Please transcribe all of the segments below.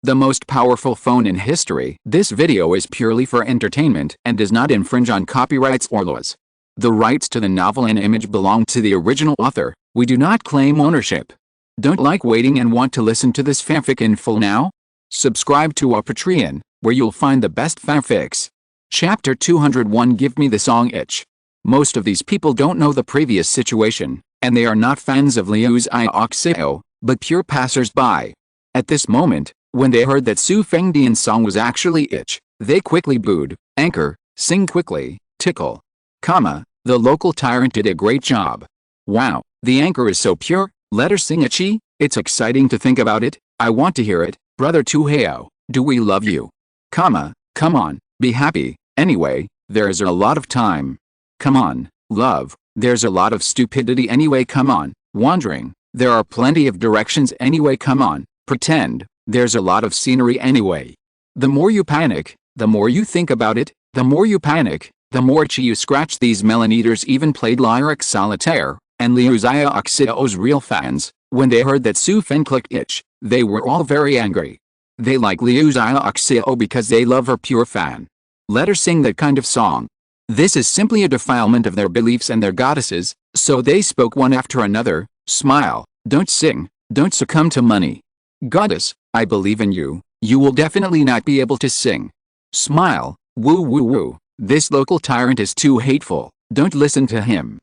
the most powerful phone in history. This video is purely for entertainment and does not infringe on copyrights or laws. The rights to the novel and image belong to the original author. We do not claim ownership. Don't like waiting and want to listen to this fanfic in full now? Subscribe to our Patreon, where you'll find the best fanfics. Chapter 201. Give me the song Itch. Most of these people don't know the previous situation, and they are not fans of Liu Xiner, but pure passers-by. At this moment, when they heard that Xu Feng's song was actually Itch, they quickly booed. Anchor, sing quickly, tickle. The local tyrant did a great job. Wow, the anchor is so pure, let her sing Itchy, it's exciting to think about it, I want to hear it, brother Tuhayo, do we love you? Come on, be happy, anyway, there's a lot of time. Come on, love, there's a lot of stupidity anyway, come on, wandering, there are plenty of directions anyway, come on, pretend, there's a lot of scenery anyway. The more you panic, the more you think about it, the more you panic, the more itchy you scratch. These melon eaters even played lyric solitaire, and Liu Xiao's real fans, when they heard that Xu Feng clicked Itch, they were all very angry. They like Liu Xiao because they love her pure fan. Let her sing that kind of song. This is simply a defilement of their beliefs and their goddesses, so they spoke one after another. Smile, don't sing, don't succumb to money. Goddess, I believe in you, you will definitely not be able to sing. Smile, woo woo woo, this local tyrant is too hateful, don't listen to him.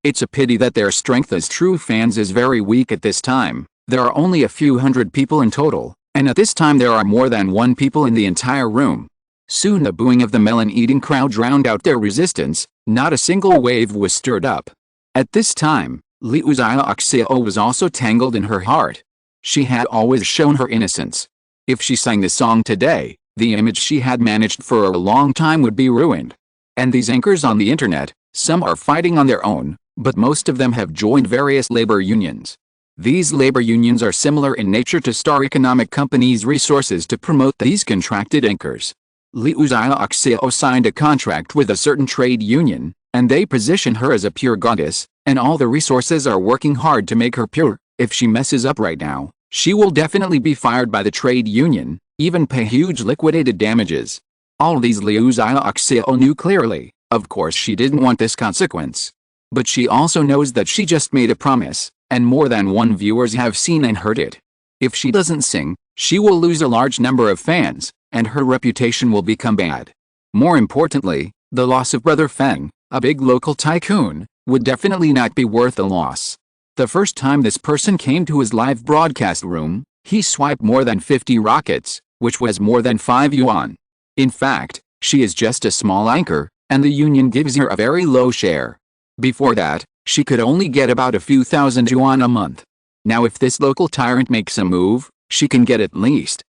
It's a pity that their strength as true fans is very weak at this time. There are only a few hundred people in total, and at this time there are more than one people in the entire room. Soon the booing of the melon-eating crowd drowned out their resistance, not a single wave was stirred up. At this time, Liu Xiao was also tangled in her heart. She had always shown her innocence. If she sang this song today, the image she had managed for a long time would be ruined. And these anchors on the internet, some are fighting on their own, but most of them have joined various labor unions. These labor unions are similar in nature to star economic companies' resources to promote these contracted anchors. Liu Xiao signed a contract with a certain trade union, and they position her as a pure goddess, and all the resources are working hard to make her pure. If she messes up right now, she will definitely be fired by the trade union, even pay huge liquidated damages. All these Liu Xiao knew clearly. Of course she didn't want this consequence. But she also knows that she just made a promise, and more than one viewers have seen and heard it. If she doesn't sing, she will lose a large number of fans, and her reputation will become bad. More importantly, the loss of Brother Feng, a big local tycoon, would definitely not be worth the loss. The first time this person came to his live broadcast room, he swiped more than 50 rockets, which was more than 5 yuan. In fact, she is just a small anchor, and the union gives her a very low share. Before that, she could only get about a few thousand yuan a month. Now if this local tyrant makes a move, she can get at least,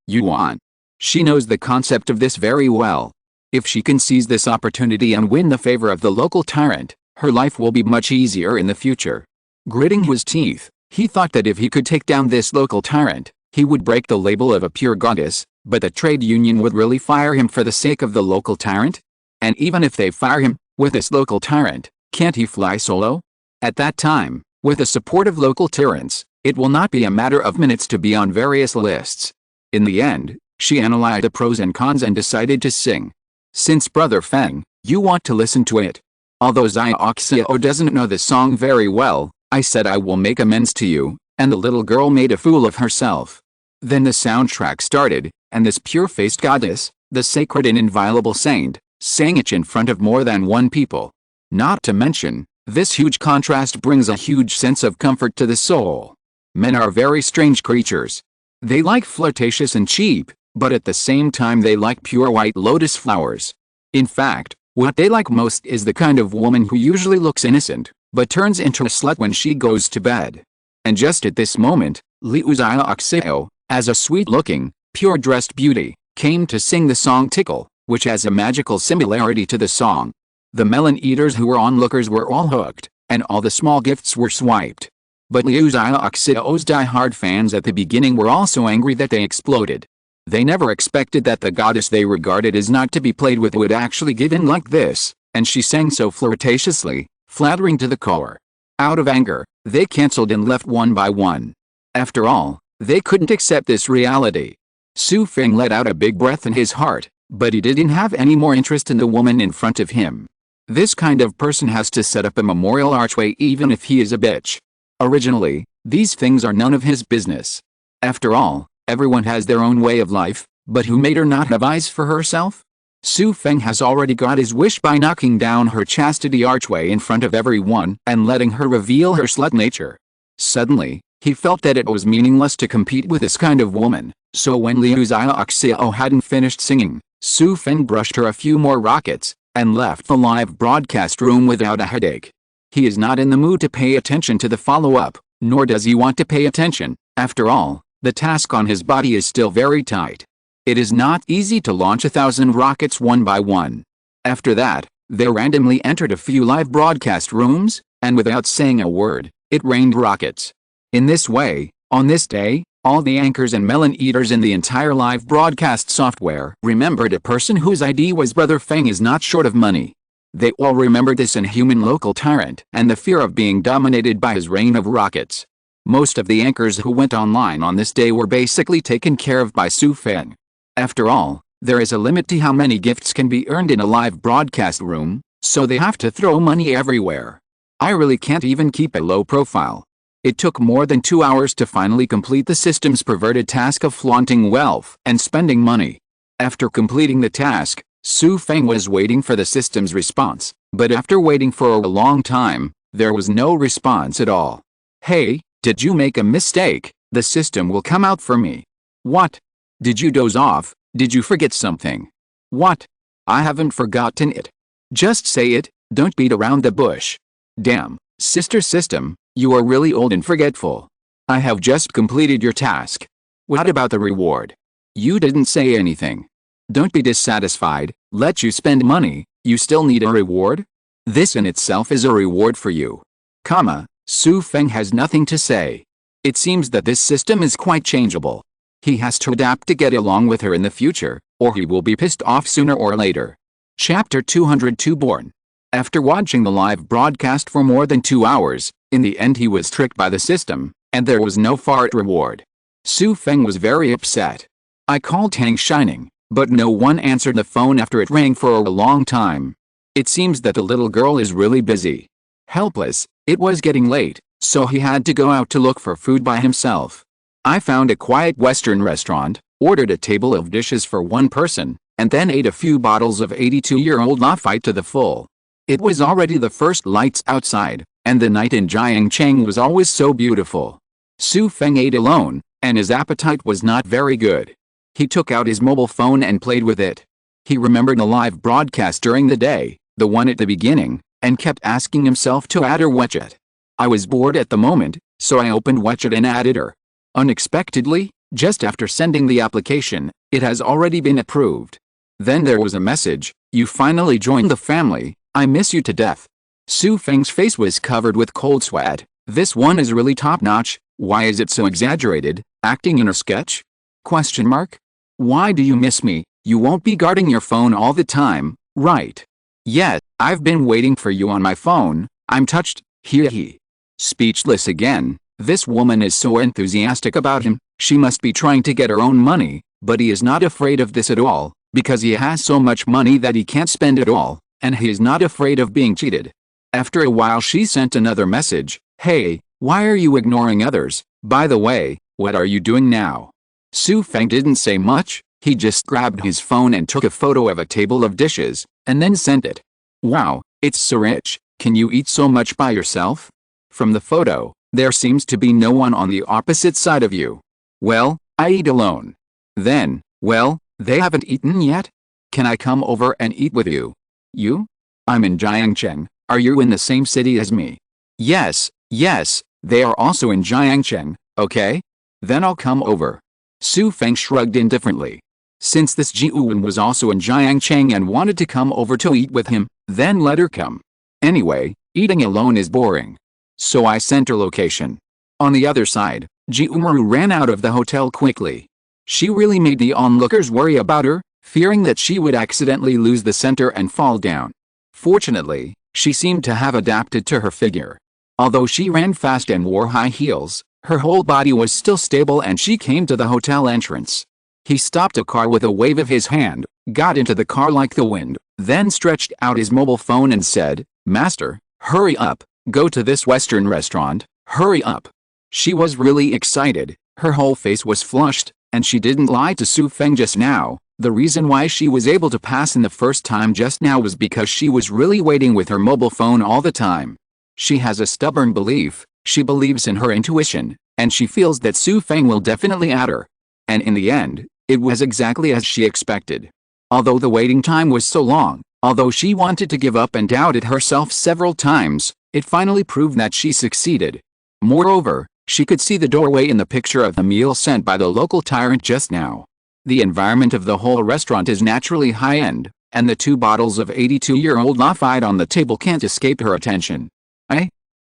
yuan. She knows the concept of this very well. If she can seize this opportunity and win the favor of the local tyrant, her life will be much easier in the future. Gritting his teeth, he thought that if he could take down this local tyrant, he would break the label of a pure goddess, but the trade union would really fire him for the sake of the local tyrant? And even if they fire him, with this local tyrant, can't he fly solo? At that time, with the support of local tyrants, it will not be a matter of minutes to be on various lists. In the end, she analyzed the pros and cons and decided to sing. Since Brother Feng, you want to listen to it. Although Xiao doesn't know the song very well, I said I will make amends to you, and the little girl made a fool of herself. Then the soundtrack started, and this pure-faced goddess, the sacred and inviolable saint, sang it in front of more than one people. Not to mention, this huge contrast brings a huge sense of comfort to the soul. Men are very strange creatures. They like flirtatious and cheap, but at the same time they like pure white lotus flowers. In fact, what they like most is the kind of woman who usually looks innocent, but turns into a slut when she goes to bed. And just at this moment, Liu Xiao, as a sweet-looking, pure-dressed beauty, came to sing the song Tickle, which has a magical similarity to the song. The melon eaters who were onlookers were all hooked, and all the small gifts were swiped. But Liu Xiao's die-hard fans at the beginning were also angry that they exploded. They never expected that the goddess they regarded as not to be played with would actually give in like this, and she sang so flirtatiously, flattering to the core. Out of anger, they cancelled and left one by one. After all, They couldn't accept this reality. Xu Feng let out a big breath in his heart, but he didn't have any more interest in the woman in front of him. This kind of person has to set up a memorial archway even if he is a bitch. Originally, these things are none of his business. After all, everyone has their own way of life, but who made her not have eyes for herself? Xu Feng has already got his wish by knocking down her chastity archway in front of everyone and letting her reveal her slut nature. Suddenly, he felt that it was meaningless to compete with this kind of woman, so when Liu Xiao hadn't finished singing, Xu Feng brushed her a few more rockets, and left the live broadcast room without a headache. He is not in the mood to pay attention to the follow-up, nor does he want to pay attention. After all, the task on his body is still very tight. It is not easy to launch 1,000 rockets one by one. After that, they randomly entered a few live broadcast rooms, and without saying a word, it rained rockets. In this way, on this day, all the anchors and melon eaters in the entire live broadcast software remembered a person whose ID was Brother Feng is not short of money. They all remembered this inhuman local tyrant and the fear of being dominated by his rain of rockets. Most of the anchors who went online on this day were basically taken care of by Xu Feng. After all, there is a limit to how many gifts can be earned in a live broadcast room, so they have to throw money everywhere. I really can't even keep a low profile. It took more than 2 hours to finally complete the system's perverted task of flaunting wealth and spending money. After completing the task, Xu Feng was waiting for the system's response, but after waiting for a long time, there was no response at all. Hey, did you make a mistake? The system will come out for me. What? Did you doze off? Did you forget something? What? I haven't forgotten it. Just say it, don't beat around the bush. Damn, sister system, you are really old and forgetful. I have just completed your task. What about the reward? You didn't say anything. Don't be dissatisfied, let you spend money, you still need a reward? This in itself is a reward for you. Xu Feng has nothing to say. It seems that this system is quite changeable. He has to adapt to get along with her in the future, or he will be pissed off sooner or later. Chapter 202 Born. After watching the live broadcast for more than 2 hours, in the end he was tricked by the system, and there was no fart reward. Xu Feng was very upset. I called Tang Shining, but no one answered the phone after it rang for a long time. It seems that the little girl is really busy. Helpless, it was getting late, so he had to go out to look for food by himself. I found a quiet Western restaurant, ordered a table of dishes for one person, and then ate a few bottles of 82-year-old Lafite to the full. It was already the first lights outside, and the night in Jiangcheng was always so beautiful. Xu Feng ate alone, and his appetite was not very good. He took out his mobile phone and played with it. He remembered the live broadcast during the day, the one at the beginning, and kept asking himself to add her WeChat. I was bored at the moment, so I opened WeChat and added her. Unexpectedly, just after sending the application, it has already been approved. Then there was a message, you finally joined the family, I miss you to death. Xu Feng's face was covered with cold sweat. This one is really top-notch, why is it so exaggerated, acting in a sketch? Question mark? Why do you miss me? You won't be guarding your phone all the time, right? Yeah, I've been waiting for you on my phone, I'm touched, he. Speechless again, this woman is so enthusiastic about him, she must be trying to get her own money, but he is not afraid of this at all, because he has so much money that he can't spend it all, and he is not afraid of being cheated. After a while she sent another message, hey, why are you ignoring others, by the way, what are you doing now? Xu Feng didn't say much, he just grabbed his phone and took a photo of a table of dishes, and then sent it. Wow, it's so rich, can you eat so much by yourself? From the photo, there seems to be no one on the opposite side of you. Well, I eat alone. Then, well, they haven't eaten yet? Can I come over and eat with you? You? I'm in Jiangcheng, are you in the same city as me? Yes, they are also in Jiangcheng, okay? Then I'll come over. Xu Feng shrugged indifferently. Since this Jiuwen was also in Jiangcheng and wanted to come over to eat with him, then let her come. Anyway, eating alone is boring. So I sent her location. On the other side, Jiumaru ran out of the hotel quickly. She really made the onlookers worry about her, fearing that she would accidentally lose the center and fall down. Fortunately, she seemed to have adapted to her figure. Although she ran fast and wore high heels, Her whole body was still stable and she came to the hotel entrance. He stopped a car with a wave of his hand, got into the car like the wind, then stretched out his mobile phone and said, "Master, hurry up, go to this Western restaurant, hurry up." She was really excited, her whole face was flushed, and she didn't lie to Xu Feng just now. The reason why she was able to pass in the first time just now was because she was really waiting with her mobile phone all the time. She has a stubborn belief, she believes in her intuition, and she feels that Xu Feng will definitely add her. And in the end, it was exactly as she expected. Although the waiting time was so long, although she wanted to give up and doubted herself several times, it finally proved that she succeeded. Moreover, she could see the doorway in the picture of the meal sent by the local tyrant just now. The environment of the whole restaurant is naturally high-end, and the 2 bottles of 82-year-old Lafite on the table can't escape her attention.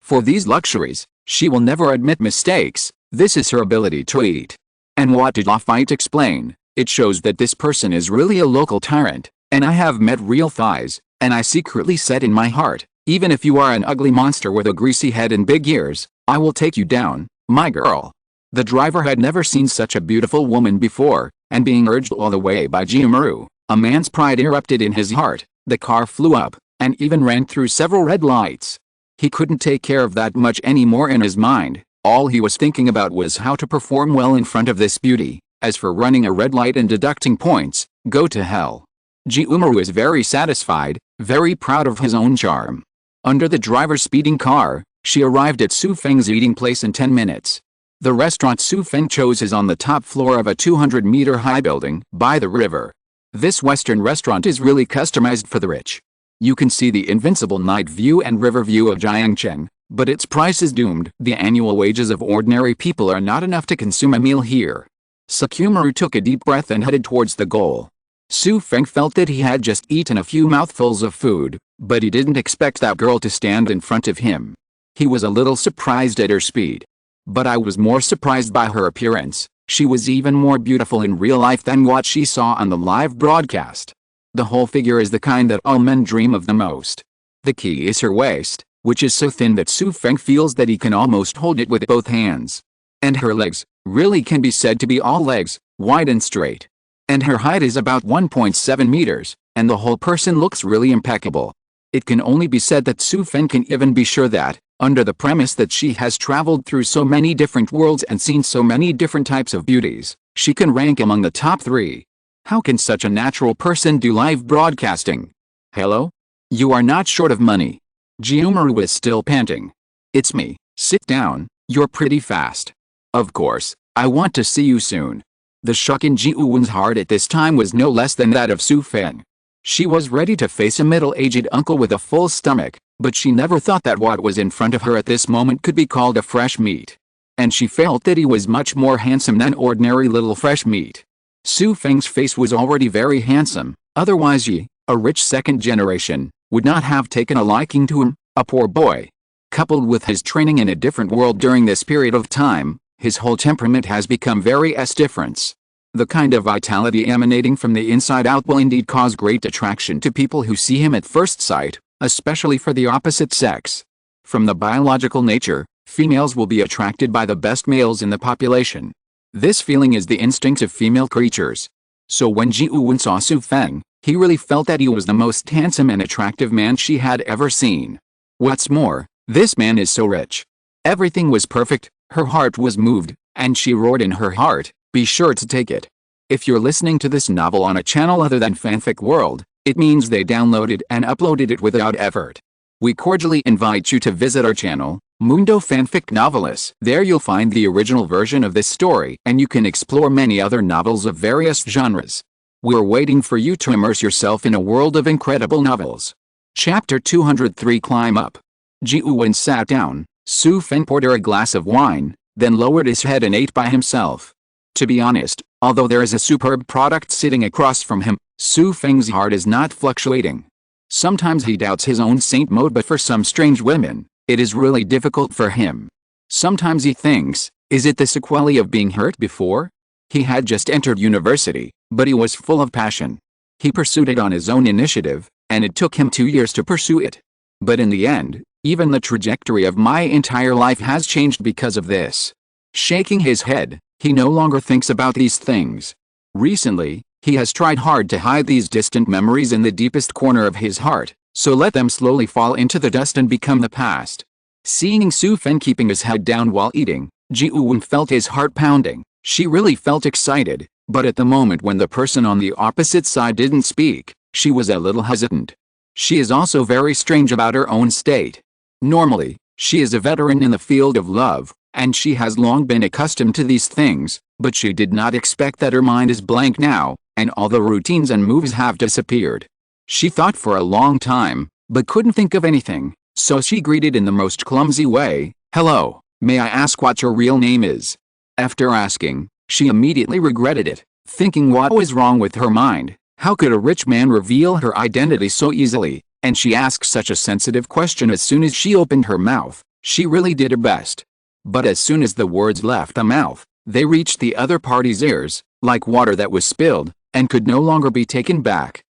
For these luxuries, she will never admit mistakes, this is her ability to eat. And what did Lafite explain? It shows that this person is really a local tyrant, and I have met real thighs, and I secretly said in my heart, even if you are an ugly monster with a greasy head and big ears, I will take you down, my girl. The driver had never seen such a beautiful woman before, and being urged all the way by Jiumeru, a man's pride erupted in his heart. The car flew up, and even ran through several red lights. He couldn't take care of that much anymore in his mind, all he was thinking about was how to perform well in front of this beauty. As for running a red light and deducting points, go to hell. Jiumeru is very satisfied, very proud of his own charm. Under the driver's speeding car, she arrived at Xu Feng's eating place in 10 minutes. The restaurant Xu Feng chose is on the top floor of a 200-meter-high building, by the river. This Western restaurant is really customized for the rich. You can see the invincible night view and river view of Jiangcheng, but its price is doomed. The annual wages of ordinary people are not enough to consume a meal here. Sakumaru took a deep breath and headed towards the goal. Xu Feng felt that he had just eaten a few mouthfuls of food, but he didn't expect that girl to stand in front of him. He was a little surprised at her speed. But I was more surprised by her appearance. She was even more beautiful in real life than what she saw on the live broadcast. The whole figure is the kind that all men dream of the most. The key is her waist, which is so thin that Xu Feng feels that he can almost hold it with both hands. And her legs, really can be said to be all legs, wide and straight. And her height is about 1.7 meters, and the whole person looks really impeccable. It can only be said that Xu Feng can even be sure that, under the premise that she has traveled through so many different worlds and seen so many different types of beauties, she can rank among the top 3. How can such a natural person do live broadcasting? Hello? You are not short of money. Jiumeru is still panting. It's me, sit down, you're pretty fast. Of course, I want to see you soon. The shock in Jiuwen's heart at this time was no less than that of Xu Feng. She was ready to face a middle-aged uncle with a full stomach, but she never thought that what was in front of her at this moment could be called a fresh meat. And she felt that he was much more handsome than ordinary little fresh meat. Xu Feng's face was already very handsome, otherwise Ye, a rich second generation, would not have taken a liking to him, a poor boy. Coupled with his training in a different world during this period of time, his whole temperament has become very different. The kind of vitality emanating from the inside out will indeed cause great attraction to people who see him at first sight, especially for the opposite sex. From the biological nature, females will be attracted by the best males in the population. This feeling is the instinct of female creatures. So when Jiuwen saw Xu Feng, he really felt that he was the most handsome and attractive man she had ever seen. What's more, this man is so rich. Everything was perfect, her heart was moved, and she roared in her heart, be sure to take it. If you're listening to this novel on a channel other than Fanfic World, it means they downloaded and uploaded it without effort. We cordially invite you to visit our channel, Mundo Fanfic Novelis. There you'll find the original version of this story, and you can explore many other novels of various genres. We're waiting for you to immerse yourself in a world of incredible novels. Chapter 203 Climb Up. Jiuwen sat down, Xu Feng poured her a glass of wine, then lowered his head and ate by himself. To be honest, although there is a superb product sitting across from him, Xu Feng's heart is not fluctuating. Sometimes he doubts his own saint mode, but for some strange women, it is really difficult for him. Sometimes he thinks, is it the sequelae of being hurt before? He had just entered university, but he was full of passion. He pursued it on his own initiative, and it took him 2 years to pursue it. But in the end, even the trajectory of my entire life has changed because of this. Shaking his head, he no longer thinks about these things. Recently, he has tried hard to hide these distant memories in the deepest corner of his heart, so let them slowly fall into the dust and become the past. Seeing Xu Feng keeping his head down while eating, Jiuwen felt his heart pounding. She really felt excited, but at the moment when the person on the opposite side didn't speak, she was a little hesitant. She is also very strange about her own state. Normally, she is a veteran in the field of love, and she has long been accustomed to these things, but she did not expect that her mind is blank now, and all the routines and moves have disappeared. She thought for a long time, but couldn't think of anything, so she greeted in the most clumsy way, "Hello, may I ask what your real name is?" After asking, she immediately regretted it, thinking what was wrong with her mind. How could a rich man reveal her identity so easily? And she asked such a sensitive question as soon as she opened her mouth. She really did her best. But as soon as the words left the mouth, they reached the other party's ears, like water that was spilled, and could no longer be taken back.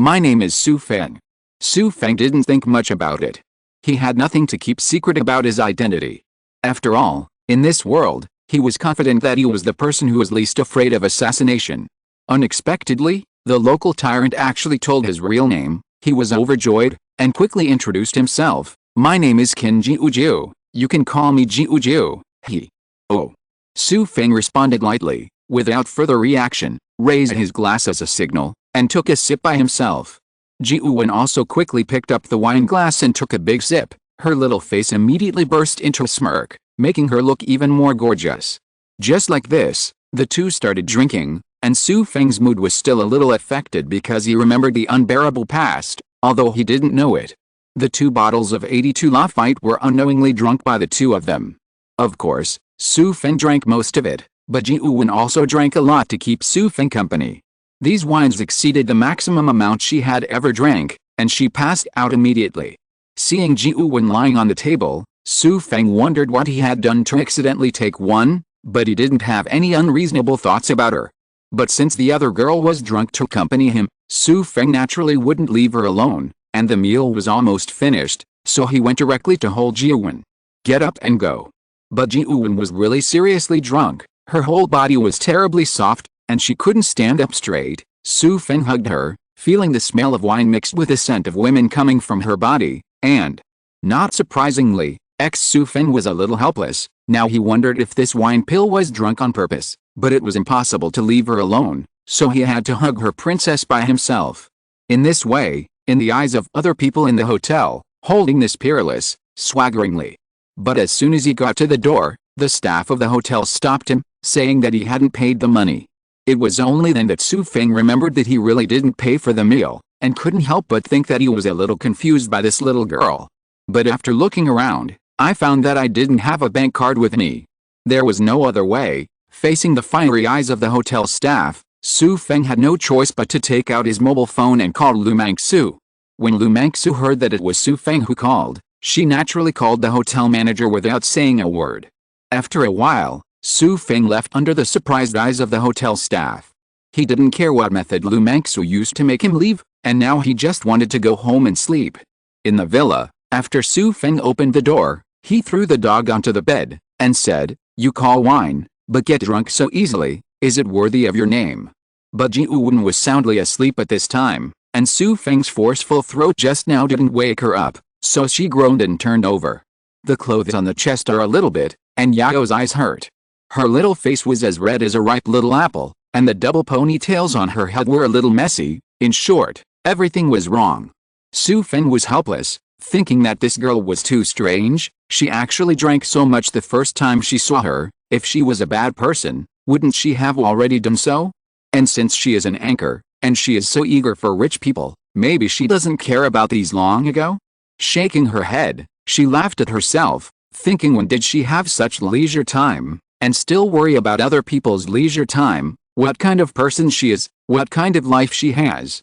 My name is Xu Feng." Xu Feng didn't think much about it. He had nothing to keep secret about his identity. After all, in this world, he was confident that he was the person who was least afraid of assassination. Unexpectedly, the local tyrant actually told his real name. He was overjoyed, and quickly introduced himself. "My name is Qin Jiujiu. You can call me Jiujiu." Oh. Xu Feng responded lightly, without further reaction, raised his glass as a signal, and took a sip by himself. Jiuwen also quickly picked up the wine glass and took a big sip. Her little face immediately burst into a smirk, making her look even more gorgeous. Just like this, the two started drinking, and Xu Feng's mood was still a little affected because he remembered the unbearable past, although he didn't know it. The 2 bottles of 82 Lafite were unknowingly drunk by the two of them. Of course, Xu Feng drank most of it, but Jiuwen also drank a lot to keep Xu Feng company. These wines exceeded the maximum amount she had ever drank, and she passed out immediately. Seeing Jiuwen lying on the table, Xu Feng wondered what he had done to accidentally take one, but he didn't have any unreasonable thoughts about her. But since the other girl was drunk to accompany him, Xu Feng naturally wouldn't leave her alone, and the meal was almost finished, so he went directly to hold Jiuwen. "Get up and go." But Jiuwen was really seriously drunk. Her whole body was terribly soft, and she couldn't stand up straight. Xu Feng hugged her, feeling the smell of wine mixed with the scent of women coming from her body, and, not surprisingly, Xu Feng was a little helpless. Now he wondered if this wine pill was drunk on purpose, but it was impossible to leave her alone, so he had to hug her princess by himself. In this way, in the eyes of other people in the hotel, holding this peerless, swaggeringly. But as soon as he got to the door, the staff of the hotel stopped him, saying that he hadn't paid the money. It was only then that Xu Feng remembered that he really didn't pay for the meal, and couldn't help but think that he was a little confused by this little girl. But after looking around, I found that I didn't have a bank card with me. There was no other way. Facing the fiery eyes of the hotel staff, Xu Feng had no choice but to take out his mobile phone and call Lu Mangsu. When Lu Mangsu heard that it was Xu Feng who called, she naturally called the hotel manager without saying a word. After a while, Xu Feng left under the surprised eyes of the hotel staff. He didn't care what method Lu Mangsu used to make him leave, and now he just wanted to go home and sleep. In the villa, after Xu Feng opened the door, he threw the dog onto the bed, and said, "You call wine, but get drunk so easily, is it worthy of your name?" But Jiuwen was soundly asleep at this time, and Xu Feng's forceful throat just now didn't wake her up, so she groaned and turned over. The clothes on the chest are a little bit, and Yao's eyes hurt. Her little face was as red as a ripe little apple, and the double ponytails on her head were a little messy. In short, everything was wrong. Xu Feng was helpless, thinking that this girl was too strange. She actually drank so much the first time she saw her. If she was a bad person, wouldn't she have already done so? And since she is an anchor, and she is so eager for rich people, maybe she doesn't care about these long ago? Shaking her head, she laughed at herself, thinking when did she have such leisure time, and still worry about other people's leisure time? What kind of person she is, what kind of life she has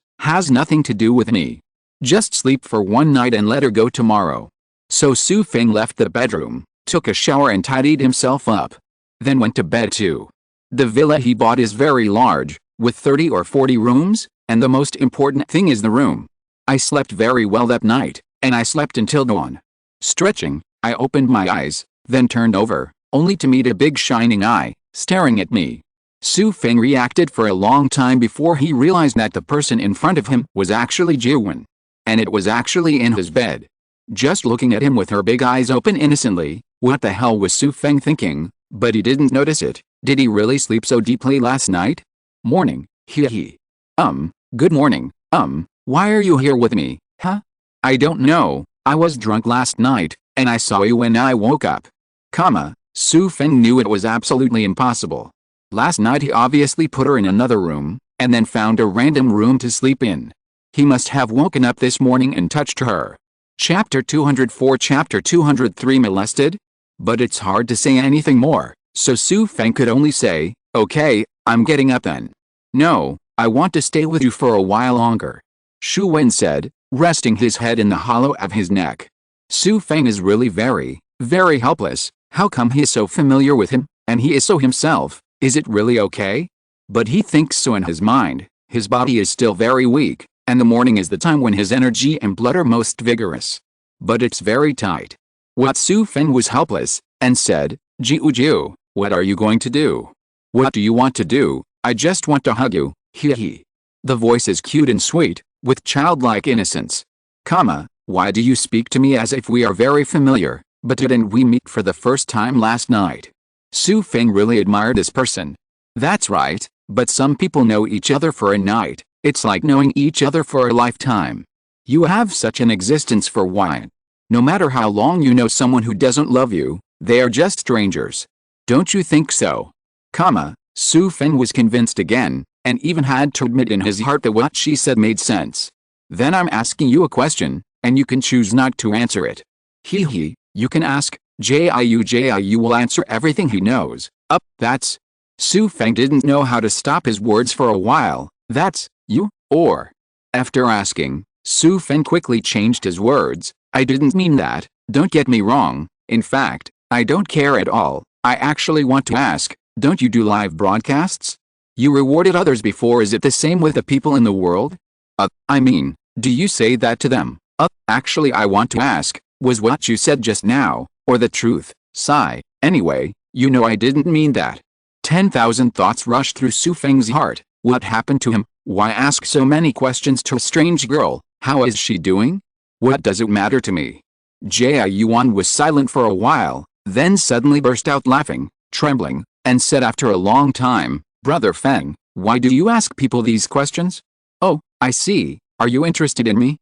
nothing to do with me. Just sleep for one night and let her go tomorrow. So Xu Feng left the bedroom, took a shower and tidied himself up. Then went to bed too. The villa he bought is very large, with 30 or 40 rooms, and the most important thing is the room. I slept very well that night, and I slept until dawn. Stretching, I opened my eyes, then turned over, only to meet a big shining eye, staring at me. Xu Feng reacted for a long time before he realized that the person in front of him was actually Jiwen. And it was actually in his bed. Just looking at him with her big eyes open innocently, what the hell was Xu Feng thinking? But he didn't notice it. Did he really sleep so deeply last night? Morning, he. Good morning, why are you here with me, huh? I don't know, I was drunk last night, and I saw you when I woke up. Xu Feng knew it was absolutely impossible. Last night he obviously put her in another room, and then found a random room to sleep in. He must have woken up this morning and touched her. Chapter 204 Chapter 203 Molested? But it's hard to say anything more, so Xu Feng could only say, okay, I'm getting up then. No, I want to stay with you for a while longer. Xu Wen said, resting his head in the hollow of his neck. Xu Feng is really very, very helpless. How come he is so familiar with him, and he is so himself? Is it really okay? But he thinks so in his mind. His body is still very weak, and the morning is the time when his energy and blood are most vigorous. But it's very tight. What Xu Feng was helpless, and said, Jiu, what are you going to do? What do you want to do? I just want to hug you, he. The voice is cute and sweet, with childlike innocence. Why do you speak to me as if we are very familiar, but didn't we meet for the first time last night? Xu Feng really admired this person. That's right, but some people know each other for a night, it's like knowing each other for a lifetime. You have such an existence for wine. No matter how long you know someone who doesn't love you, they are just strangers. Don't you think so? Xu Feng was convinced again, and even had to admit in his heart that what she said made sense. Then I'm asking you a question, and you can choose not to answer it. You can ask, Jiu will answer everything he knows. That's. Xu Feng didn't know how to stop his words for a while. That's, you, or. After asking, Xu Feng quickly changed his words. I didn't mean that, don't get me wrong. In fact, I don't care at all. I actually want to ask, don't you do live broadcasts? You rewarded others before, is it the same with the people in the world? I mean, do you say that to them? Actually I want to ask, was what you said just now, or the truth? Sigh. Anyway, you know I didn't mean that. 10,000 thoughts rushed through Xu Feng's heart. What happened to him? Why ask so many questions to a strange girl? How is she doing? What does it matter to me? Yuan was silent for a while, then suddenly burst out laughing, trembling, and said after a long time, Brother Feng, why do you ask people these questions? Oh, I see, are you interested in me?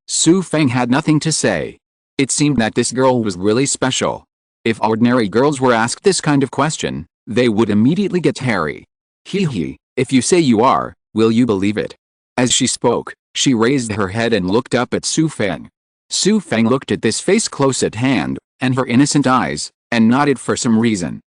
Xu Feng had nothing to say. It seemed that this girl was really special. If ordinary girls were asked this kind of question, they would immediately get hairy. If you say you are, will you believe it? As she spoke, she raised her head and looked up at Xu Feng. Xu Feng looked at this face close at hand, and her innocent eyes, and nodded for some reason.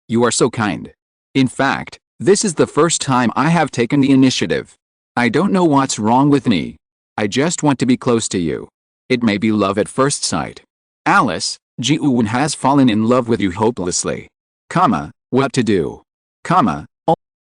You are so kind. In fact, this is the first time I have taken the initiative. I don't know what's wrong with me. I just want to be close to you. It may be love at first sight. Alice, Jiwen has fallen in love with you hopelessly. What to do?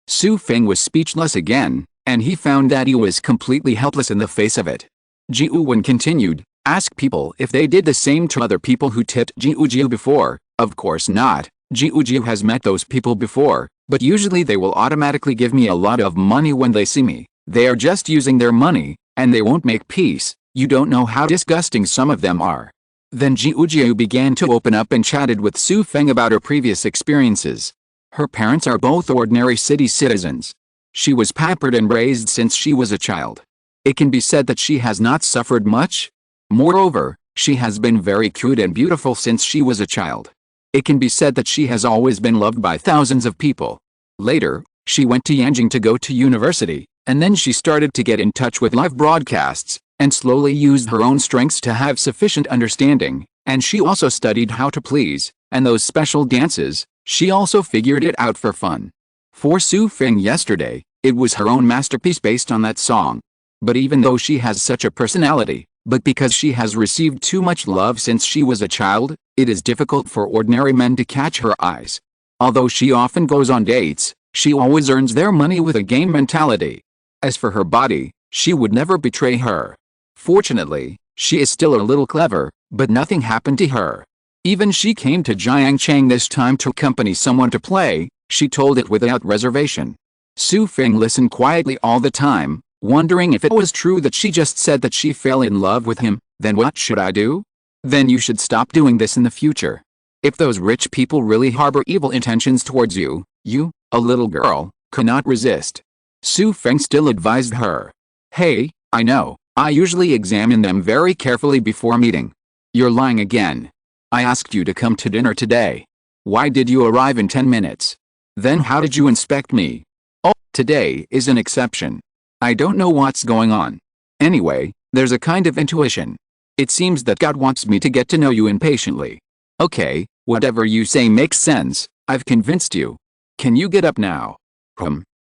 Xu Feng was speechless again, and he found that he was completely helpless in the face of it. Jiwen continued, ask people if they did the same to other people who tipped Jiu before. Of course not. Jiu has met those people before, but usually they will automatically give me a lot of money when they see me. They are just using their money, and they won't make peace. You don't know how disgusting some of them are. Then Jiu began to open up and chatted with Xu Feng about her previous experiences. Her parents are both ordinary city citizens. She was pampered and raised since she was a child. It can be said that she has not suffered much. Moreover, she has been very cute and beautiful since she was a child. It can be said that she has always been loved by thousands of people. Later, she went to Yanjing to go to university, and then she started to get in touch with live broadcasts, and slowly used her own strengths to have sufficient understanding, and she also studied how to please, and those special dances, she also figured it out for fun. For Xu Feng yesterday, it was her own masterpiece based on that song. But even though she has such a personality, but because she has received too much love since she was a child, it is difficult for ordinary men to catch her eyes. Although she often goes on dates, she always earns their money with a game mentality. As for her body, she would never betray her. Fortunately, she is still a little clever, but nothing happened to her. Even she came to Jiangchang this time to accompany someone to play, she told it without reservation. Xu Feng listened quietly all the time, wondering if it was true that she just said that she fell in love with him. Then what should I do? Then you should stop doing this in the future. If those rich people really harbor evil intentions towards you, you, a little girl, cannot resist. Xu Feng still advised her. Hey, I know, I usually examine them very carefully before meeting. You're lying again. I asked you to come to dinner today. Why did you arrive in 10 minutes? Then how did you inspect me? Oh, today is an exception. I don't know what's going on. Anyway, there's a kind of intuition. It seems that God wants me to get to know you impatiently. Okay, whatever you say makes sense, I've convinced you. Can you get up now?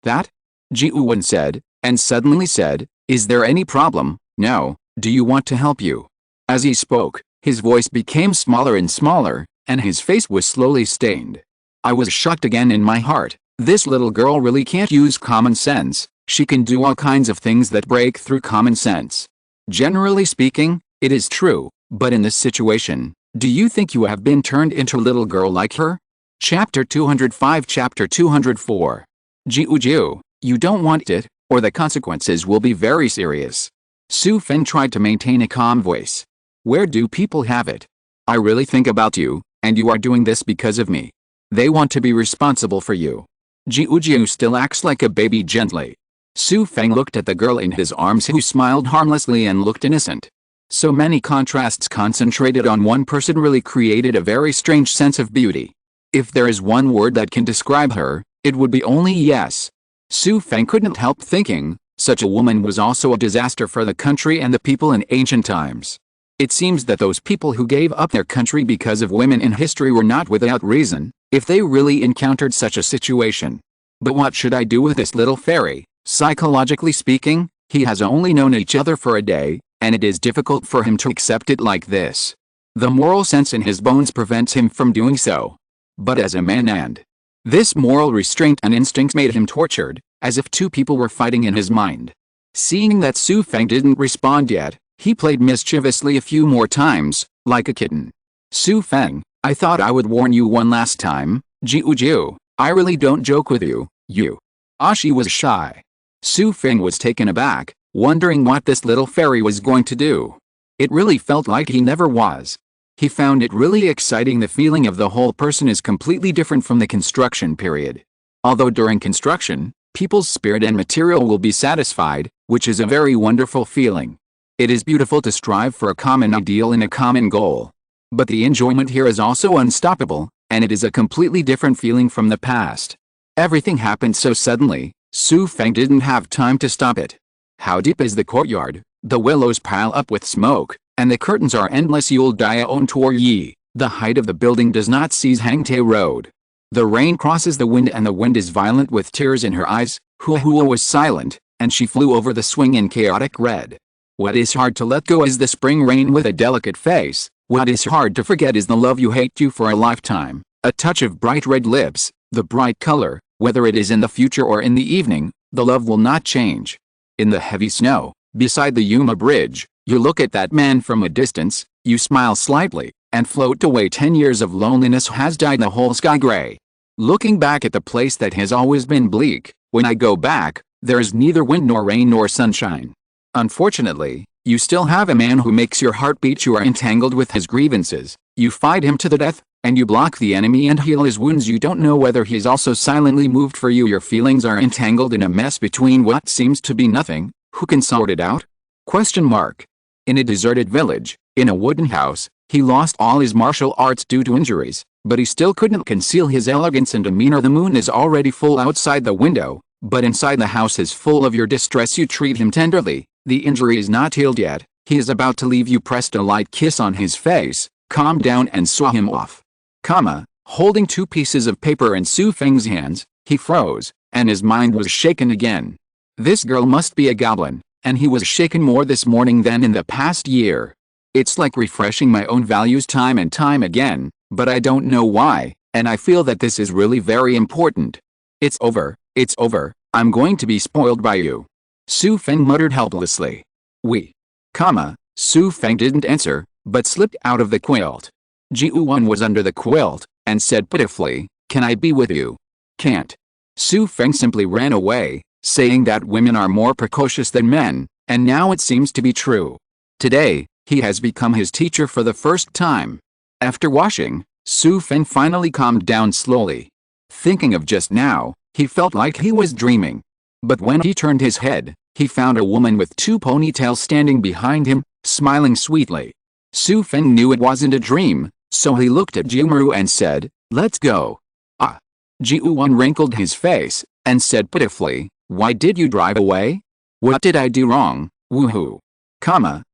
That? Jiuwen said, and suddenly said, is there any problem? No, do you want to help you? As he spoke, his voice became smaller and smaller, and his face was slowly stained. I was shocked again in my heart. This little girl really can't use common sense. She can do all kinds of things that break through common sense. Generally speaking, it is true, but in this situation, do you think you have been turned into a little girl like her? Chapter 205 Chapter 204 Jiu, you don't want it, or the consequences will be very serious. Xu Feng tried to maintain a calm voice. Where do people have it? I really think about you, and you are doing this because of me. They want to be responsible for you. Jiu still acts like a baby gently. Xu Feng looked at the girl in his arms who smiled harmlessly and looked innocent. So many contrasts concentrated on one person really created a very strange sense of beauty. If there is one word that can describe her, it would be only yes. Xu Feng couldn't help thinking, such a woman was also a disaster for the country and the people in ancient times. It seems that those people who gave up their country because of women in history were not without reason, if they really encountered such a situation. But what should I do with this little fairy? Psychologically speaking, he has only known each other for a day, and it is difficult for him to accept it like this. The moral sense in his bones prevents him from doing so. But as a man and this moral restraint and instinct made him tortured, as if two people were fighting in his mind. Seeing that Xu Feng didn't respond yet, he played mischievously a few more times, like a kitten. Xu Feng, I thought I would warn you one last time. Jiu, I really don't joke with you, you. She was shy. Xu Feng was taken aback, wondering what this little fairy was going to do. It really felt like he never was. He found it really exciting. The feeling of the whole person is completely different from the construction period. Although during construction, people's spirit and material will be satisfied, which is a very wonderful feeling. It is beautiful to strive for a common ideal and a common goal. But the enjoyment here is also unstoppable, and it is a completely different feeling from the past. Everything happened so suddenly, Xu Feng didn't have time to stop it. How deep is the courtyard? The willows pile up with smoke, and the curtains are endless. Yuelao toward Yi. The height of the building does not seize Hangtae Road. The rain crosses the wind and the wind is violent with tears in her eyes. Hua was silent, and she flew over the swing in chaotic red. What is hard to let go is the spring rain with a delicate face. What is hard to forget is the love you hate you for a lifetime. A touch of bright red lips, the bright color, whether it is in the future or in the evening, the love will not change. In the heavy snow, beside the Yuma Bridge, you look at that man from a distance, you smile slightly, and float away. 10 years of loneliness has dyed the whole sky gray. Looking back at the place that has always been bleak, when I go back, there is neither wind nor rain nor sunshine. Unfortunately, you still have a man who makes your heart beat. You are entangled with his grievances, you fight him to the death, and you block the enemy and heal his wounds. You don't know whether he is also silently moved for you. Your feelings are entangled in a mess between what seems to be nothing. Who can sort it out? In a deserted village, in a wooden house, he lost all his martial arts due to injuries, but he still couldn't conceal his elegance and demeanor. The moon is already full outside the window, but inside the house is full of your distress. You treat him tenderly. The injury is not healed yet. He is about to leave. You pressed a light kiss on his face, calmed down and saw him off. Holding two pieces of paper in Xu Feng's hands, he froze, and his mind was shaken again. This girl must be a goblin, and he was shaken more this morning than in the past year. It's like refreshing my own values time and time again, but I don't know why, and I feel that this is really very important. It's over, I'm going to be spoiled by you. Xu Feng muttered helplessly. Xu Feng didn't answer, but slipped out of the quilt. Jiuwen was under the quilt, and said pitifully, "Can I be with you?" "Can't." Xu Feng simply ran away, saying that women are more precocious than men, and now it seems to be true. Today, he has become his teacher for the first time. After washing, Xu Feng finally calmed down slowly. Thinking of just now, he felt like he was dreaming. But when he turned his head, he found a woman with 2 ponytails standing behind him, smiling sweetly. Xu Feng knew it wasn't a dream, so he looked at Jiumeru and said, "Let's go." "Ah." Jiuwen wrinkled his face, and said pitifully, "Why did you drive away?" "What did I do wrong, woohoo?"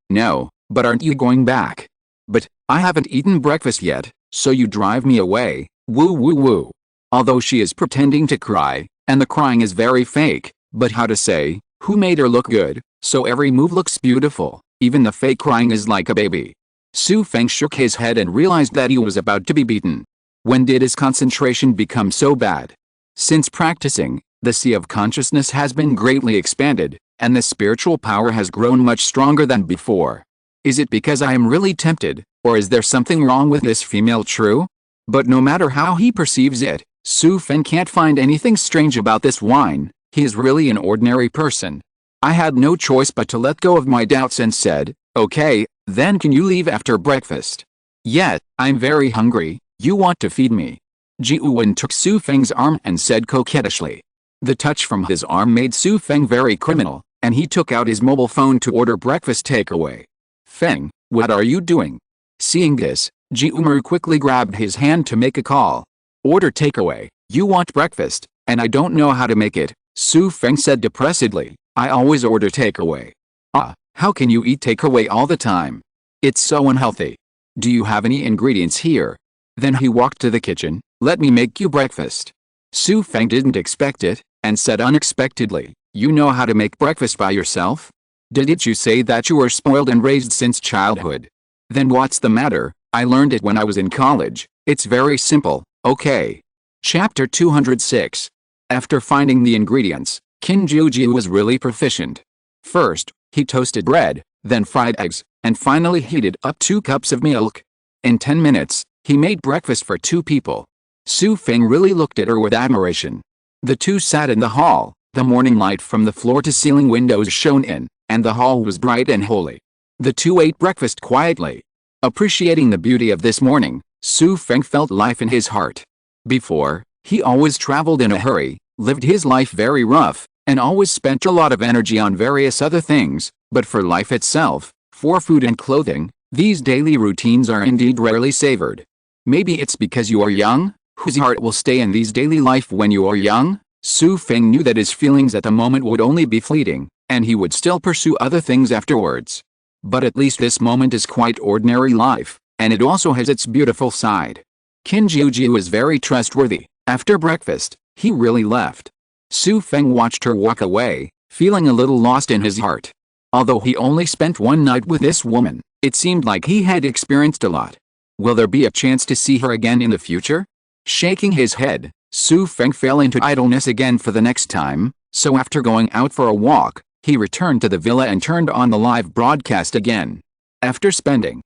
"No, but aren't you going back?" "But, I haven't eaten breakfast yet, so you drive me away, woo woo woo." Although she is pretending to cry, and the crying is very fake, but how to say, who made her look good, so every move looks beautiful, even the fake crying is like a baby. Xu Feng shook his head and realized that he was about to be beaten. When did his concentration become so bad? Since practicing, the sea of consciousness has been greatly expanded, and the spiritual power has grown much stronger than before. Is it because I am really tempted, or is there something wrong with this female true? But no matter how he perceives it, Xu Feng can't find anything strange about this wine. He is really an ordinary person. I had no choice but to let go of my doubts and said, "Okay, then can you leave after breakfast?" "Yet, I'm very hungry, you want to feed me." Jiuwen took Xu Feng's arm and said coquettishly. The touch from his arm made Xu Feng very criminal, and he took out his mobile phone to order breakfast takeaway. "Feng, what are you doing?" Seeing this, Jiumeru quickly grabbed his hand to make a call. "Order takeaway, you want breakfast, and I don't know how to make it," Xu Feng said depressedly. "I always order takeaway." "Ah, how can you eat takeaway all the time? It's so unhealthy. Do you have any ingredients here?" Then he walked to the kitchen. "Let me make you breakfast." Xu Feng didn't expect it, and said unexpectedly, "You know how to make breakfast by yourself? Didn't you say that you were spoiled and raised since childhood?" "Then what's the matter? I learned it when I was in college. It's very simple, okay." Chapter 206. After finding the ingredients, Qin Jiujiu was really proficient. First, he toasted bread, then fried eggs, and finally heated up 2 cups of milk. In 10 minutes, he made breakfast for 2 people. Xu Feng really looked at her with admiration. The two sat in the hall, the morning light from the floor-to-ceiling windows shone in, and the hall was bright and holy. The two ate breakfast quietly. Appreciating the beauty of this morning, Xu Feng felt life in his heart. Before, he always traveled in a hurry, lived his life very rough, and always spent a lot of energy on various other things, but for life itself, for food and clothing, these daily routines are indeed rarely savored. Maybe it's because you are young? Whose heart will stay in these daily life when you are young? Xu Feng knew that his feelings at the moment would only be fleeting, and he would still pursue other things afterwards. But at least this moment is quite ordinary life, and it also has its beautiful side. Qin Jiujiu is very trustworthy. After breakfast, he really left. Xu Feng watched her walk away, feeling a little lost in his heart. Although he only spent 1 night with this woman, it seemed like he had experienced a lot. Will there be a chance to see her again in the future? Shaking his head, Xu Feng fell into idleness again for the next time, so after going out for a walk, he returned to the villa and turned on the live broadcast again. After spending,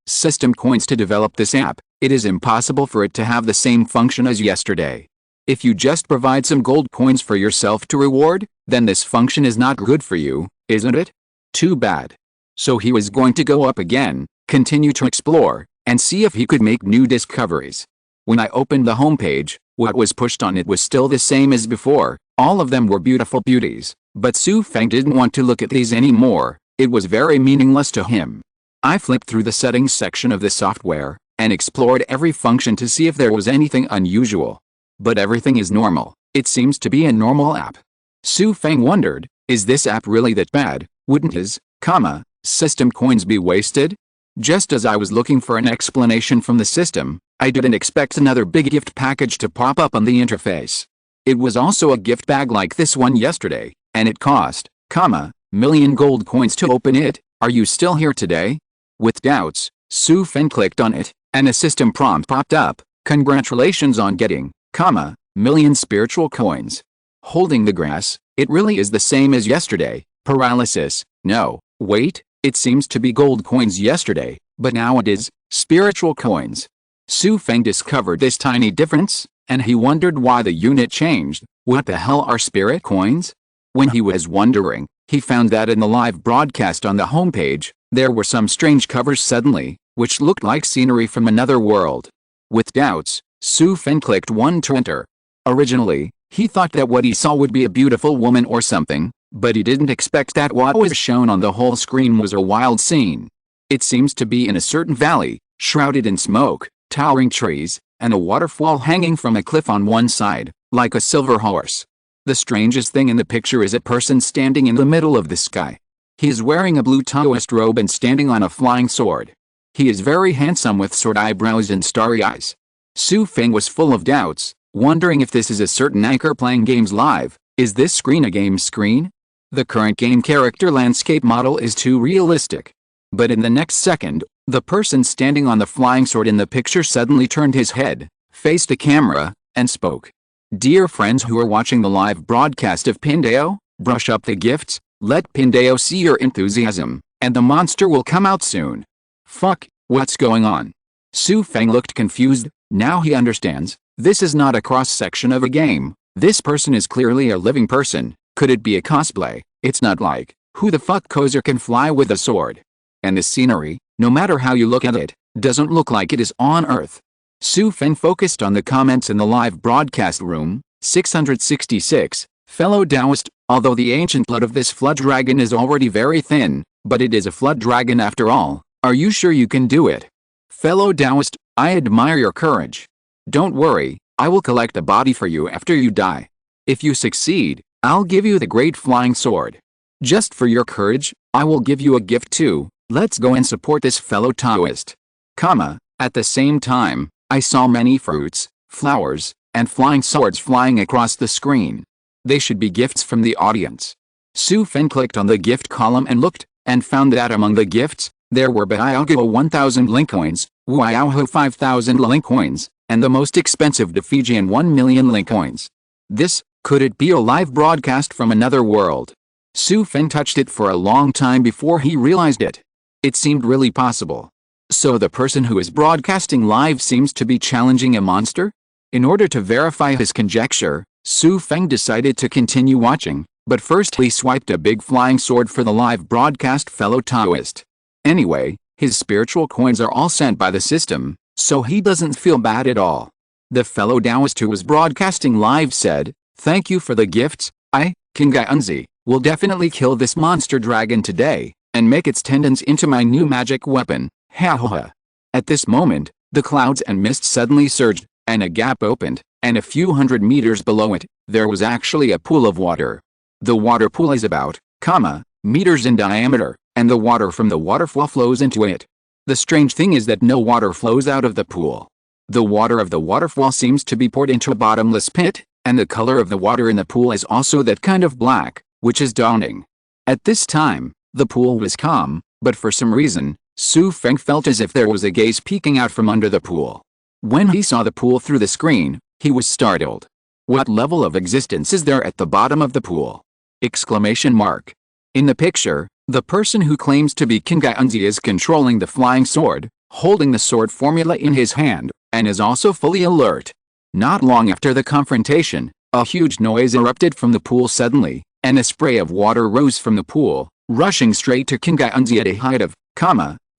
system coins to develop this app, it is impossible for it to have the same function as yesterday. If you just provide some gold coins for yourself to reward, then this function is not good for you, isn't it? Too bad. So he was going to go up again, continue to explore, and see if he could make new discoveries. When I opened the homepage, what was pushed on it was still the same as before. All of them were beautiful beauties, but Xu Feng didn't want to look at these anymore. It was very meaningless to him. I flipped through the settings section of the software, and explored every function to see if there was anything unusual. But everything is normal. It seems to be a normal app. Xu Feng wondered, is this app really that bad? Wouldn't his, system coins be wasted? Just as I was looking for an explanation from the system, I didn't expect another big gift package to pop up on the interface. It was also a gift bag like this one yesterday, and it cost, million gold coins to open it. Are you still here today? With doubts, Xu Feng clicked on it, and a system prompt popped up. Congratulations on getting, million spiritual coins. Holding the grass, it really is the same as yesterday. Paralysis, no, wait, it seems to be gold coins yesterday. but now it is spiritual coins. Xu Feng discovered this tiny difference, and he wondered why the unit changed. What the hell are spirit coins? When he was wondering, he found that in the live broadcast on the homepage, there were some strange covers suddenly, which looked like scenery from another world. With doubts, Xu Feng clicked one to enter. Originally, he thought that what he saw would be a beautiful woman or something, but he didn't expect that what was shown on the whole screen was a wild scene. It seems to be in a certain valley, shrouded in smoke, towering trees, and a waterfall hanging from a cliff on one side, like a silver horse. The strangest thing in the picture is a person standing in the middle of the sky. He is wearing a blue Taoist robe and standing on a flying sword. He is very handsome with sword eyebrows and starry eyes. Xu Feng was full of doubts, wondering if this is a certain anchor playing games live. Is this screen a game screen? The current game character landscape model is too realistic. But in the next second, the person standing on the flying sword in the picture suddenly turned his head, faced the camera, and spoke. Dear friends who are watching the live broadcast of Pindao, brush up the gifts, let Pindao see your enthusiasm, and the monster will come out soon. Fuck, what's going on? Xu Feng looked confused. Now he understands. This is not a cross-section of a game. This person is clearly a living person. Could it be a cosplay? It's not like, who the fuck Kozer can fly with a sword? And the scenery, no matter how you look at it, doesn't look like it is on Earth. Xu Feng focused on the comments in the live broadcast room. 666, fellow Taoist, although the ancient blood of this flood dragon is already very thin, but it is a flood dragon after all. Are you sure you can do it? Fellow Taoist, I admire your courage. Don't worry, I will collect a body for you after you die. If you succeed, I'll give you the great flying sword. Just for your courage, I will give you a gift too. Let's go and support this fellow Taoist. At the same time, I saw many fruits, flowers, and flying swords flying across the screen. They should be gifts from the audience. Xu Feng clicked on the gift column and looked, and found that among the gifts, there were Baiaoguo 1000 link coins, Wuiaoho 5000 link coins, and the most expensive Defijian 1 million link coins. Could it be a live broadcast from another world? Xu Feng touched it for a long time before he realized it. It seemed really possible. So the person who is broadcasting live seems to be challenging a monster? In order to verify his conjecture, Xu Feng decided to continue watching, but first he swiped a big flying sword for the live broadcast fellow Taoist. Anyway, his spiritual coins are all sent by the system, so he doesn't feel bad at all. The fellow Taoist who was broadcasting live said, "Thank you for the gifts. I, King Gaunzi, will definitely kill this monster dragon today, and make its tendons into my new magic weapon. Ha ha ha." At this moment, the clouds and mist suddenly surged, and a gap opened, and a few hundred meters below it, there was actually a pool of water. The water pool is about, meters in diameter, and the water from the waterfall flows into it. The strange thing is that no water flows out of the pool. The water of the waterfall seems to be poured into a bottomless pit, and the color of the water in the pool is also that kind of black, which is dawning. At this time, the pool was calm, but for some reason, Xu Feng felt as if there was a gaze peeking out from under the pool. When he saw the pool through the screen, he was startled. What level of existence is there at the bottom of the pool? Exclamation mark. In the picture, the person who claims to be King Gaunzi is controlling the flying sword, holding the sword formula in his hand, and is also fully alert. Not long after the confrontation, a huge noise erupted from the pool suddenly, and a spray of water rose from the pool, rushing straight to King Gaunzi at a height of,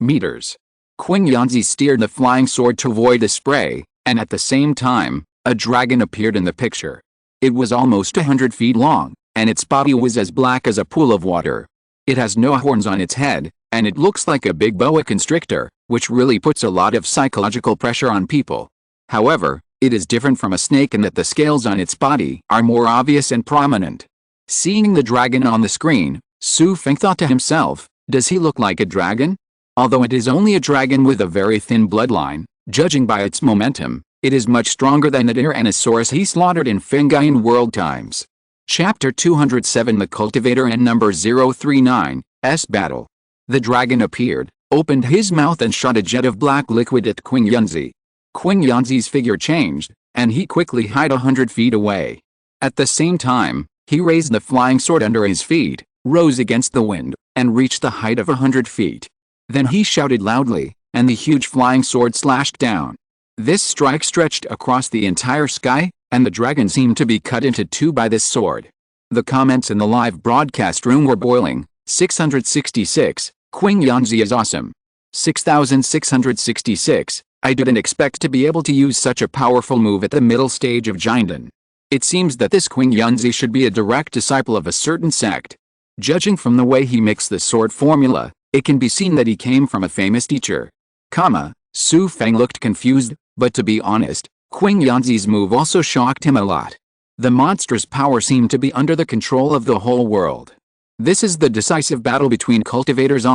meters. King Gaunzi steered the flying sword to avoid the spray, and at the same time, a dragon appeared in the picture. It was almost 100 feet long, and its body was as black as a pool of water. It has no horns on its head, and it looks like a big boa constrictor, which really puts a lot of psychological pressure on people. However, it is different from a snake in that the scales on its body are more obvious and prominent. Seeing the dragon on the screen, Xu Feng thought to himself, does he look like a dragon? Although it is only a dragon with a very thin bloodline, judging by its momentum, it is much stronger than the Tyrannosaurus he slaughtered in Fengyun World Times. Chapter 207 The Cultivator and Number 039, S Battle. The dragon appeared, opened his mouth and shot a jet of black liquid at King Gaunzi. King Gaunzi's figure changed, and he quickly hid 100 feet away. At the same time, he raised the flying sword under his feet, rose against the wind, and reached the height of 100 feet. Then he shouted loudly, and the huge flying sword slashed down. This strike stretched across the entire sky, and the dragon seemed to be cut into two by this sword. The comments in the live broadcast room were boiling. 666, Qing Yanzi is awesome. 6666, I didn't expect to be able to use such a powerful move at the middle stage of Jinden. It seems that this Qing Yanzi should be a direct disciple of a certain sect. Judging from the way he mixed the sword formula, it can be seen that he came from a famous teacher. Xu Feng looked confused, but to be honest, Qing Yanzi's move also shocked him a lot. The monster's power seemed to be under the control of the whole world. This is the decisive battle between cultivators.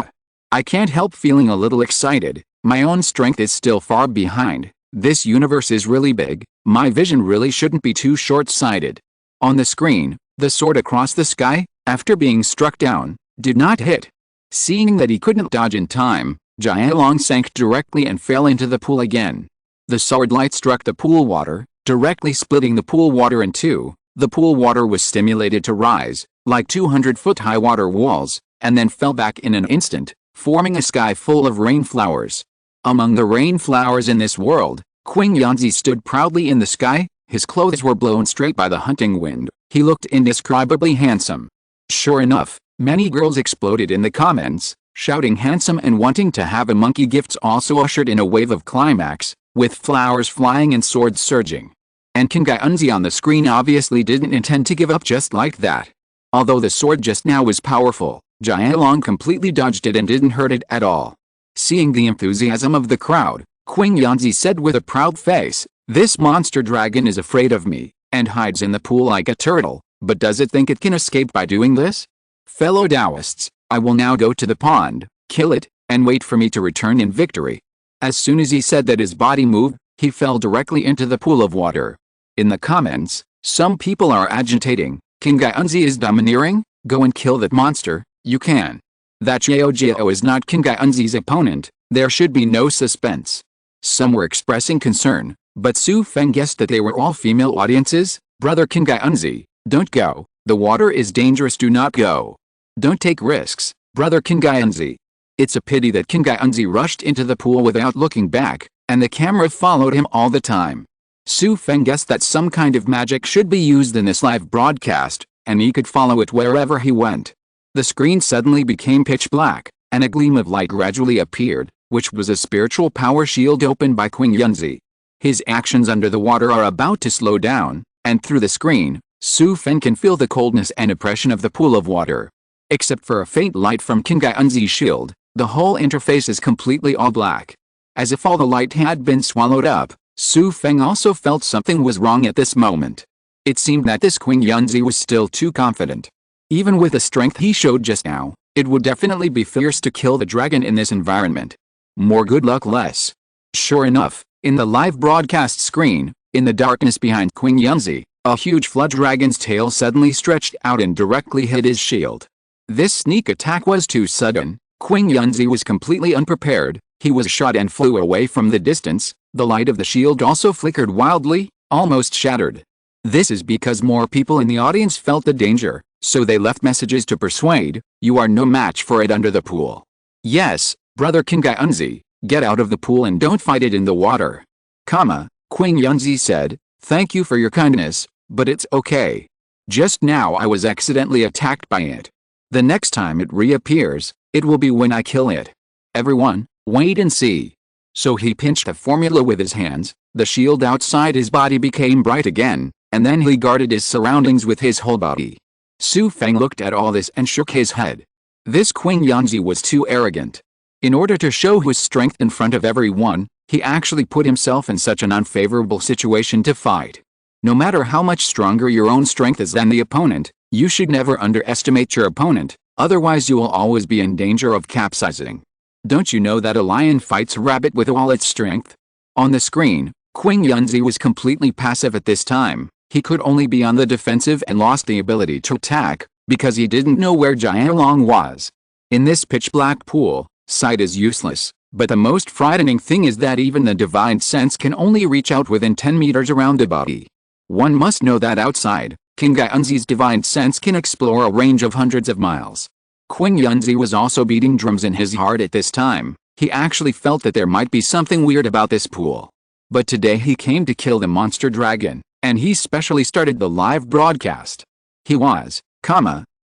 I can't help feeling a little excited. My own strength is still far behind. This universe is really big. My vision really shouldn't be too short-sighted. On the screen, the sword across the sky, after being struck down, did not hit. Seeing that he couldn't dodge in time, Yuelao sank directly and fell into the pool again. The sword light struck the pool water, directly splitting the pool water in two. The pool water was stimulated to rise, like 200-foot-high water walls, and then fell back in an instant, forming a sky full of rain flowers. Among the rain flowers in this world, Qing Yanzi stood proudly in the sky. His clothes were blown straight by the hunting wind. He looked indescribably handsome. Sure enough, many girls exploded in the comments, shouting handsome and wanting to have a monkey. Gifts also ushered in a wave of climax, with flowers flying and swords surging. And Qing Yanzi on the screen obviously didn't intend to give up just like that. Although the sword just now was powerful, Yuelao completely dodged it and didn't hurt it at all. Seeing the enthusiasm of the crowd, Qing Yanzi said with a proud face, "This monster dragon is afraid of me, and hides in the pool like a turtle, but does it think it can escape by doing this? Fellow Taoists, I will now go to the pond, kill it, and wait for me to return in victory." As soon as he said that, his body moved, he fell directly into the pool of water. In the comments, some people are agitating. Qing Yanzi is domineering. Go and kill that monster, you can. That Yuelao is not Qing Yanzi's opponent. There should be no suspense. Some were expressing concern, but Xu Feng guessed that they were all female audiences. Brother Qing Yanzi, don't go. The water is dangerous. Do not go. Don't take risks, brother Qing Yanzi. It's a pity that Qing Yanzi rushed into the pool without looking back, and the camera followed him all the time. Xu Feng guessed that some kind of magic should be used in this live broadcast, and he could follow it wherever he went. The screen suddenly became pitch black, and a gleam of light gradually appeared, which was a spiritual power shield opened by Qing Yanzi. His actions under the water are about to slow down, and through the screen, Xu Feng can feel the coldness and oppression of the pool of water. Except for a faint light from Qing Yanzi's shield, the whole interface is completely all black. As if all the light had been swallowed up, Xu Feng also felt something was wrong at this moment. It seemed that this Qing Yanzi was still too confident. Even with the strength he showed just now, it would definitely be fierce to kill the dragon in this environment. More good luck, less. Sure enough, in the live broadcast screen, in the darkness behind Qing Yanzi, a huge flood dragon's tail suddenly stretched out and directly hit his shield. This sneak attack was too sudden. Qing Yanzi was completely unprepared. He was shot and flew away from the distance. The light of the shield also flickered wildly, almost shattered. This is because more people in the audience felt the danger, so they left messages to persuade, "You are no match for it under the pool." Yes, brother Qing Yanzi, get out of the pool and don't fight it in the water. Qing Yanzi said, "Thank you for your kindness, but it's okay. Just now I was accidentally attacked by it. The next time it reappears, it will be when I kill it. Everyone, wait and see." So he pinched a formula with his hands, the shield outside his body became bright again, and then he guarded his surroundings with his whole body. Xu Feng looked at all this and shook his head. This Qing Yanzi was too arrogant. In order to show his strength in front of everyone, he actually put himself in such an unfavorable situation to fight. No matter how much stronger your own strength is than the opponent, you should never underestimate your opponent, otherwise you will always be in danger of capsizing. Don't you know that a lion fights a rabbit with all its strength? On the screen, Qing Yanzi was completely passive at this time. He could only be on the defensive and lost the ability to attack, because he didn't know where Yuelao was. In this pitch-black pool, sight is useless, but the most frightening thing is that even the divine sense can only reach out within 10 meters around the body. One must know that outside, Qing Yanzi's divine sense can explore a range of hundreds of miles. Qing Yanzi was also beating drums in his heart at this time. He actually felt that there might be something weird about this pool. But today he came to kill the monster dragon, and he specially started the live broadcast. He was,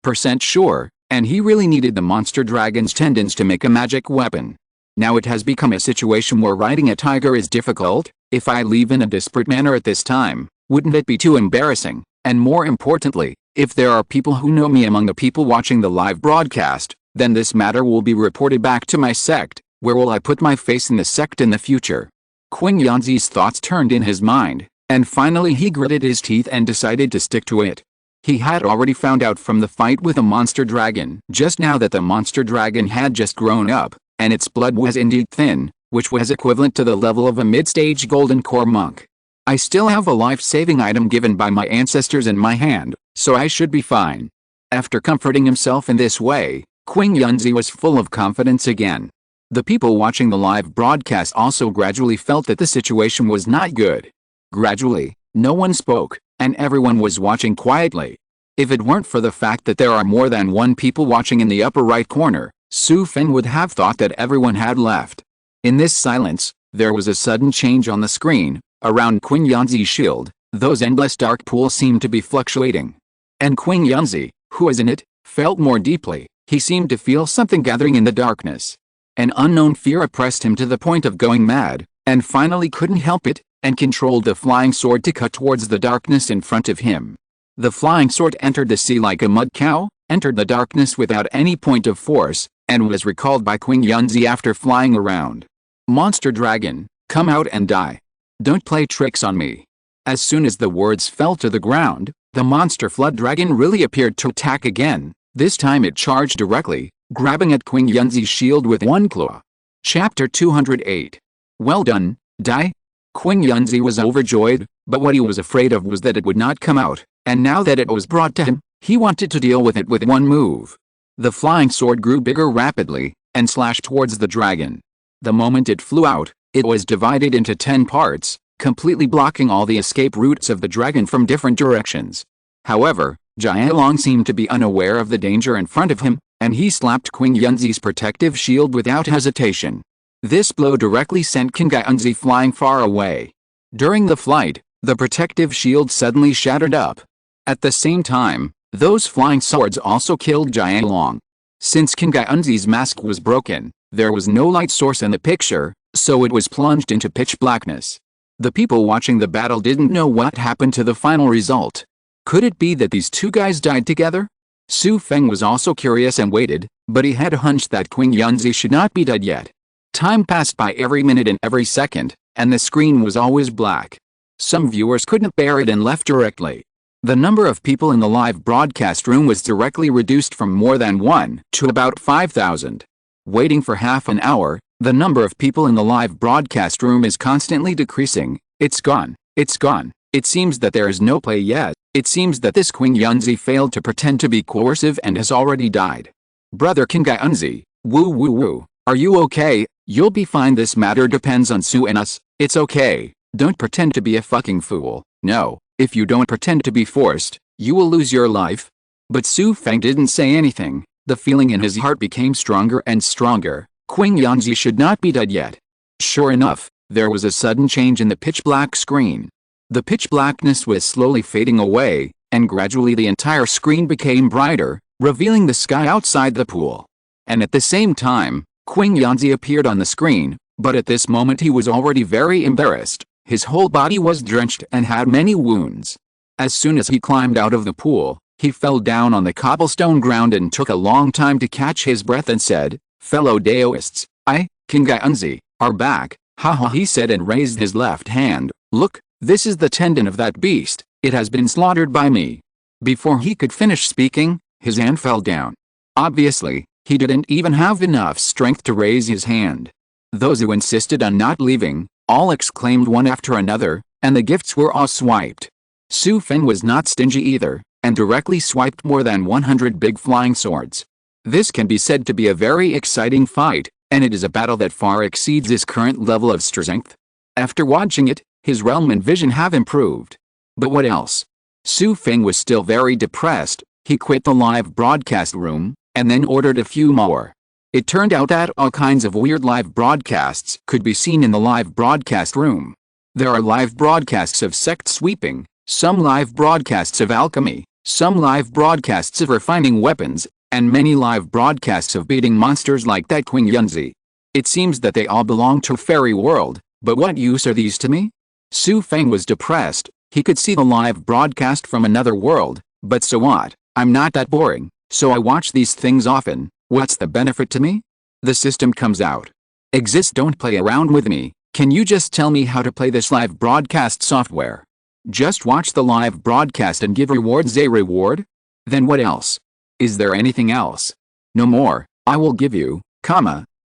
% sure, and he really needed the monster dragon's tendons to make a magic weapon. Now it has become a situation where riding a tiger is difficult. If I leave in a desperate manner at this time, wouldn't it be too embarrassing? And more importantly, if there are people who know me among the people watching the live broadcast, then this matter will be reported back to my sect. Where will I put my face in the sect in the future? Qing Yanzi's thoughts turned in his mind, and finally he gritted his teeth and decided to stick to it. He had already found out from the fight with the monster dragon just now that the monster dragon had just grown up, and its blood was indeed thin, which was equivalent to the level of a mid-stage golden core monk. I still have a life-saving item given by my ancestors in my hand, so I should be fine. After comforting himself in this way, Qing Yanzi was full of confidence again. The people watching the live broadcast also gradually felt that the situation was not good. Gradually, no one spoke, and everyone was watching quietly. If it weren't for the fact that there are more than one people watching in the upper right corner, Xu Feng would have thought that everyone had left. In this silence, there was a sudden change on the screen. Around Qing Yanzi's shield, those endless dark pools seemed to be fluctuating. And Qing Yanzi, who was in it, felt more deeply. He seemed to feel something gathering in the darkness. An unknown fear oppressed him to the point of going mad, and finally couldn't help it, and controlled the flying sword to cut towards the darkness in front of him. The flying sword entered the sea like a mud cow, entered the darkness without any point of force, and was recalled by Qing Yanzi after flying around. Monster dragon, come out and die. Don't play tricks on me. As soon as the words fell to the ground, the monster flood dragon really appeared to attack again. This time it charged directly, grabbing at Qing Yanzi's shield with one claw. Chapter 208. Well done, die. Qing Yanzi was overjoyed, but what he was afraid of was that it would not come out, and now that it was brought to him, he wanted to deal with it with one move. The flying sword grew bigger rapidly, and slashed towards the dragon. The moment it flew out, it was divided into 10 parts, completely blocking all the escape routes of the dragon from different directions. However, Yuelao seemed to be unaware of the danger in front of him, and he slapped Qing Yanzi's protective shield without hesitation. This blow directly sent Qing Yanzi flying far away. During the flight, the protective shield suddenly shattered up. At the same time, those flying swords also killed Yuelao. Since Qing Yanzi's mask was broken, there was no light source in the picture, so it was plunged into pitch blackness. The people watching the battle didn't know what happened to the final result. Could it be that these two guys died together? Xu Feng was also curious and waited, but he had a hunch that Qing Yanzi should not be dead yet. Time passed by every minute and every second, and the screen was always black. Some viewers couldn't bear it and left directly. The number of people in the live broadcast room was directly reduced from more than 1 to about 5,000. Waiting for half an hour, the number of people in the live broadcast room is constantly decreasing. It's gone. It's gone. It seems that there is no play yet. It seems that this Qing Yanzi failed to pretend to be coercive and has already died. Brother Qing Yanzi, woo, are you okay? You'll be fine. This matter depends on Su and us. It's okay. Don't pretend to be a fucking fool. No, if you don't pretend to be forced, you will lose your life. But Xu Feng didn't say anything. The feeling in his heart became stronger and stronger. Qing Yanzi should not be dead yet. Sure enough, there was a sudden change in the pitch black screen. The pitch blackness was slowly fading away, and gradually the entire screen became brighter, revealing the sky outside the pool. And at the same time, Qing Yanzi appeared on the screen, but at this moment he was already very embarrassed. His whole body was drenched and had many wounds. As soon as he climbed out of the pool, he fell down on the cobblestone ground and took a long time to catch his breath and said, "Fellow Daoists, I, Qing Yanzi, are back." Haha, he said and raised his left hand. "Look, this is the tendon of that beast. It has been slaughtered by me." Before he could finish speaking, his hand fell down. Obviously, he didn't even have enough strength to raise his hand. Those who insisted on not leaving, all exclaimed one after another, and the gifts were all swiped. Xu Feng was not stingy either, and directly swiped more than 100 big flying swords. This can be said to be a very exciting fight, and it is a battle that far exceeds his current level of strength. After watching it, his realm and vision have improved. But what else? Xu Feng was still very depressed. He quit the live broadcast room, and then ordered a few more. It turned out that all kinds of weird live broadcasts could be seen in the live broadcast room. There are live broadcasts of sect sweeping, some live broadcasts of alchemy, some live broadcasts of refining weapons, and many live broadcasts of beating monsters like that Qing Yunzi. It seems that they all belong to a fairy world, but what use are these to me? Xu Feng was depressed. He could see the live broadcast from another world, but so what? I'm not that boring, so I watch these things often. What's the benefit to me? The system comes out. Exist, don't play around with me. Can you just tell me how to play this live broadcast software? Just watch the live broadcast and give rewards a reward? Then what else? Is there anything else? No more. I will give you,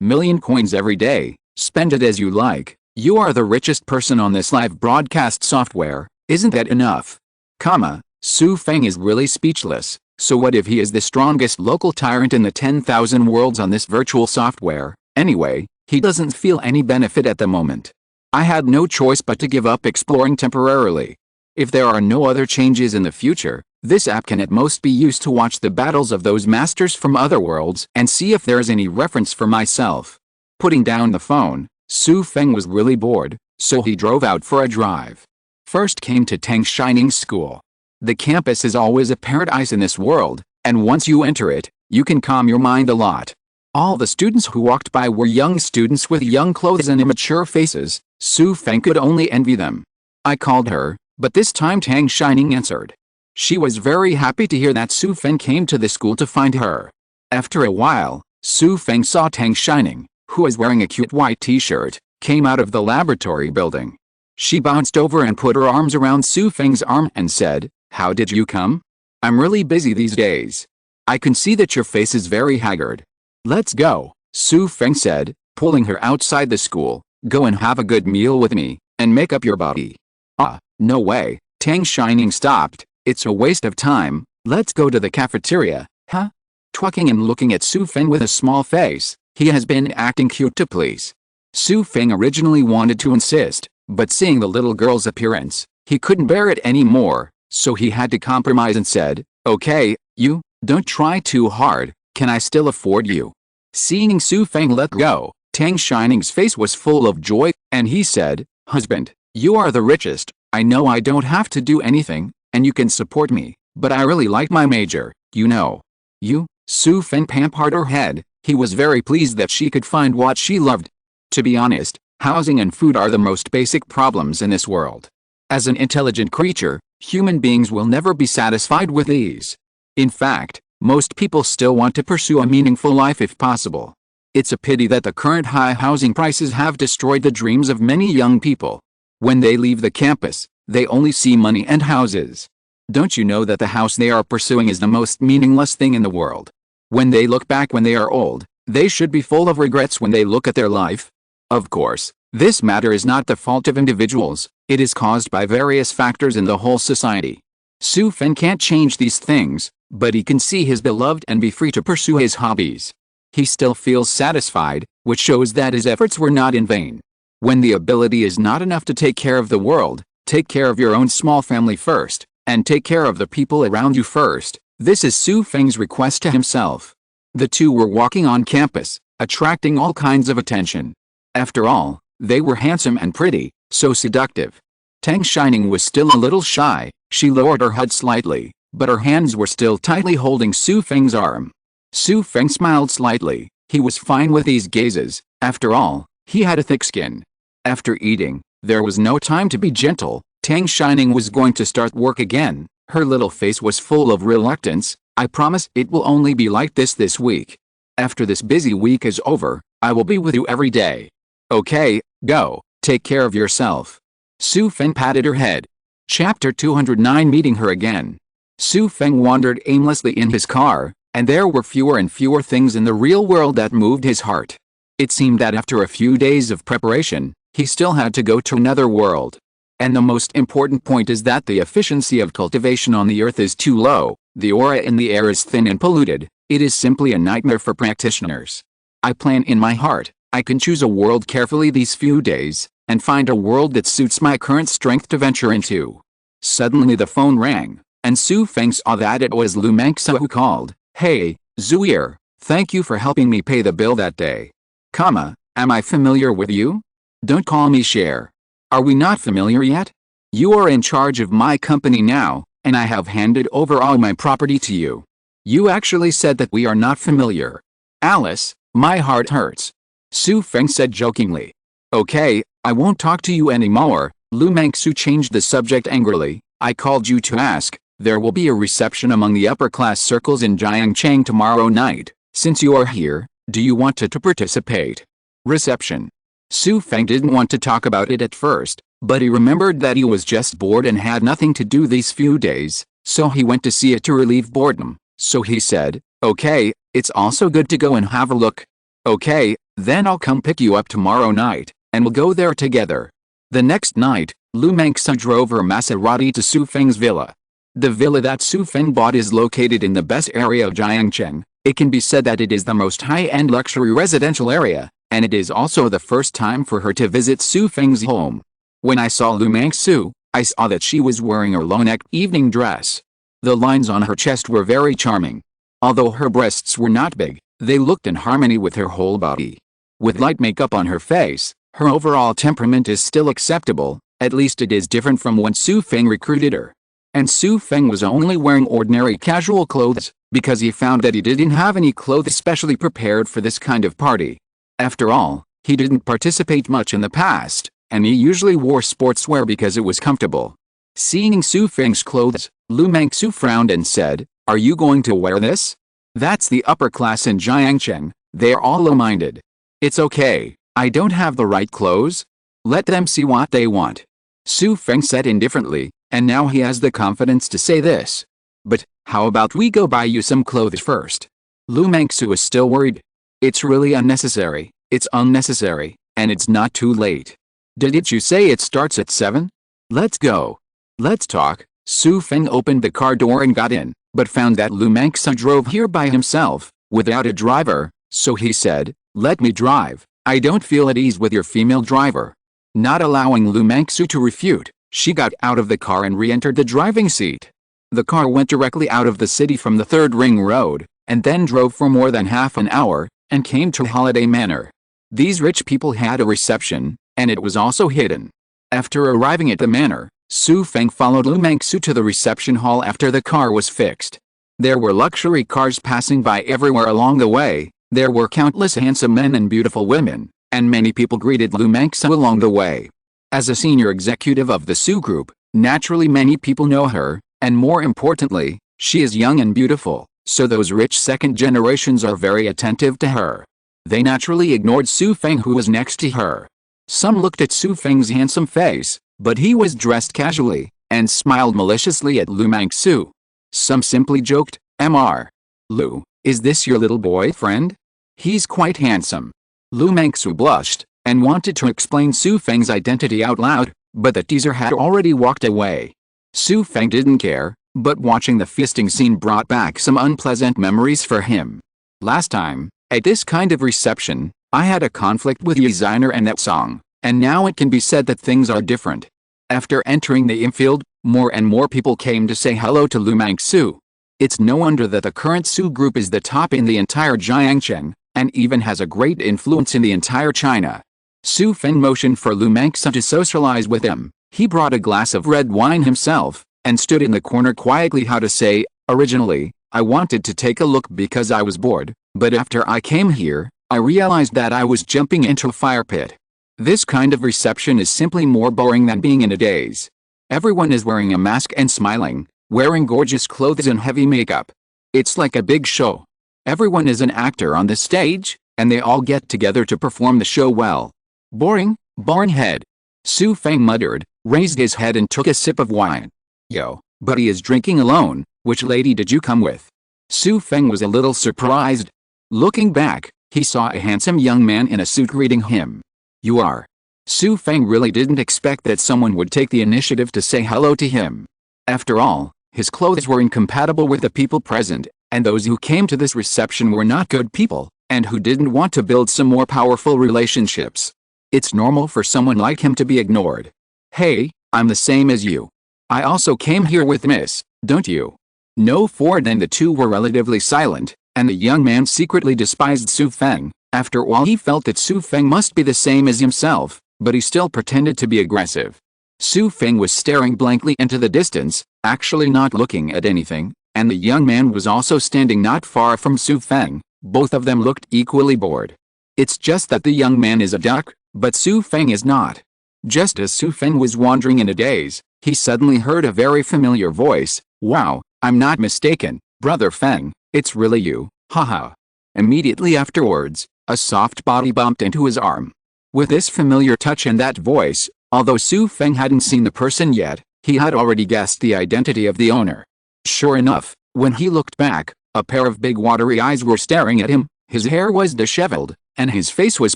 million coins every day. Spend it as you like. You are the richest person on this live broadcast software. Isn't that enough? Xu Feng is really speechless. So what if he is the strongest local tyrant in the 10,000 worlds on this virtual software? Anyway, he doesn't feel any benefit at the moment. I had no choice but to give up exploring temporarily. If there are no other changes in the future, this app can at most be used to watch the battles of those masters from other worlds and see if there is any reference for myself. Putting down the phone, Xu Feng was really bored, so he drove out for a drive. First came to Tang Xining's school. The campus is always a paradise in this world, and once you enter it, you can calm your mind a lot. All the students who walked by were young students with young clothes and immature faces. Xu Feng could only envy them. I called her, but this time Tang Xining answered. She was very happy to hear that Xu Feng came to the school to find her. After a while, Xu Feng saw Tang Xining, who was wearing a cute white t-shirt, came out of the laboratory building. She bounced over and put her arms around Xu Feng's arm and said, "How did you come? I'm really busy these days. I can see that your face is very haggard. Let's go," Xu Feng said, pulling her outside the school. "Go and have a good meal with me, and make up your body." "Ah, no way," Tang Xining stopped. "It's a waste of time. Let's go to the cafeteria." "Huh?" Twucking and looking at Xu Feng with a small face, he has been acting cute to please. Xu Feng originally wanted to insist, but seeing the little girl's appearance, he couldn't bear it anymore, so he had to compromise and said, "Okay, you, don't try too hard, can I still afford you?" Seeing Xu Feng let go, Tang Xining's face was full of joy, and he said, "Husband, you are the richest. I know I don't have to do anything, and you can support me, but I really like my major, you know." "You?" Xu Feng pampered her head. He was very pleased that she could find what she loved. To be honest, housing and food are the most basic problems in this world. As an intelligent creature, human beings will never be satisfied with these. In fact, most people still want to pursue a meaningful life if possible. It's a pity that the current high housing prices have destroyed the dreams of many young people. When they leave the campus, they only see money and houses. Don't you know that the house they are pursuing is the most meaningless thing in the world? When they look back when they are old, they should be full of regrets when they look at their life. Of course, this matter is not the fault of individuals, it is caused by various factors in the whole society. Xu Feng can't change these things, but he can see his beloved and be free to pursue his hobbies. He still feels satisfied, which shows that his efforts were not in vain. When the ability is not enough to take care of the world, take care of your own small family first, and take care of the people around you first. This is Xu Feng's request to himself. The two were walking on campus, attracting all kinds of attention. After all, they were handsome and pretty, so seductive. Tang Xining was still a little shy. She lowered her head slightly, but her hands were still tightly holding Xu Feng's arm. Xu Feng smiled slightly. He was fine with these gazes. After all, he had a thick skin. After eating, there was no time to be gentle. Tang Xining was going to start work again. Her little face was full of reluctance. "I promise it will only be like this week. After this busy week is over, I will be with you every day." "Okay, go. Take care of yourself." Xu Feng patted her head. Chapter 209. Meeting her again. Xu Feng wandered aimlessly in his car, and there were fewer and fewer things in the real world that moved his heart. It seemed that after a few days of preparation, he still had to go to another world. And the most important point is that the efficiency of cultivation on the earth is too low, the aura in the air is thin and polluted. It is simply a nightmare for practitioners. I plan in my heart, I can choose a world carefully these few days, and find a world that suits my current strength to venture into. Suddenly the phone rang, and Xu Feng saw that it was Lu Mengsa who called. "Hey, Zuier, Thank you for helping me pay the bill that day. Am I familiar with you? Don't call me Cher. Are we not familiar yet? You are in charge of my company now, and I have handed over all my property to you. You actually said that we are not familiar. Alice, my heart hurts. Xu Feng said jokingly. Okay, I won't talk to you anymore. Lu Mengsu changed the subject angrily. I called you to ask. There will be a reception among the upper-class circles in Jiangcheng tomorrow night. Since you are here, do you want to participate? Reception. Xu Feng didn't want to talk about it at first, but he remembered that he was just bored and had nothing to do these few days, so he went to see it to relieve boredom. So he said, okay, it's also good to go and have a look. Okay, then I'll come pick you up tomorrow night, and we'll go there together. The next night, Lu Mengsu drove her Maserati to Xu Feng's villa. The villa that Xu Feng bought is located in the best area of Jiangcheng. It can be said that it is the most high-end luxury residential area, and it is also the first time for her to visit Xu Feng's home. When I saw Lu Mengsu, I saw that she was wearing her low-necked evening dress. The lines on her chest were very charming. Although her breasts were not big, they looked in harmony with her whole body. With light makeup on her face, her overall temperament is still acceptable, at least it is different from when Xu Feng recruited her. And Xu Feng was only wearing ordinary casual clothes, because he found that he didn't have any clothes specially prepared for this kind of party. After all, he didn't participate much in the past, and he usually wore sportswear because it was comfortable. Seeing Xu Feng's clothes, Lu Mengsu frowned and said, are you going to wear this? That's the upper class in Jiangcheng, they're all low-minded. It's okay, I don't have the right clothes. Let them see what they want. Xu Feng said indifferently, and now he has the confidence to say this. But, how about we go buy you some clothes first? Lu Mengsu is still worried. It's really unnecessary, it's unnecessary, and it's not too late. Didn't you say it starts at 7? Let's go. Let's talk. Xu Feng opened the car door and got in, but found that Lu Mengsu drove here by himself, without a driver, so he said, let me drive. I don't feel at ease with your female driver. Not allowing Lu Mengsu to refute, she got out of the car and re-entered the driving seat. The car went directly out of the city from the 3rd Ring Road, and then drove for more than half an hour, and came to Holiday Manor. These rich people had a reception, and it was also hidden. After arriving at the manor, Xu Feng followed Lu Mengsu to the reception hall after the car was fixed. There were luxury cars passing by everywhere along the way, there were countless handsome men and beautiful women, and many people greeted Lu Mengsu along the way. As a senior executive of the Xu Group, naturally many people know her, and more importantly, she is young and beautiful, so those rich second generations are very attentive to her. They naturally ignored Xu Feng, who was next to her. Some looked at Xu Feng's handsome face, but he was dressed casually, and smiled maliciously at Lu Mengsu. Some simply joked, Mr. Lu, is this your little boyfriend? He's quite handsome. Lu Mengsu blushed, and wanted to explain Xu Feng's identity out loud, but the teaser had already walked away. Xu Feng didn't care, but watching the feasting scene brought back some unpleasant memories for him. Last time, at this kind of reception, I had a conflict with Ye Xiner and that song, and now it can be said that things are different. After entering the infield, more and more people came to say hello to Lu Mengsu. It's no wonder that the current Xu Group is the top in the entire Jiangcheng, and even has a great influence in the entire China. Xu Feng motioned for Lu Mengsu to socialize with him. He brought a glass of red wine himself, and stood in the corner quietly. How to say, originally, I wanted to take a look because I was bored, but after I came here, I realized that I was jumping into a fire pit. This kind of reception is simply more boring than being in a daze. Everyone is wearing a mask and smiling, wearing gorgeous clothes and heavy makeup. It's like a big show. Everyone is an actor on the stage, and they all get together to perform the show well. Boring, boring head. Xu Feng muttered, raised his head and took a sip of wine. Yo, but he is drinking alone. Which lady did you come with? Xu Feng was a little surprised. Looking back, he saw a handsome young man in a suit greeting him. You are. Xu Feng really didn't expect that someone would take the initiative to say hello to him. After all, his clothes were incompatible with the people present, and those who came to this reception were not good people, and who didn't want to build some more powerful relationships. It's normal for someone like him to be ignored. Hey, I'm the same as you. I also came here with Miss, don't you? No. For then the two were relatively silent, and the young man secretly despised Xu Feng. After all, he felt that Xu Feng must be the same as himself, but he still pretended to be aggressive. Xu Feng was staring blankly into the distance, actually not looking at anything, and the young man was also standing not far from Xu Feng. Both of them looked equally bored. It's just that the young man is a duck, but Xu Feng is not. Just as Xu Feng was wandering in a daze, he suddenly heard a very familiar voice. "Wow, I'm not mistaken, Brother Feng, it's really you, haha." Immediately afterwards, a soft body bumped into his arm. With this familiar touch and that voice, although Xu Feng hadn't seen the person yet, he had already guessed the identity of the owner. Sure enough, when he looked back, a pair of big watery eyes were staring at him, his hair was disheveled, and his face was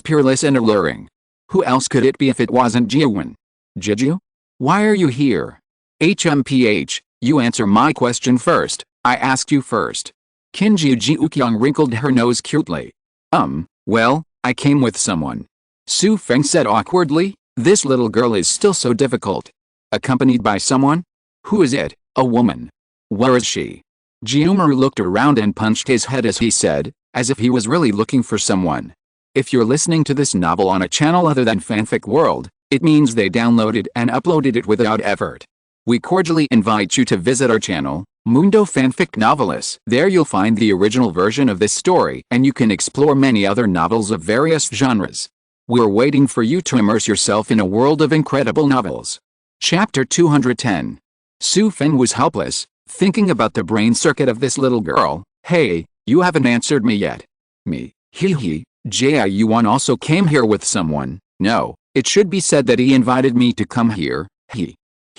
peerless and alluring. Who else could it be if it wasn't Jiuwen? Jiju? Why are you here? HMPH, you answer my question first, I asked you first. Kinjiu Jiuqiang wrinkled her nose cutely. Well, I came with someone. Xu Feng said awkwardly, this little girl is still so difficult. Accompanied by someone? Who is it? A woman. Where is she? Jiumaru looked around and punched his head as he said, as if he was really looking for someone. If you're listening to this novel on a channel other than Fanfic World, it means they downloaded and uploaded it without effort. We cordially invite you to visit our channel, Mundo Fanfic Novelists. There you'll find the original version of this story and you can explore many other novels of various genres. We're waiting for you to immerse yourself in a world of incredible novels. Chapter 210. Xu Feng was helpless, thinking about the brain circuit of this little girl. Hey, you haven't answered me yet. Me, hee. Yuan also came here with someone. No, it should be said that he invited me to come here, he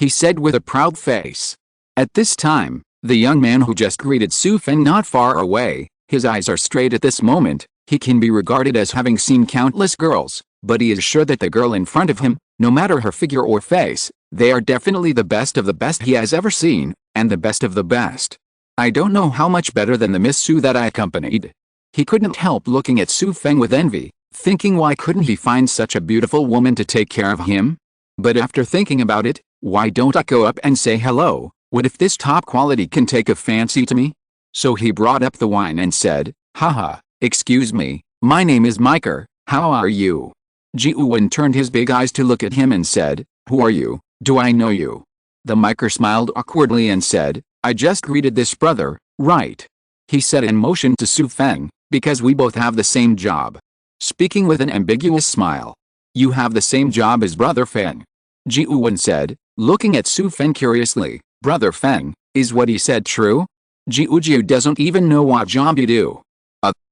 said with a proud face. At this time, the young man who just greeted Xu Feng not far away, his eyes are straight at this moment. He can be regarded as having seen countless girls, but he is sure that the girl in front of him, no matter her figure or face, they are definitely the best of the best he has ever seen, and the best of the best. I don't know how much better than the Miss Xu that I accompanied. He couldn't help looking at Xu Feng with envy, thinking why couldn't he find such a beautiful woman to take care of him? But after thinking about it, why don't I go up and say hello? What if this top quality can take a fancy to me? So he brought up the wine and said, haha, excuse me, my name is Miker, how are you? Jiuwen turned his big eyes to look at him and said, who are you? Do I know you? The Miker smiled awkwardly and said, I just greeted this brother, right? He said and motioned to Xu Feng, because we both have the same job. Speaking with an ambiguous smile. You have the same job as Brother Feng. Jiuwen said, looking at Xu Feng curiously. Brother Feng, is what he said true? Jiu doesn't even know what job you do.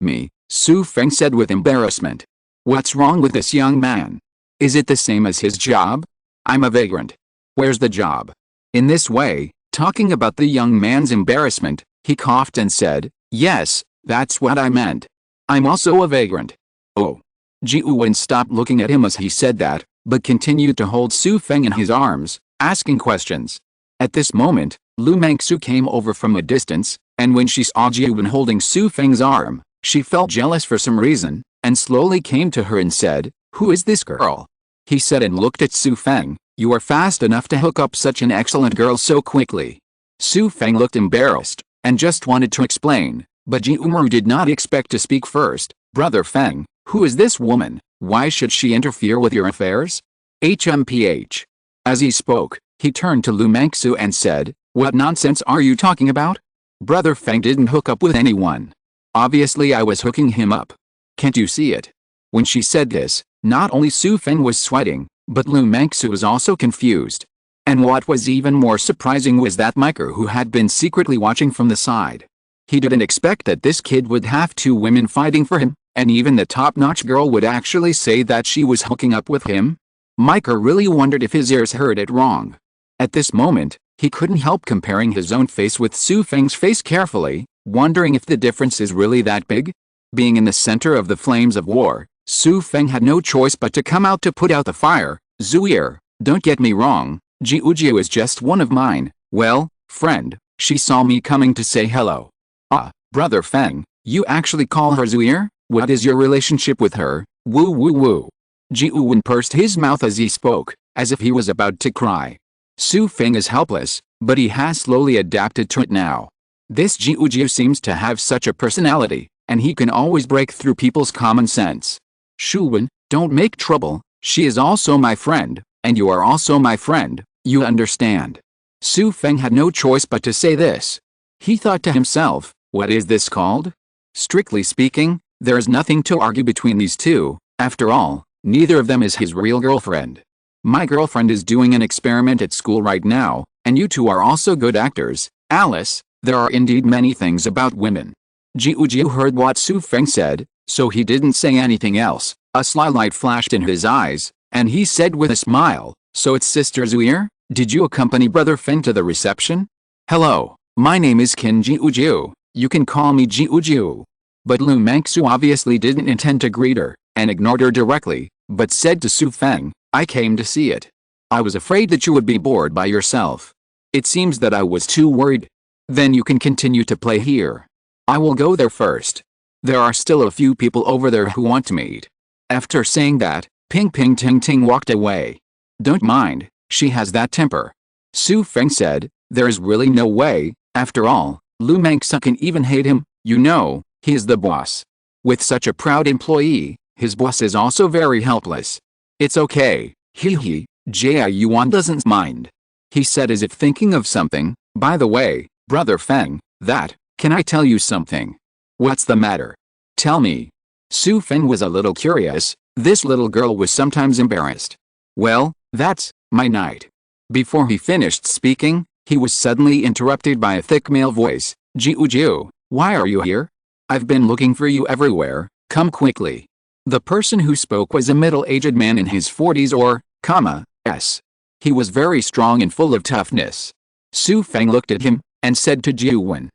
Me, Xu Feng said with embarrassment. What's wrong with this young man? Is it the same as his job? I'm a vagrant. Where's the job? In this way, talking about the young man's embarrassment, he coughed and said, yes, that's what I meant. I'm also a vagrant. Oh. Jiuwen stopped looking at him as he said that, but continued to hold Xu Feng in his arms, asking questions. At this moment, Lu Mangsu came over from a distance, and when she saw Jiuwen holding Xu Feng's arm, she felt jealous for some reason, and slowly came to her and said, who is this girl? He said and looked at Xu Feng, you are fast enough to hook up such an excellent girl so quickly. Xu Feng looked embarrassed, and just wanted to explain, but Jiumaru did not expect to speak first. Brother Feng, who is this woman? Why should she interfere with your affairs? HMPH. As he spoke, he turned to Lu Mangsu and said, what nonsense are you talking about? Brother Feng didn't hook up with anyone. Obviously I was hooking him up. Can't you see it? When she said this, not only Xu Feng was sweating, but Lu Mangsu was also confused. And what was even more surprising was that Miker, who had been secretly watching from the side. He didn't expect that this kid would have two women fighting for him, and even the top-notch girl would actually say that she was hooking up with him. Miker really wondered if his ears heard it wrong. At this moment, he couldn't help comparing his own face with Xu Feng's face carefully, wondering if the difference is really that big. Being in the center of the flames of war, Xu Feng had no choice but to come out to put out the fire. Zuier, don't get me wrong, Jiujiu is just one of mine. Well, friend, she saw me coming to say hello. Ah, Brother Feng, you actually call her Zuier? What is your relationship with her? Woo woo woo. Jiuwen pursed his mouth as he spoke, as if he was about to cry. Xu Feng is helpless, but he has slowly adapted to it now. This Jiu seems to have such a personality, and he can always break through people's common sense. Xu, don't make trouble, she is also my friend, and you are also my friend, you understand. Xu Feng had no choice but to say this. He thought to himself, what is this called? Strictly speaking, there is nothing to argue between these two, after all, neither of them is his real girlfriend. My girlfriend is doing an experiment at school right now, and you two are also good actors, Alice, there are indeed many things about women. Jiu heard what Xu Feng said, so he didn't say anything else. A sly light flashed in his eyes, and he said with a smile, so it's Sister Xu? Did you accompany Brother Feng to the reception? Hello, my name is Qin Jiu, you can call me Jiu. But Lu Mengxu obviously didn't intend to greet her, and ignored her directly, but said to Xu Feng, I came to see it. I was afraid that you would be bored by yourself. It seems that I was too worried. Then you can continue to play here. I will go there first. There are still a few people over there who want to meet. After saying that, Ping Ting Ting walked away. Don't mind, she has that temper. Xu Feng said, there is really no way, after all, Lu Mengxu can even hate him, you know, he is the boss. With such a proud employee, his boss is also very helpless. It's okay, Jie Yuan doesn't mind. He said as if thinking of something, by the way, Brother Feng, can I tell you something? What's the matter? Tell me. Xu Feng was a little curious, this little girl was sometimes embarrassed. Well, that's my night. Before he finished speaking, he was suddenly interrupted by a thick male voice. Jiu, why are you here? I've been looking for you everywhere, come quickly. The person who spoke was a middle-aged man in his 40s or, s. He was very strong and full of toughness. Xu Feng looked at him, and said to Jiu,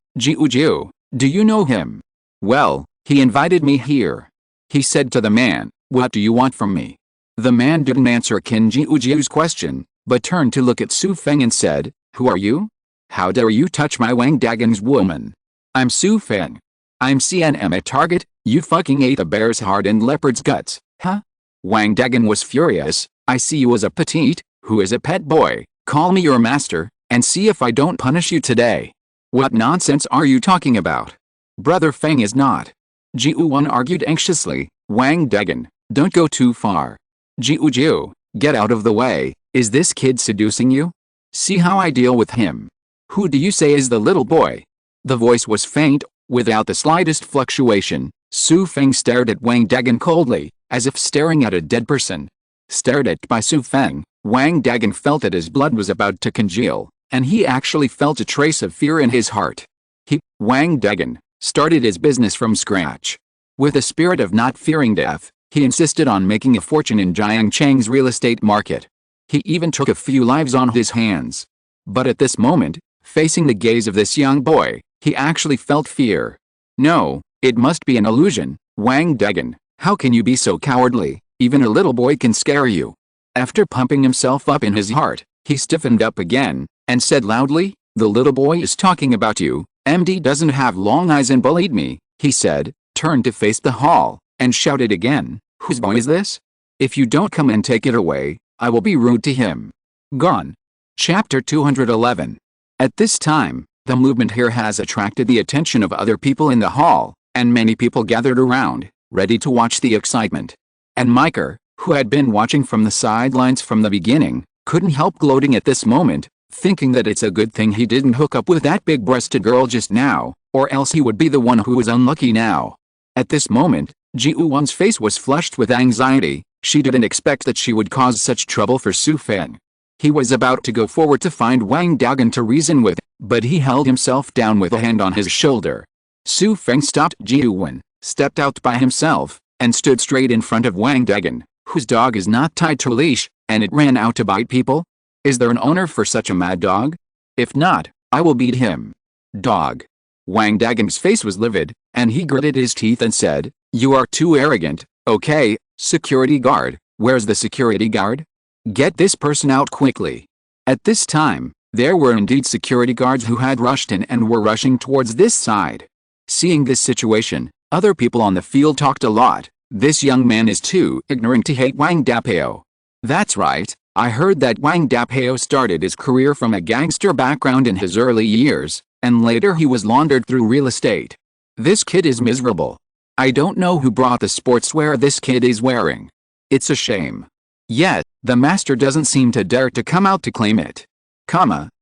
do you know him? Well, he invited me here. He said to the man, what do you want from me? The man didn't answer Qin Jiu's question, but turned to look at Xu Feng and said, who are you? How dare you touch my Wang Dagan's woman? I'm Xu Feng. I'm CNM at Target, you fucking ate a bear's heart and leopard's guts, huh? Wang Dagan was furious, I see you as a petite, who is a pet boy, call me your master, and see if I don't punish you today. What nonsense are you talking about? Brother Feng is not. Jiu argued anxiously, Wang Dagan, don't go too far. Jiu, get out of the way, is this kid seducing you? See how I deal with him. Who do you say is the little boy? The voice was faint, without the slightest fluctuation. Xu Feng stared at Wang Dagan coldly, as if staring at a dead person. Stared at by Xu Feng, Wang Dagan felt that his blood was about to congeal, and he actually felt a trace of fear in his heart. He, Wang Dagan, started his business from scratch. With a spirit of not fearing death, he insisted on making a fortune in Jiangcheng's real estate market. He even took a few lives on his hands. But at this moment, facing the gaze of this young boy, he actually felt fear. No, it must be an illusion, Wang Dagan, how can you be so cowardly, even a little boy can scare you. After pumping himself up in his heart, he stiffened up again, and said loudly, the little boy is talking about you, MD doesn't have long eyes and bullied me, he said, turned to face the hall, and shouted again, whose boy is this? If you don't come and take it away, I will be rude to him. Gone. Chapter 211. At this time, the movement here has attracted the attention of other people in the hall, and many people gathered around, ready to watch the excitement. And Meiker, who had been watching from the sidelines from the beginning, couldn't help gloating at this moment, thinking that it's a good thing he didn't hook up with that big-breasted girl just now, or else he would be the one who was unlucky now. At this moment, Jiuwan's face was flushed with anxiety, she didn't expect that she would cause such trouble for Xu Feng. He was about to go forward to find Wang Dagan to reason with, but he held himself down with a hand on his shoulder. Xu Feng stopped Jiuwan, stepped out by himself, and stood straight in front of Wang Dagan, whose dog is not tied to a leash, and it ran out to bite people? Is there an owner for such a mad dog? If not, I will beat him. Dog. Wang Dagan's face was livid, and he gritted his teeth and said, you are too arrogant, okay, security guard, where's the security guard? Get this person out quickly. At this time, there were indeed security guards who had rushed in and were rushing towards this side. Seeing this situation, other people on the field talked a lot, this young man is too ignorant to hate Wang Dapao. That's right, I heard that Wang Dapao started his career from a gangster background in his early years, and later he was laundered through real estate. This kid is miserable. I don't know who brought the sportswear this kid is wearing. It's a shame. Yet, the master doesn't seem to dare to come out to claim it.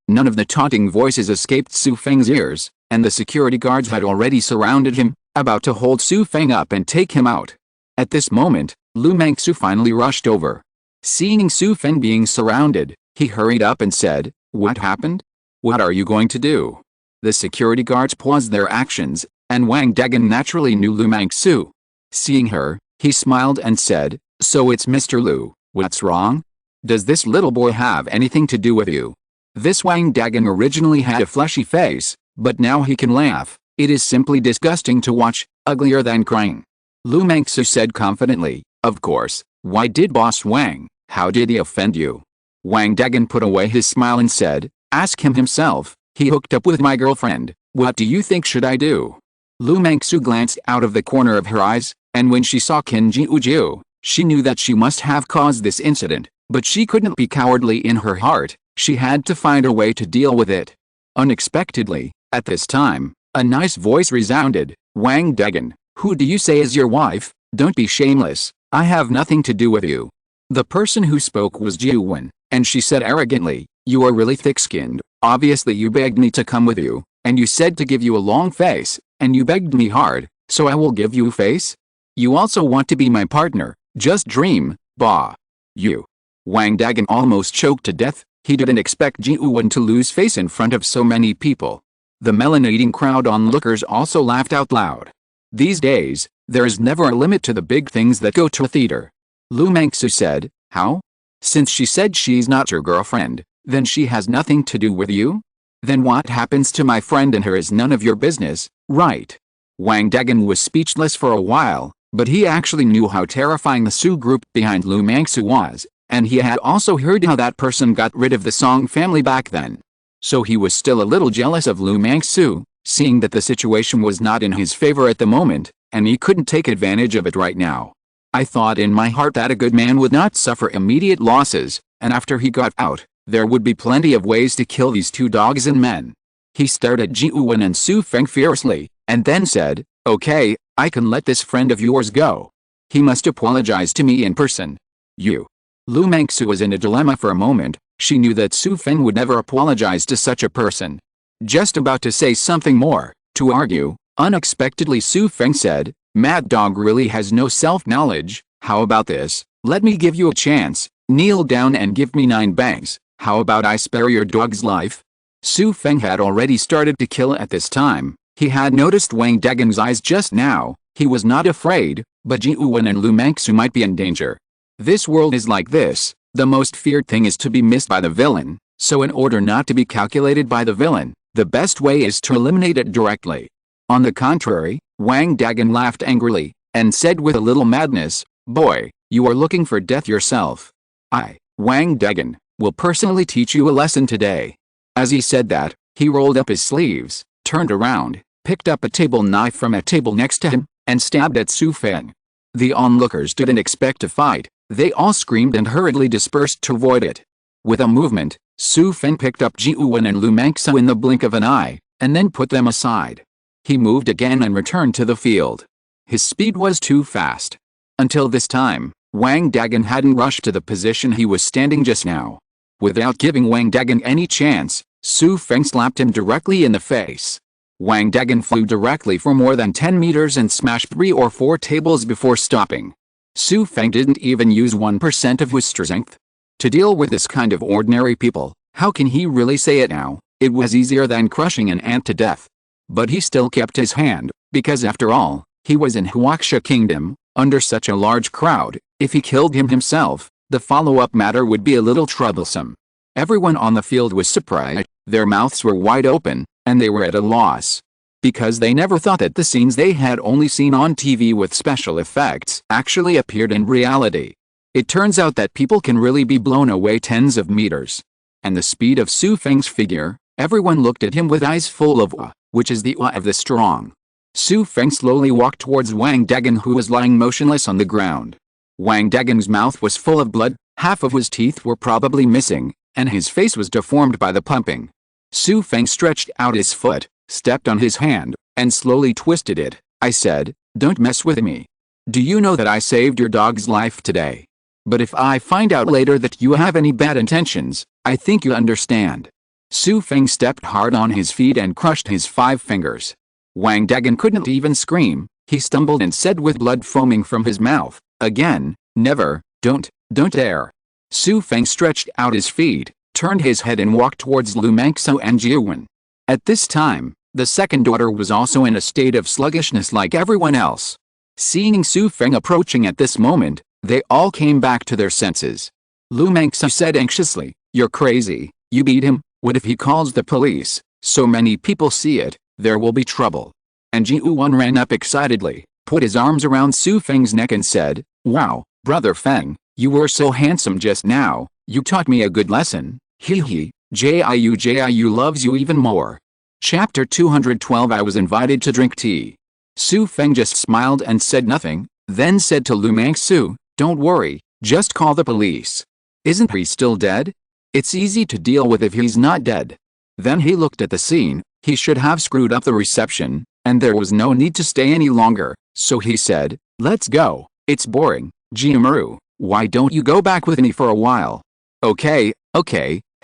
None of the taunting voices escaped Xu Feng's ears, and the security guards had already surrounded him, about to hold Xu Feng up and take him out. At this moment, Lu Mangsu finally rushed over. Seeing Xu Feng being surrounded, he hurried up and said, "What happened? What are you going to do?" The security guards paused their actions, and Wang Dagen naturally knew Lu Mangsu. Seeing her, he smiled and said, "So it's Mr. Lu, what's wrong? Does this little boy have anything to do with you?" This Wang Dagen originally had a fleshy face, but now he can laugh. It is simply disgusting to watch, uglier than crying. Lu Mangsu said confidently, "Of course, why did Boss Wang, how did he offend you?" Wang Dagen put away his smile and said, "Ask him himself, he hooked up with my girlfriend, what do you think should I do?" Lu Mangsu glanced out of the corner of her eyes, and when she saw Qin Jiujiu, she knew that she must have caused this incident, but she couldn't be cowardly in her heart, she had to find a way to deal with it. Unexpectedly, at this time, a nice voice resounded, "Wang Dagen, who do you say is your wife? Don't be shameless, I have nothing to do with you." The person who spoke was Jiuwen, and she said arrogantly, "You are really thick-skinned, obviously you begged me to come with you, and you said to give you a long face, and you begged me hard, so I will give you a face? You also want to be my partner, just dream, bah. You." Wang Dagen almost choked to death, he didn't expect Jiuwen to lose face in front of so many people. The melon-eating crowd onlookers also laughed out loud. These days, there is never a limit to the big things that go to a theater. Lu Mangsu said, "How? Since she said she's not your girlfriend, then she has nothing to do with you? Then what happens to my friend and her is none of your business, right?" Wang Dagen was speechless for a while, but he actually knew how terrifying the Su group behind Lu Mangsu was, and he had also heard how that person got rid of the Song family back then. So he was still a little jealous of Lu Mangsu, seeing that the situation was not in his favor at the moment, and he couldn't take advantage of it right now. "I thought in my heart that a good man would not suffer immediate losses, and after he got out, there would be plenty of ways to kill these two dogs and men." He stared at Jiuwen and Xu Feng fiercely, and then said, "Okay, I can let this friend of yours go. He must apologize to me in person." "You." Lu Mangsu was in a dilemma for a moment, she knew that Xu Feng would never apologize to such a person. Just about to say something more, to argue, unexpectedly Xu Feng said, "Mad Dog really has no self-knowledge, how about this, let me give you a chance, kneel down and give me 9 bangs, how about I spare your dog's life?" Xu Feng had already started to kill at this time, he had noticed Wang Dagen's eyes just now, he was not afraid, but Jiuwen and Lu Mangsu might be in danger. This world is like this, the most feared thing is to be missed by the villain, so in order not to be calculated by the villain, the best way is to eliminate it directly. On the contrary, Wang Dagen laughed angrily, and said with a little madness, "Boy, you are looking for death yourself. I, Wang Dagen, will personally teach you a lesson today." As he said that, he rolled up his sleeves, turned around, picked up a table knife from a table next to him, and stabbed at Xu Feng. The onlookers didn't expect a fight, they all screamed and hurriedly dispersed to avoid it. With a movement, Xu Feng picked up Jiuwen and Lu Mangsu in the blink of an eye, and then put them aside. He moved again and returned to the field. His speed was too fast. Until this time, Wang Dagen hadn't rushed to the position he was standing just now. Without giving Wang Dagen any chance, Xu Feng slapped him directly in the face. Wang Dagen flew directly for more than 10 meters and smashed 3 or 4 tables before stopping. Xu Feng didn't even use 1% of his strength. To deal with this kind of ordinary people, how can he really say it now? It was easier than crushing an ant to death. But he still kept his hand, because after all, he was in Huaxia Kingdom, under such a large crowd. If he killed him himself, the follow-up matter would be a little troublesome. Everyone on the field was surprised, their mouths were wide open, and they were at a loss. Because they never thought that the scenes they had only seen on TV with special effects actually appeared in reality. It turns out that people can really be blown away tens of meters. And the speed of Xu Feng's figure, everyone looked at him with eyes full of awe, which is the awe of the strong. Xu Feng slowly walked towards Wang Dagen, who was lying motionless on the ground. Wang Dagen's mouth was full of blood, half of his teeth were probably missing, and his face was deformed by the pumping. Xu Feng stretched out his foot, stepped on his hand, and slowly twisted it. I said, "Don't mess with me. Do you know that I saved your dog's life today? But if I find out later that you have any bad intentions, I think you understand." Xu Feng stepped hard on his feet and crushed his 5 fingers. Wang Dagan couldn't even scream. He stumbled and said with blood foaming from his mouth, "Again, never, don't dare." Xu Feng stretched out his feet, turned his head and walked towards Lu Mengsu and Jiuwen. At this time, the second daughter was also in a state of sluggishness like everyone else. Seeing Xu Feng approaching at this moment, they all came back to their senses. Lu Mengsu said anxiously, "You're crazy, you beat him, what if he calls the police? So many people see it, there will be trouble." And Jiuwen ran up excitedly, put his arms around Xu Feng's neck and said, "Wow, Brother Feng, you were so handsome just now, you taught me a good lesson, hee Jiu loves you even more." Chapter 212 I was invited to drink tea. Xu Feng just smiled and said nothing, then said to Lu Mengsu, "Don't worry, just call the police. Isn't he still dead? It's easy to deal with if he's not dead." Then he looked at the scene. He should have screwed up the reception, and there was no need to stay any longer, so he said, "Let's go, it's boring. Jiamaru, why don't you go back with me for a while?" Okay,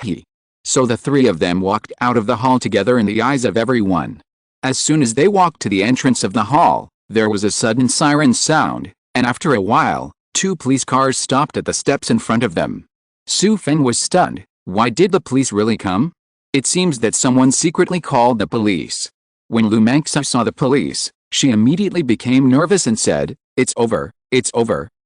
he. So the 3 of them walked out of the hall together in the eyes of everyone. As soon as they walked to the entrance of the hall, there was a sudden siren sound, and after a while, 2 police cars stopped at the steps in front of them. Xu Feng was stunned. Why did the police really come? It seems that someone secretly called the police. When Lu Mengsu saw the police, she immediately became nervous and said, it's over,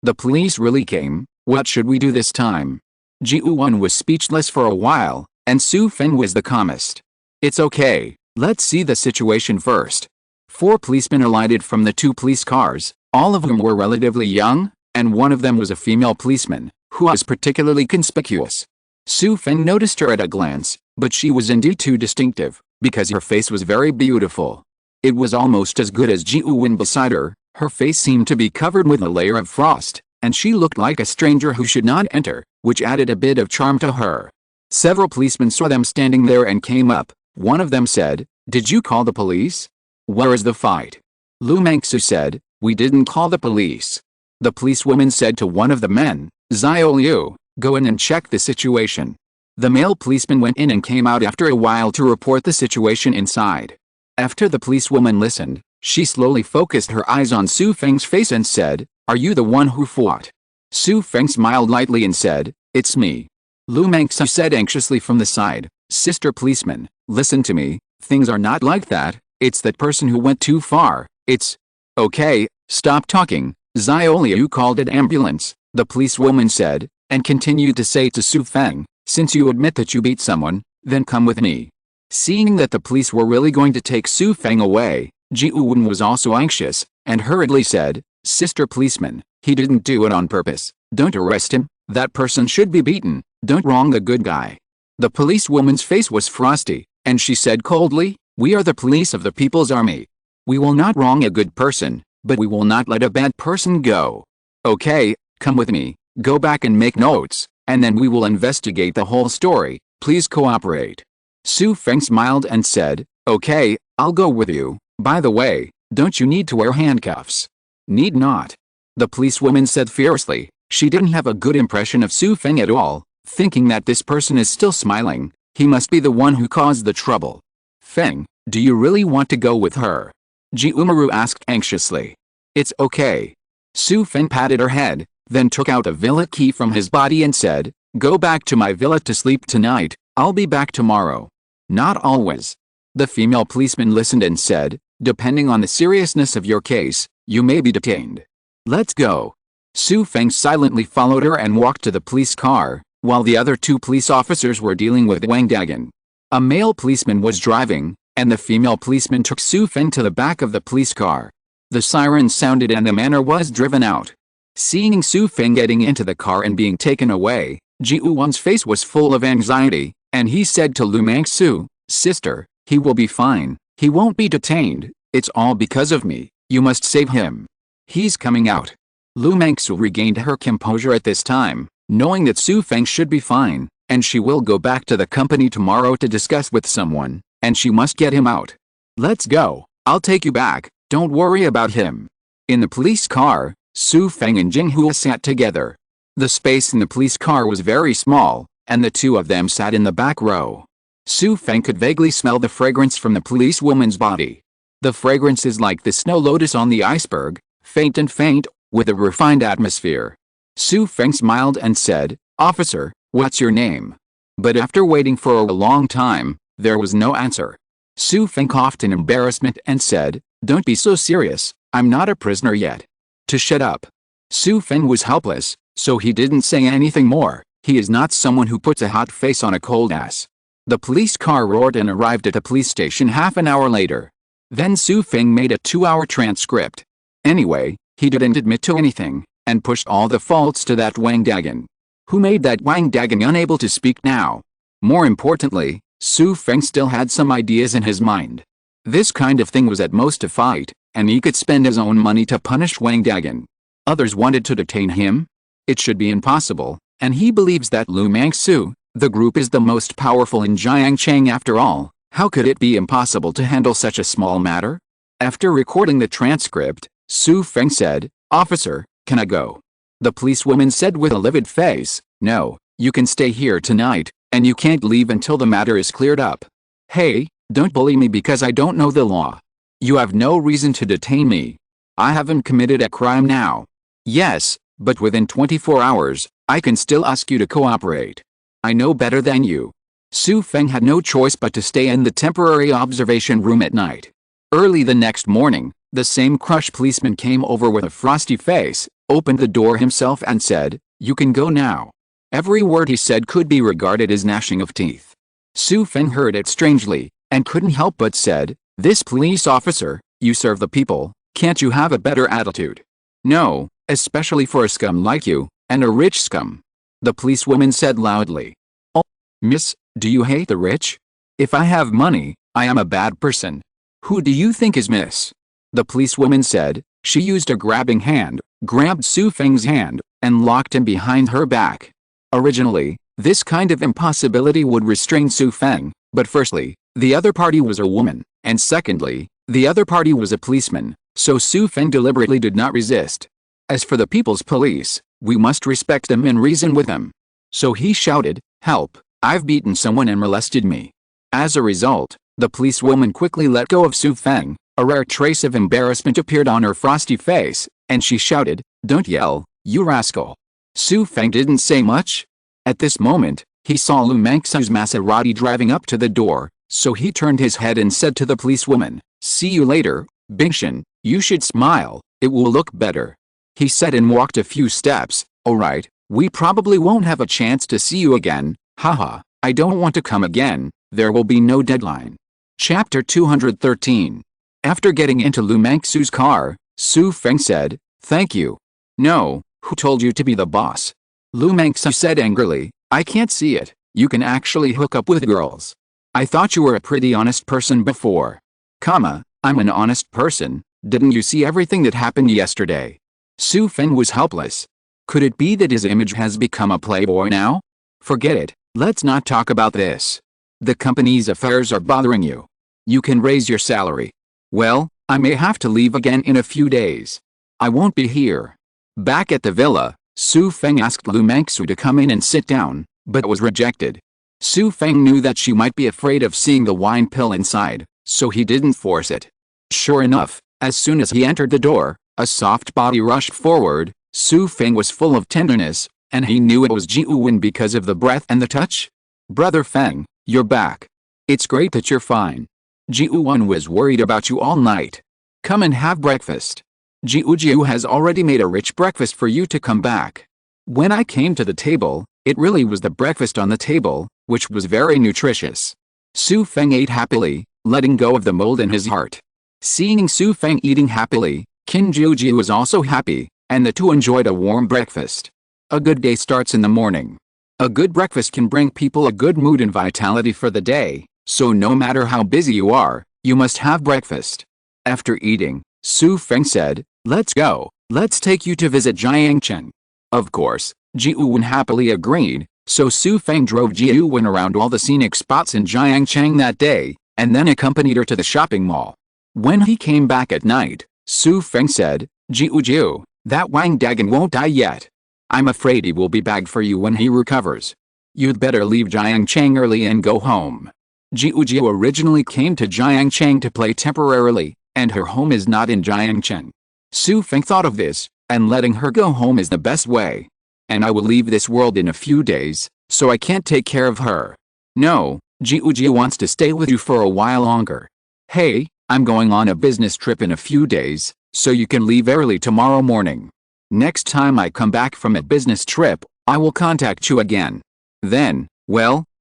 the police really came, what should we do this time?" Jiuwen was speechless for a while, and Xu Feng was the calmest. "It's okay, let's see the situation first." 4 policemen alighted from the 2 police cars, all of whom were relatively young, and one of them was a female policeman, who was particularly conspicuous. Xu Feng noticed her at a glance, but she was indeed too distinctive, because her face was very beautiful. It was almost as good as Jiuwen beside her. Her face seemed to be covered with a layer of frost, and she looked like a stranger who should not enter, which added a bit of charm to her. Several policemen saw them standing there and came up. One of them said, "Did you call the police? Where is the fight?" Lu Mengsu said, "We didn't call the police." The policewoman said to one of the men, "Yuelao, go in and check the situation." The male policeman went in and came out after a while to report the situation inside. After the policewoman listened, she slowly focused her eyes on Xu Feng's face and said, "Are you the one who fought?" Xu Feng smiled lightly and said, "It's me." Lu Mengsu said anxiously from the side, "Sister policeman, listen to me, things are not like that, it's that person who went too far, it's..." "Okay, stop talking, Yuelao called an ambulance," the policewoman said, and continued to say to Xu Feng, "Since you admit that you beat someone, then come with me." Seeing that the police were really going to take Xu Feng away, Jiuwen was also anxious, and hurriedly said, "Sister policeman, he didn't do it on purpose, don't arrest him, that person should be beaten, don't wrong the good guy." The policewoman's face was frosty, and she said coldly, "We are the police of the People's Army. We will not wrong a good person, but we will not let a bad person go. Okay, come with me, go back and make notes, and then we will investigate the whole story, please cooperate." Xu Feng smiled and said, "Okay, I'll go with you. By the way, don't you need to wear handcuffs?" "Need not." The policewoman said fiercely. She didn't have a good impression of Xu Feng at all, thinking that this person is still smiling, he must be the one who caused the trouble. "Feng, do you really want to go with her?" Jiumaru asked anxiously. "It's okay." Xu Feng patted her head, then took out a villa key from his body and said, "Go back to my villa to sleep tonight, I'll be back tomorrow." "Not always." The female policeman listened and said, "Depending on the seriousness of your case, you may be detained. Let's go." Xu Feng silently followed her and walked to the police car, while the other 2 police officers were dealing with Wang Dagan. A male policeman was driving, and the female policeman took Xu Feng to the back of the police car. The siren sounded and the manor was driven out. Seeing Xu Feng getting into the car and being taken away, Jiuwen's face was full of anxiety, and he said to Lu Mengsu, "Sister, he will be fine, he won't be detained, it's all because of me, you must save him. He's coming out." Lu Mengsu regained her composure at this time, knowing that Xu Feng should be fine, and she will go back to the company tomorrow to discuss with someone, and she must get him out. Let's go, I'll take you back, don't worry about him. In the police car, Xu Feng and Jinghua sat together. The space in the police car was very small, and the two of them sat in the back row. Xu Feng could vaguely smell the fragrance from the policewoman's body. The fragrance is like the snow lotus on the iceberg, faint and faint, with a refined atmosphere. Xu Feng smiled and said, "Officer, what's your name?" But after waiting for a long time, there was no answer. Xu Feng coughed in embarrassment and said, "Don't be so serious, I'm not a prisoner yet." To shut up. Xu Feng was helpless, so he didn't say anything more. He is not someone who puts a hot face on a cold ass. The police car roared and arrived at the police station half an hour later. Then Xu Feng made a 2-hour transcript. Anyway, he didn't admit to anything, and pushed all the faults to that Wang Dagan. Who made that Wang Dagan unable to speak now? More importantly, Xu Feng still had some ideas in his mind. This kind of thing was at most a fight, and he could spend his own money to punish Wang Dagan. Others wanted to detain him? It should be impossible, and he believes that Lu Mangsu, the group, is the most powerful in Jiangcheng after all. How could it be impossible to handle such a small matter? After recording the transcript, Xu Feng said, "Officer, can I go?" The policewoman said with a livid face, "No, you can stay here tonight, and you can't leave until the matter is cleared up." "Hey, don't bully me because I don't know the law. You have no reason to detain me. I haven't committed a crime now." "Yes, but within 24 hours, I can still ask you to cooperate. I know better than you." Xu Feng had no choice but to stay in the temporary observation room at night. Early the next morning, the same crushed policeman came over with a frosty face, opened the door himself and said, "You can go now." Every word he said could be regarded as gnashing of teeth. Xu Feng heard it strangely, and couldn't help but said, "This police officer, you serve the people, can't you have a better attitude?" "No, especially for a scum like you, and a rich scum," the policewoman said loudly. "Oh, miss, do you hate the rich? If I have money, I am a bad person." "Who do you think is miss?" the policewoman said. She used a grabbing hand, grabbed Xu Feng's hand, and locked him behind her back. Originally, this kind of impossibility would restrain Xu Feng, but firstly, the other party was a woman, and secondly, the other party was a policeman, so Xu Feng deliberately did not resist. As for the people's police, we must respect them and reason with them. So he shouted, "Help, I've beaten someone and molested me." As a result, the policewoman quickly let go of Xu Feng. A rare trace of embarrassment appeared on her frosty face, and she shouted, "Don't yell, you rascal." Xu Feng didn't say much. At this moment, he saw Lu Mangsu's Maserati driving up to the door, so he turned his head and said to the policewoman, "See you later, Bingshan, you should smile, it will look better." He said and walked a few steps. "Alright, we probably won't have a chance to see you again, haha, I don't want to come again, there will be no deadline." Chapter 213. After getting into Lu Mangsu's car, Xu Feng said, "Thank you." "No, who told you to be the boss?" Lu Mangsu said angrily, "I can't see it, you can actually hook up with girls. I thought you were a pretty honest person before." I'm an honest person, didn't you see everything that happened yesterday?" Xu Feng was helpless. Could it be that his image has become a playboy now? Forget it, let's not talk about this. The company's affairs are bothering you. You can raise your salary. Well, I may have to leave again in a few days. I won't be here. Back at the villa, Xu Feng asked Lu Mangsu to come in and sit down, but was rejected. Xu Feng knew that she might be afraid of seeing the wine pill inside, so he didn't force it. Sure enough, as soon as he entered the door, a soft body rushed forward. Xu Feng was full of tenderness, and he knew it was Jiuwen because of the breath and the touch. "Brother Feng, you're back. It's great that you're fine. Jiuwen was worried about you all night. Come and have breakfast. Jiu has already made a rich breakfast for you to come back." When I came to the table, it really was the breakfast on the table, which was very nutritious. Xu Feng ate happily, letting go of the mold in his heart. Seeing Xu Feng eating happily, Qin Jiu was also happy, and the two enjoyed a warm breakfast. A good day starts in the morning. A good breakfast can bring people a good mood and vitality for the day, so no matter how busy you are, you must have breakfast. After eating, Xu Feng said, "Let's go, let's take you to visit Jiangcheng." Of course, Jiuwen happily agreed, So Xu Feng drove Jiuwen around all the scenic spots in Jiangcheng that day, and then accompanied her to the shopping mall. When he came back at night, Xu Feng said, Jiu, that Wang Dagan won't die yet. I'm afraid he will be back for you when he recovers. You'd better leave Jiangcheng early and go home. Jiu originally came to Jiangcheng to play temporarily, and her home is not in Jiangcheng. Xu Feng thought of this, and letting her go home is the best way. And I will leave this world in a few days, so I can't take care of her. No, Jiu wants to stay with you for a while longer. Hey, I'm going on a business trip in a few days, so you can leave early tomorrow morning. Next time I come back from a business trip, I will contact you again. Then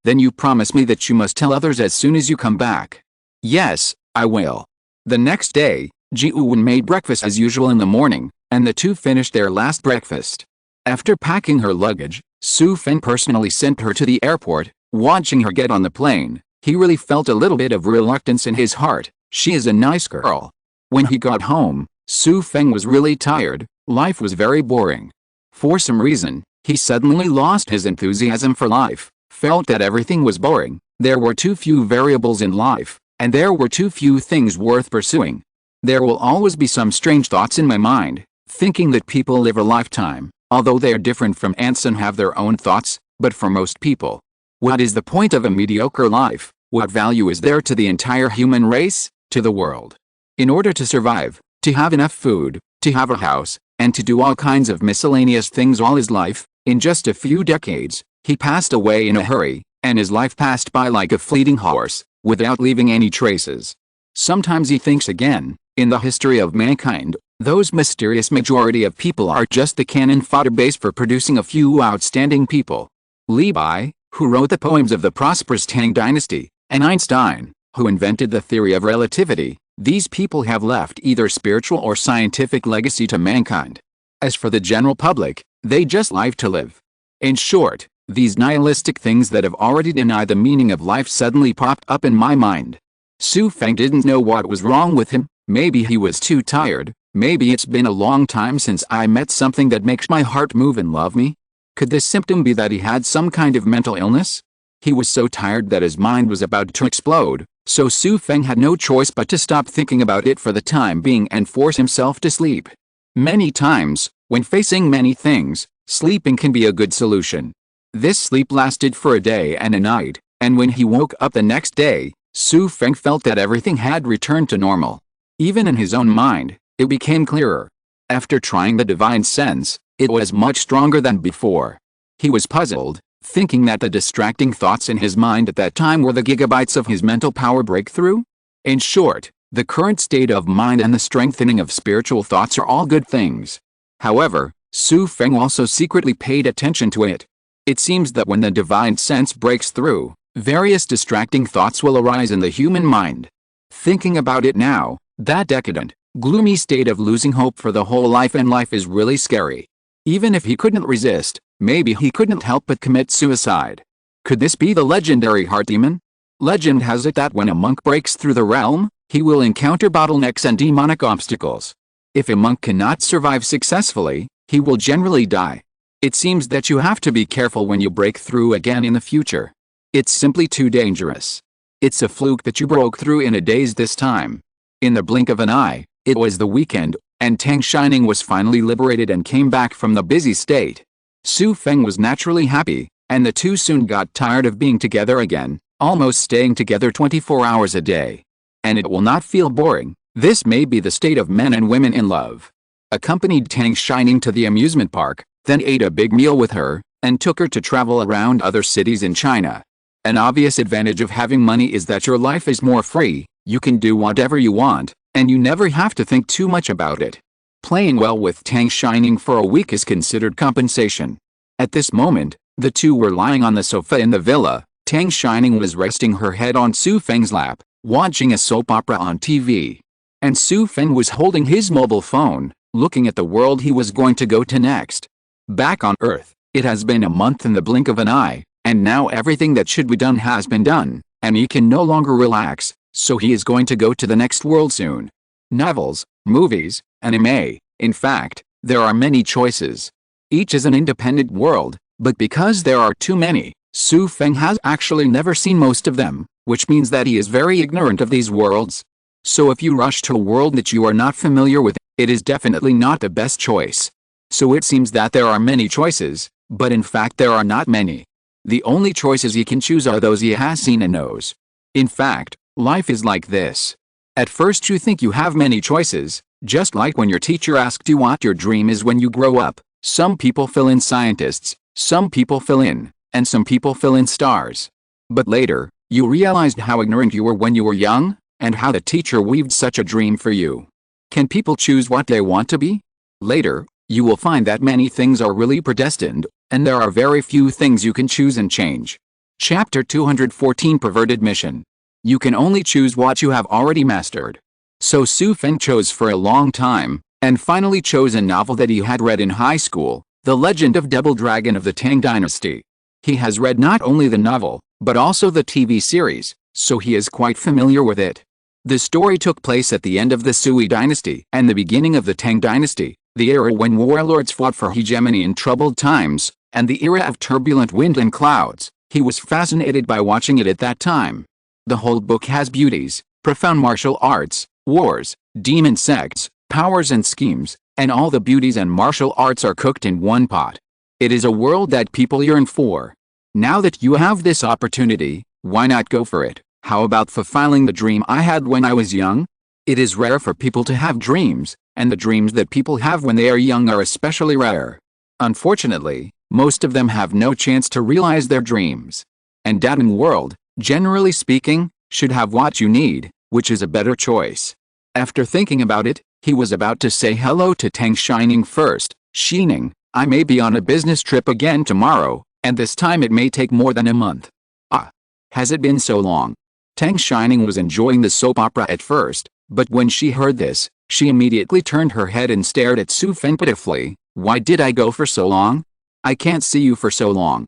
you promise me that you must tell others as soon as you come back. Yes, I will. The next day, Jiuwen made breakfast as usual in the morning, and the two finished their last breakfast. After packing her luggage, Xu Feng personally sent her to the airport. Watching her get on the plane, he really felt a little bit of reluctance in his heart. She is a nice girl. When he got home, Xu Feng was really tired. Life was very boring. For some reason, he suddenly lost his enthusiasm for life, felt that everything was boring, there were too few variables in life, and there were too few things worth pursuing. There will always be some strange thoughts in my mind, thinking that people live a lifetime, although they are different from ants and have their own thoughts, but for most people, what is the point of a mediocre life? What value is there to the entire human race, to the world? In order to survive, to have enough food, to have a house, and to do all kinds of miscellaneous things all his life, in just a few decades, he passed away in a hurry, and his life passed by like a fleeting horse, without leaving any traces. Sometimes he thinks again, in the history of mankind, those mysterious majority of people are just the cannon fodder base for producing a few outstanding people. Li Bai, who wrote the poems of the prosperous Tang dynasty, and Einstein, who invented the theory of relativity, these people have left either spiritual or scientific legacy to mankind. As for the general public, they just live to live. In short, these nihilistic things that have already denied the meaning of life suddenly popped up in my mind. Xu Feng didn't know what was wrong with him. Maybe he was too tired. Maybe it's been a long time since I met something that makes my heart move and love me. Could this symptom be that he had some kind of mental illness? He was so tired that his mind was about to explode, so Xu Feng had no choice but to stop thinking about it for the time being and force himself to sleep. Many times, when facing many things, sleeping can be a good solution. This sleep lasted for a day and a night, and when he woke up the next day, Xu Feng felt that everything had returned to normal. Even in his own mind, it became clearer. After trying the divine sense, it was much stronger than before. He was puzzled, thinking that the distracting thoughts in his mind at that time were the gigabytes of his mental power breakthrough. In short, the current state of mind and the strengthening of spiritual thoughts are all good things. However, Xu Feng also secretly paid attention to it. It seems that when the divine sense breaks through, various distracting thoughts will arise in the human mind. Thinking about it now, that decadent, gloomy state of losing hope for the whole life and life is really scary. Even if he couldn't resist, maybe he couldn't help but commit suicide. Could this be the legendary heart demon? Legend has it that when a monk breaks through the realm, he will encounter bottlenecks and demonic obstacles. If a monk cannot survive successfully, he will generally die. It seems that you have to be careful when you break through again in the future. It's simply too dangerous. It's a fluke that you broke through in a daze this time. In the blink of an eye, it was the weekend, and Tang Shining was finally liberated and came back from the busy state. Xu Feng was naturally happy, and the two soon got tired of being together again, almost staying together 24 hours a day. And it will not feel boring. This may be the state of men and women in love. Accompanied Tang Shining to the amusement park, then ate a big meal with her, and took her to travel around other cities in China. An obvious advantage of having money is that your life is more free, you can do whatever you want, and you never have to think too much about it. Playing well with Tang Shining for a week is considered compensation. At this moment, the two were lying on the sofa in the villa. Tang Shining was resting her head on Xu Feng's lap, watching a soap opera on TV. And Xu Feng was holding his mobile phone, looking at the world he was going to go to next. Back on Earth, it has been a month in the blink of an eye, and now everything that should be done has been done, and he can no longer relax, so he is going to go to the next world soon. Novels, movies, anime, in fact, there are many choices. Each is an independent world, But because there are too many, Xu Feng has actually never seen most of them, which means that he is very ignorant of these worlds. So if you rush to a world that you are not familiar with, it is definitely not the best choice. So it seems that there are many choices, but in fact there are not many. The only choices he can choose are those he has seen and knows. In fact, life is like this. At first you think you have many choices, just like when your teacher asked you what your dream is when you grow up. Some people fill in scientists, some people fill in, and some people fill in stars. But later, you realized how ignorant you were when you were young, and how the teacher weaved such a dream for you. Can people choose what they want to be? Later, you will find that many things are really predestined, and there are very few things you can choose and change. Chapter 214 Perverted Mission. You can only choose what you have already mastered. So Xu Feng chose for a long time, and finally chose a novel that he had read in high school, The Legend of Double Dragon of the Tang Dynasty. He has read not only the novel, but also the TV series, so he is quite familiar with it. The story took place at the end of the Sui dynasty and the beginning of the Tang dynasty, the era when warlords fought for hegemony in troubled times, and the era of turbulent wind and clouds. He was fascinated by watching it at that time. The whole book has beauties, profound martial arts, wars, demon sects, powers and schemes, and all the beauties and martial arts are cooked in one pot. It is a world that people yearn for. Now that you have this opportunity, why not go for it? How about fulfilling the dream I had when I was young? It is rare for people to have dreams, and the dreams that people have when they are young are especially rare. Unfortunately, most of them have no chance to realize their dreams. And dating world, generally speaking, should have what you need, which is a better choice. After thinking about it, he was about to say hello to Tang Xining first. Xining, I may be on a business trip again tomorrow, and this time it may take more than a month. Ah, has it been so long? Tang Xining was enjoying the soap opera at first, but when she heard this, she immediately turned her head and stared at Xu Feng pitifully. Why did I go for so long? I can't see you for so long.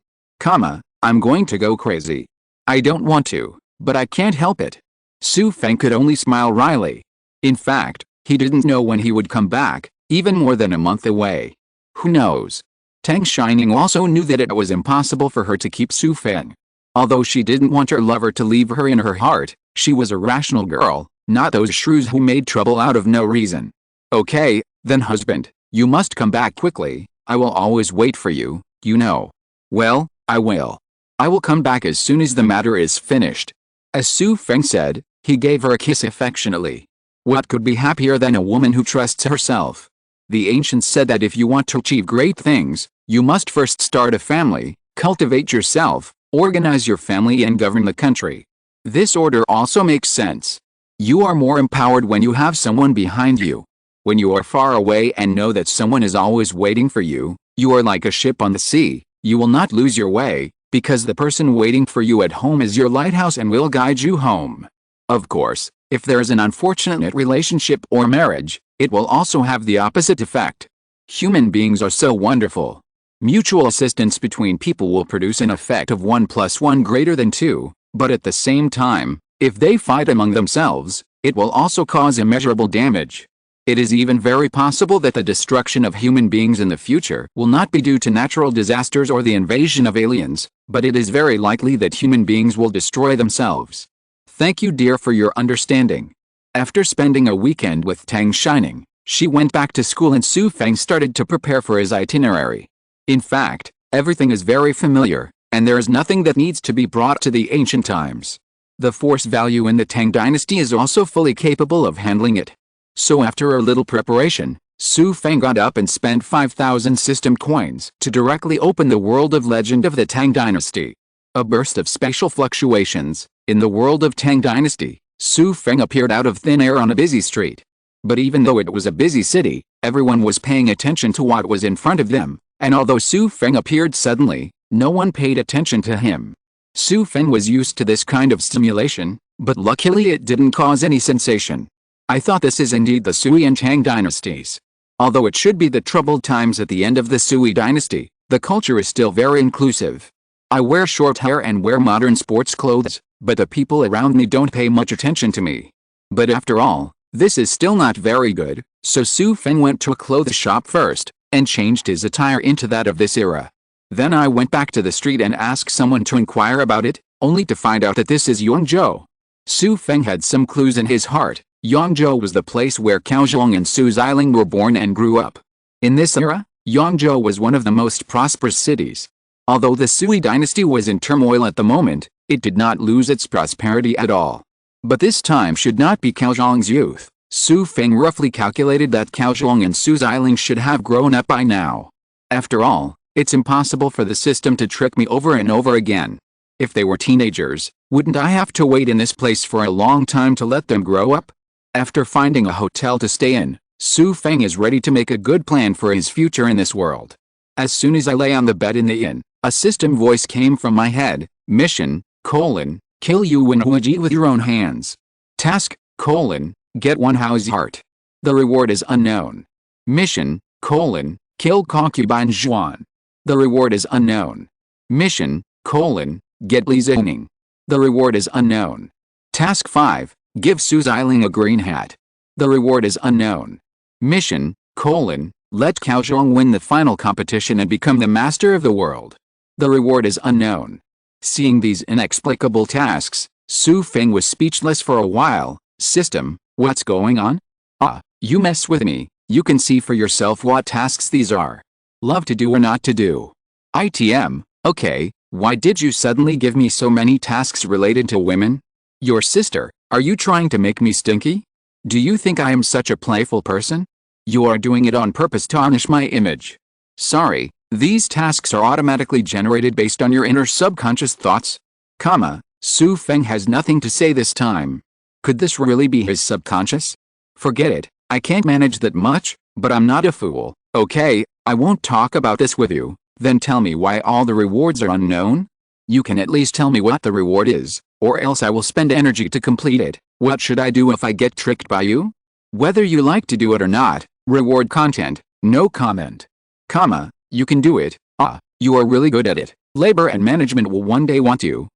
I'm going to go crazy. I don't want to, but I can't help it. Xu Feng could only smile wryly. In fact, he didn't know when he would come back, even more than a month away. Who knows? Tang Xining also knew that it was impossible for her to keep Xu Feng. Although she didn't want her lover to leave her in her heart, she was a rational girl, not those shrews who made trouble out of no reason. Okay, then husband, you must come back quickly. I will always wait for you, you know. Well, I will. I will come back as soon as the matter is finished. As Xu Feng said, he gave her a kiss affectionately. What could be happier than a woman who trusts herself? The ancients said that if you want to achieve great things, you must first start a family, cultivate yourself, organize your family and govern the country. This order also makes sense. You are more empowered when you have someone behind you. When you are far away and know that someone is always waiting for you, you are like a ship on the sea. You will not lose your way, because the person waiting for you at home is your lighthouse and will guide you home. Of course, if there is an unfortunate relationship or marriage, it will also have the opposite effect. Human beings are so wonderful. Mutual assistance between people will produce an effect of 1 + 1 greater than 2, but at the same time, if they fight among themselves, it will also cause immeasurable damage. It is even very possible that the destruction of human beings in the future will not be due to natural disasters or the invasion of aliens, but it is very likely that human beings will destroy themselves. Thank you, dear, for your understanding. After spending a weekend with Tang Xining, she went back to school and Xu Feng started to prepare for his itinerary. In fact, everything is very familiar, and there is nothing that needs to be brought to the ancient times. The force value in the Tang dynasty is also fully capable of handling it. So after a little preparation, Xu Feng got up and spent 5,000 system coins to directly open the world of Legend of the Tang Dynasty. A burst of spatial fluctuations. In the world of Tang Dynasty, Xu Feng appeared out of thin air on a busy street. But even though it was a busy city, everyone was paying attention to what was in front of them, and although Xu Feng appeared suddenly, no one paid attention to him. Xu Feng was used to this kind of stimulation, but luckily it didn't cause any sensation. I thought this is indeed the Sui and Tang dynasties. Although it should be the troubled times at the end of the Sui dynasty, the culture is still very inclusive. I wear short hair and wear modern sports clothes, but the people around me don't pay much attention to me. But after all, this is still not very good, so Xu Feng went to a clothes shop first, and changed his attire into that of this era. Then I went back to the street and asked someone to inquire about it, only to find out that this is Yangzhou. Xu Feng had some clues in his heart. Yangzhou was the place where Kaozhong and Su Xiling were born and grew up. In this era, Yangzhou was one of the most prosperous cities. Although the Sui dynasty was in turmoil at the moment, it did not lose its prosperity at all. But this time should not be Kaozhong's youth. Xu Feng roughly calculated that Kaozhong and Su Xiling should have grown up by now. After all, it's impossible for the system to trick me over and over again. If they were teenagers, wouldn't I have to wait in this place for a long time to let them grow up? After finding a hotel to stay in, Xu Feng is ready to make a good plan for his future in this world. As soon as I lay on the bed in the inn, a system voice came from my head. Mission, kill Yuan Huiji with your own hands. Task, get one Hao's heart. The reward is unknown. Mission, kill concubine Zhuan. The reward is unknown. Mission, get Li Zining. The reward is unknown. Task 5, give Su Xiling a green hat. The reward is unknown. Mission, let Kaozhong win the final competition and become the master of the world. The reward is unknown. Seeing these inexplicable tasks, Xu Feng was speechless for a while. System, what's going on? You mess with me, you can see for yourself what tasks these are. Love to do or not to do. ITM, okay, why did you suddenly give me so many tasks related to women? Your sister, are you trying to make me stinky? Do you think I am such a playful person? You are doing it on purpose to tarnish my image. Sorry, these tasks are automatically generated based on your inner subconscious thoughts. Xu Feng has nothing to say this time. Could this really be his subconscious? Forget it, I can't manage that much, but I'm not a fool. Okay, I won't talk about this with you. Then tell me why all the rewards are unknown? You can at least tell me what the reward is, or else I will spend energy to complete it. What should I do if I get tricked by you? Whether you like to do it or not, reward content, no comment. You can do it. You are really good at it. Labor and management will one day want you.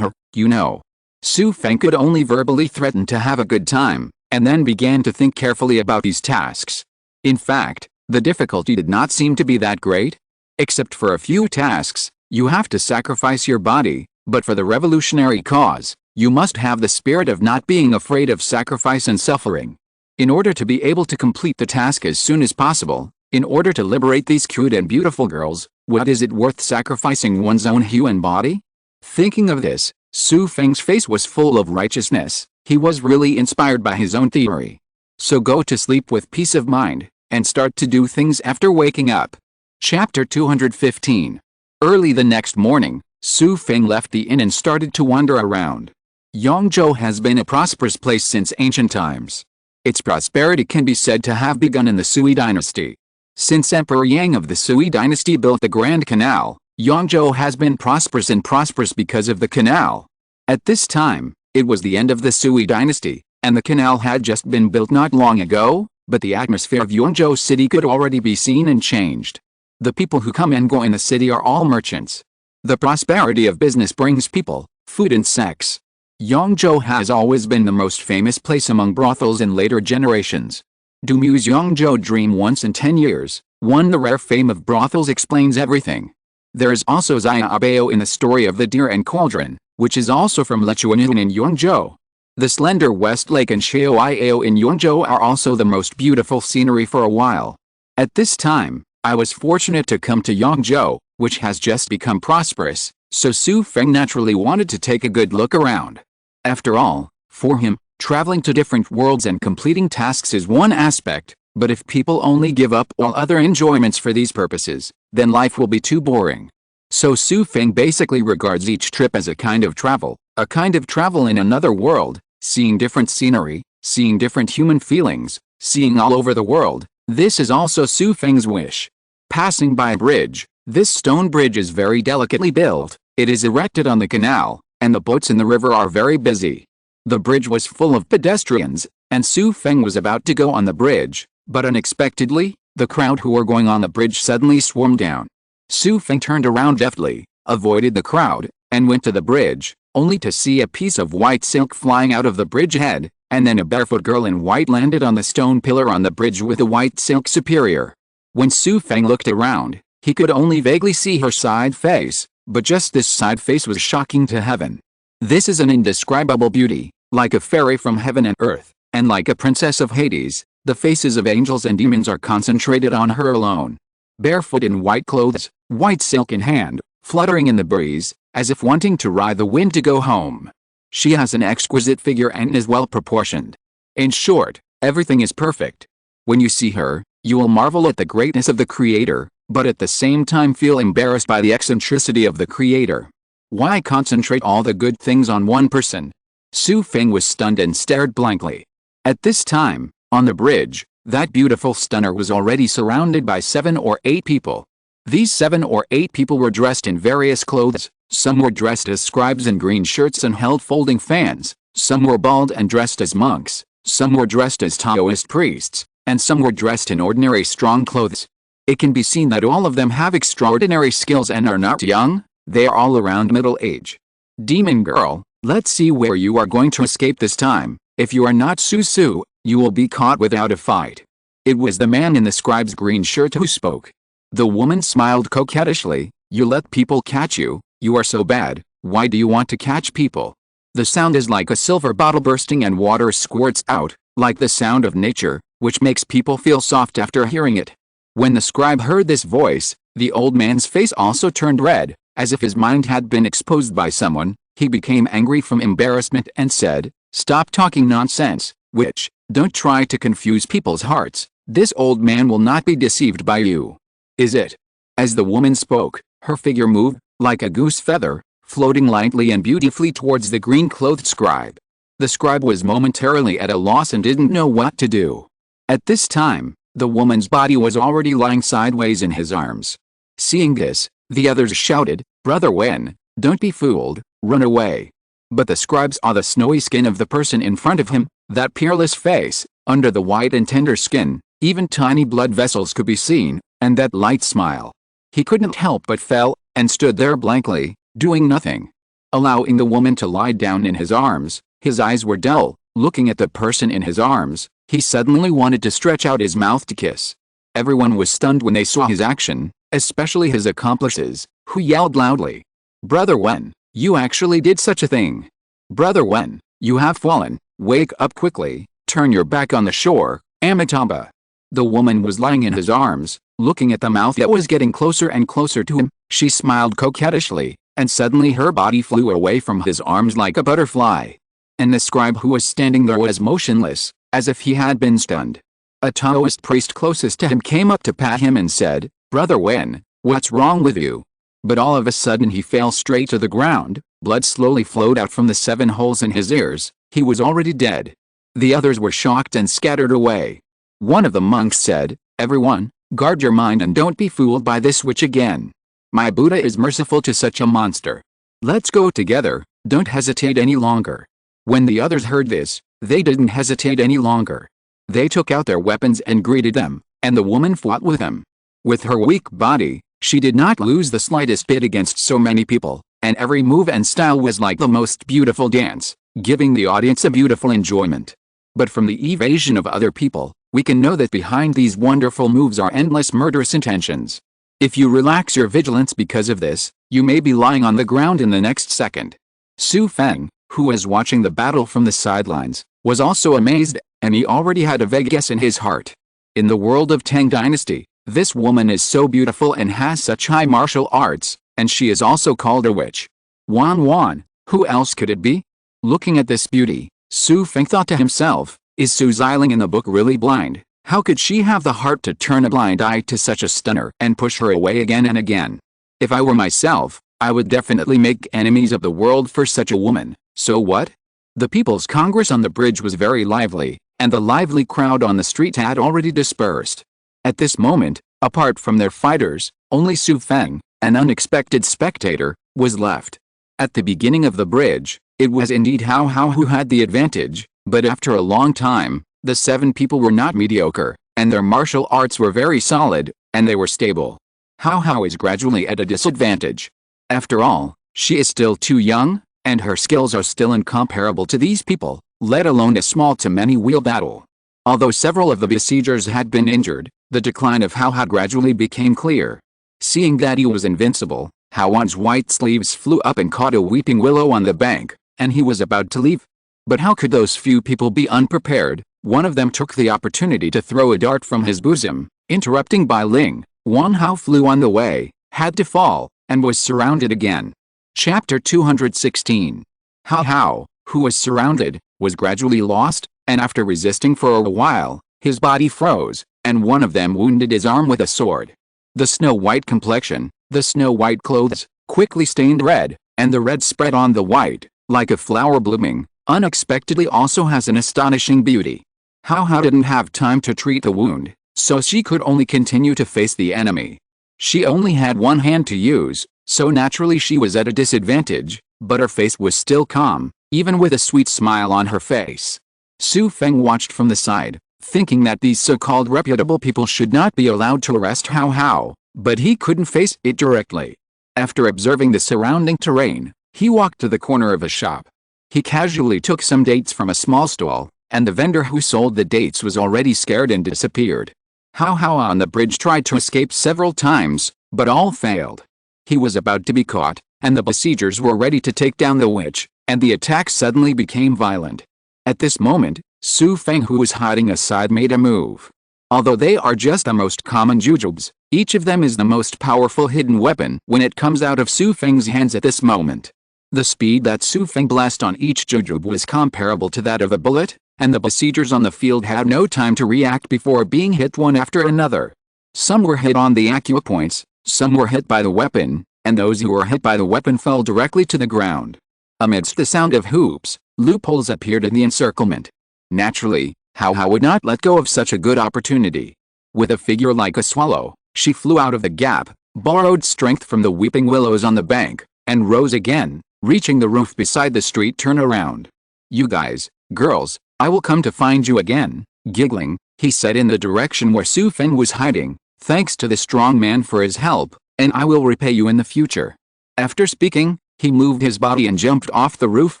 You know. Xu Feng could only verbally threaten to have a good time, and then began to think carefully about these tasks. In fact, the difficulty did not seem to be that great. Except for a few tasks, you have to sacrifice your body, but for the revolutionary cause, you must have the spirit of not being afraid of sacrifice and suffering. In order to be able to complete the task as soon as possible, in order to liberate these cute and beautiful girls, what is it worth sacrificing one's own hue and body? Thinking of this, Xu Feng's face was full of righteousness. He was really inspired by his own theory. So go to sleep with peace of mind, and start to do things after waking up. Chapter 215. Early the next morning, Xu Feng left the inn and started to wander around. Yangzhou has been a prosperous place since ancient times. Its prosperity can be said to have begun in the Sui dynasty. Since Emperor Yang of the Sui dynasty built the Grand Canal, Yangzhou has been prosperous because of the canal. At this time, it was the end of the Sui dynasty, and the canal had just been built not long ago, but the atmosphere of Yangzhou city could already be seen and changed. The people who come and go in the city are all merchants. The prosperity of business brings people, food and sex. Yangzhou has always been the most famous place among brothels in later generations. Du Mu's Yangzhou Dream Once in 10 Years, won the rare fame of brothels explains everything. There is also Taobao in the story of the deer and cauldron, which is also from Lechuanin in Yangzhou. The slender West Lake and Xiaoiao in Yangzhou are also the most beautiful scenery for a while. At this time, I was fortunate to come to Yangzhou, which has just become prosperous, so Xu Feng naturally wanted to take a good look around. After all, for him, traveling to different worlds and completing tasks is one aspect, but if people only give up all other enjoyments for these purposes, then life will be too boring. So Xu Feng basically regards each trip as a kind of travel in another world, seeing different scenery, seeing different human feelings, seeing all over the world. This is also Xu Feng's wish. Passing by a bridge, this stone bridge is very delicately built, it is erected on the canal, and the boats in the river are very busy. The bridge was full of pedestrians, and Xu Feng was about to go on the bridge, but unexpectedly, the crowd who were going on the bridge suddenly swarmed down. Xu Feng turned around deftly, avoided the crowd, and went to the bridge, only to see a piece of white silk flying out of the bridge head, and then a barefoot girl in white landed on the stone pillar on the bridge with the white silk superior. When Xu Feng looked around, He could only vaguely see her side face, but just this side face was shocking to heaven. This is an indescribable beauty, like a fairy from heaven and earth, and like a princess of Hades. The faces of angels and demons are concentrated on her alone. Barefoot in white clothes, white silk in hand, fluttering in the breeze, as if wanting to ride the wind to go home. She has an exquisite figure and is well proportioned. In short, everything is perfect. When you see her, you will marvel at the greatness of the Creator, but at the same time feel embarrassed by the eccentricity of the Creator. Why concentrate all the good things on one person? Xu Feng was stunned and stared blankly. At this time, on the bridge, that beautiful stunner was already surrounded by 7 or 8 people. These 7 or 8 people were dressed in various clothes. Some were dressed as scribes in green shirts and held folding fans, some were bald and dressed as monks, some were dressed as Taoist priests, and some were dressed in ordinary strong clothes. It can be seen that all of them have extraordinary skills and are not young, they are all around middle age. Demon girl, let's see where you are going to escape this time. If you are not Su, you will be caught without a fight. It was the man in the scribe's green shirt who spoke. The woman smiled coquettishly. You let people catch you, you are so bad, why do you want to catch people? The sound is like a silver bottle bursting and water squirts out, like the sound of nature, which makes people feel soft after hearing it. When the scribe heard this voice, the old man's face also turned red, as if his mind had been exposed by someone. He became angry from embarrassment and said, "Stop talking nonsense, witch, don't try to confuse people's hearts, this old man will not be deceived by you. Is it?" As the woman spoke, her figure moved, like a goose feather, floating lightly and beautifully towards the green-clothed scribe. The scribe was momentarily at a loss and didn't know what to do. At this time, the woman's body was already lying sideways in his arms. Seeing this, the others shouted, "Brother Wen, don't be fooled, run away." But the scribe saw the snowy skin of the person in front of him, that peerless face, under the white and tender skin, even tiny blood vessels could be seen, and that light smile. He couldn't help but fell, and stood there blankly, doing nothing. Allowing the woman to lie down in his arms, his eyes were dull, looking at the person in his arms, he suddenly wanted to stretch out his mouth to kiss. Everyone was stunned when they saw his action, especially his accomplices, who yelled loudly, "Brother Wen, you actually did such a thing! Brother Wen, you have fallen, wake up quickly, turn your back on the shore, Amitabha." The woman was lying in his arms, looking at the mouth that was getting closer and closer to him. She smiled coquettishly, and suddenly her body flew away from his arms like a butterfly. And the scribe who was standing there was motionless, as if he had been stunned. A Taoist priest closest to him came up to pat him and said, "Brother Wen, what's wrong with you?" But all of a sudden he fell straight to the ground, blood slowly flowed out from the 7 holes in his ears, he was already dead. The others were shocked and scattered away. One of the monks said, "Everyone, guard your mind and don't be fooled by this witch again. My Buddha is merciful to such a monster. Let's go together, don't hesitate any longer." When the others heard this, they didn't hesitate any longer. They took out their weapons and greeted them, and the woman fought with them. With her weak body, she did not lose the slightest bit against so many people, and every move and style was like the most beautiful dance, giving the audience a beautiful enjoyment. But from the evasion of other people, we can know that behind these wonderful moves are endless murderous intentions. If you relax your vigilance because of this, you may be lying on the ground in the next second. Xu Feng, who was watching the battle from the sidelines, was also amazed, and he already had a vague guess in his heart. In the world of Tang Dynasty, this woman is so beautiful and has such high martial arts, and she is also called a witch. Wan, who else could it be? Looking at this beauty, Xu Feng thought to himself, is Su Xiling in the book really blind? How could she have the heart to turn a blind eye to such a stunner and push her away again and again? If I were myself, I would definitely make enemies of the world for such a woman. So what? The People's Congress on the bridge was very lively, and the lively crowd on the street had already dispersed. At this moment, apart from their fighters, only Xu Feng, an unexpected spectator, was left. At the beginning of the bridge, it was indeed Hao who had the advantage, but after a long time, the 7 people were not mediocre, and their martial arts were very solid, and they were stable. Hao is gradually at a disadvantage. After all, she is still too young, and her skills are still incomparable to these people, let alone a small to many wheel battle. Although several of the besiegers had been injured, the decline of Hao gradually became clear. Seeing that he was invincible, Haoan's white sleeves flew up and caught a weeping willow on the bank, and he was about to leave. But how could those few people be unprepared? One of them took the opportunity to throw a dart from his bosom, interrupting Bai Ling. Wan Hao flew on the way, had to fall, and was surrounded again. Chapter 216. Hao Hao, who was surrounded, was gradually lost, and after resisting for a while, his body froze, and one of them wounded his arm with a sword. The snow-white complexion, the snow-white clothes, quickly stained red, and the red spread on the white, like a flower blooming, unexpectedly also has an astonishing beauty. Hao Hao didn't have time to treat the wound, so she could only continue to face the enemy. She only had one hand to use, so naturally she was at a disadvantage, but her face was still calm, even with a sweet smile on her face. Xu Feng watched from the side, thinking that these so-called reputable people should not be allowed to arrest Hao Hao, but he couldn't face it directly. After observing the surrounding terrain, he walked to the corner of a shop. He casually took some dates from a small stall, and the vendor who sold the dates was already scared and disappeared. Hao Hao on the bridge tried to escape several times, but all failed. He was about to be caught, and the besiegers were ready to take down the witch, and the attack suddenly became violent. At this moment, Xu Feng, who was hiding aside, made a move. Although they are just the most common jujubes, each of them is the most powerful hidden weapon when it comes out of Xu Feng's hands at this moment. The speed that Xu Feng blast on each jujube was comparable to that of a bullet, and the besiegers on the field had no time to react before being hit one after another. Some were hit on the acupoints, some were hit by the weapon, and those who were hit by the weapon fell directly to the ground. Amidst the sound of hoops, loopholes appeared in the encirclement. Naturally, Hao Hao would not let go of such a good opportunity. With a figure like a swallow, she flew out of the gap, borrowed strength from the weeping willows on the bank, and rose again, reaching the roof beside the street turnaround. "You guys, girls, I will come to find you again." Giggling, he said in the direction where Xu Feng was hiding, "Thanks to the strong man for his help, and I will repay you in the future." After speaking, he moved his body and jumped off the roof,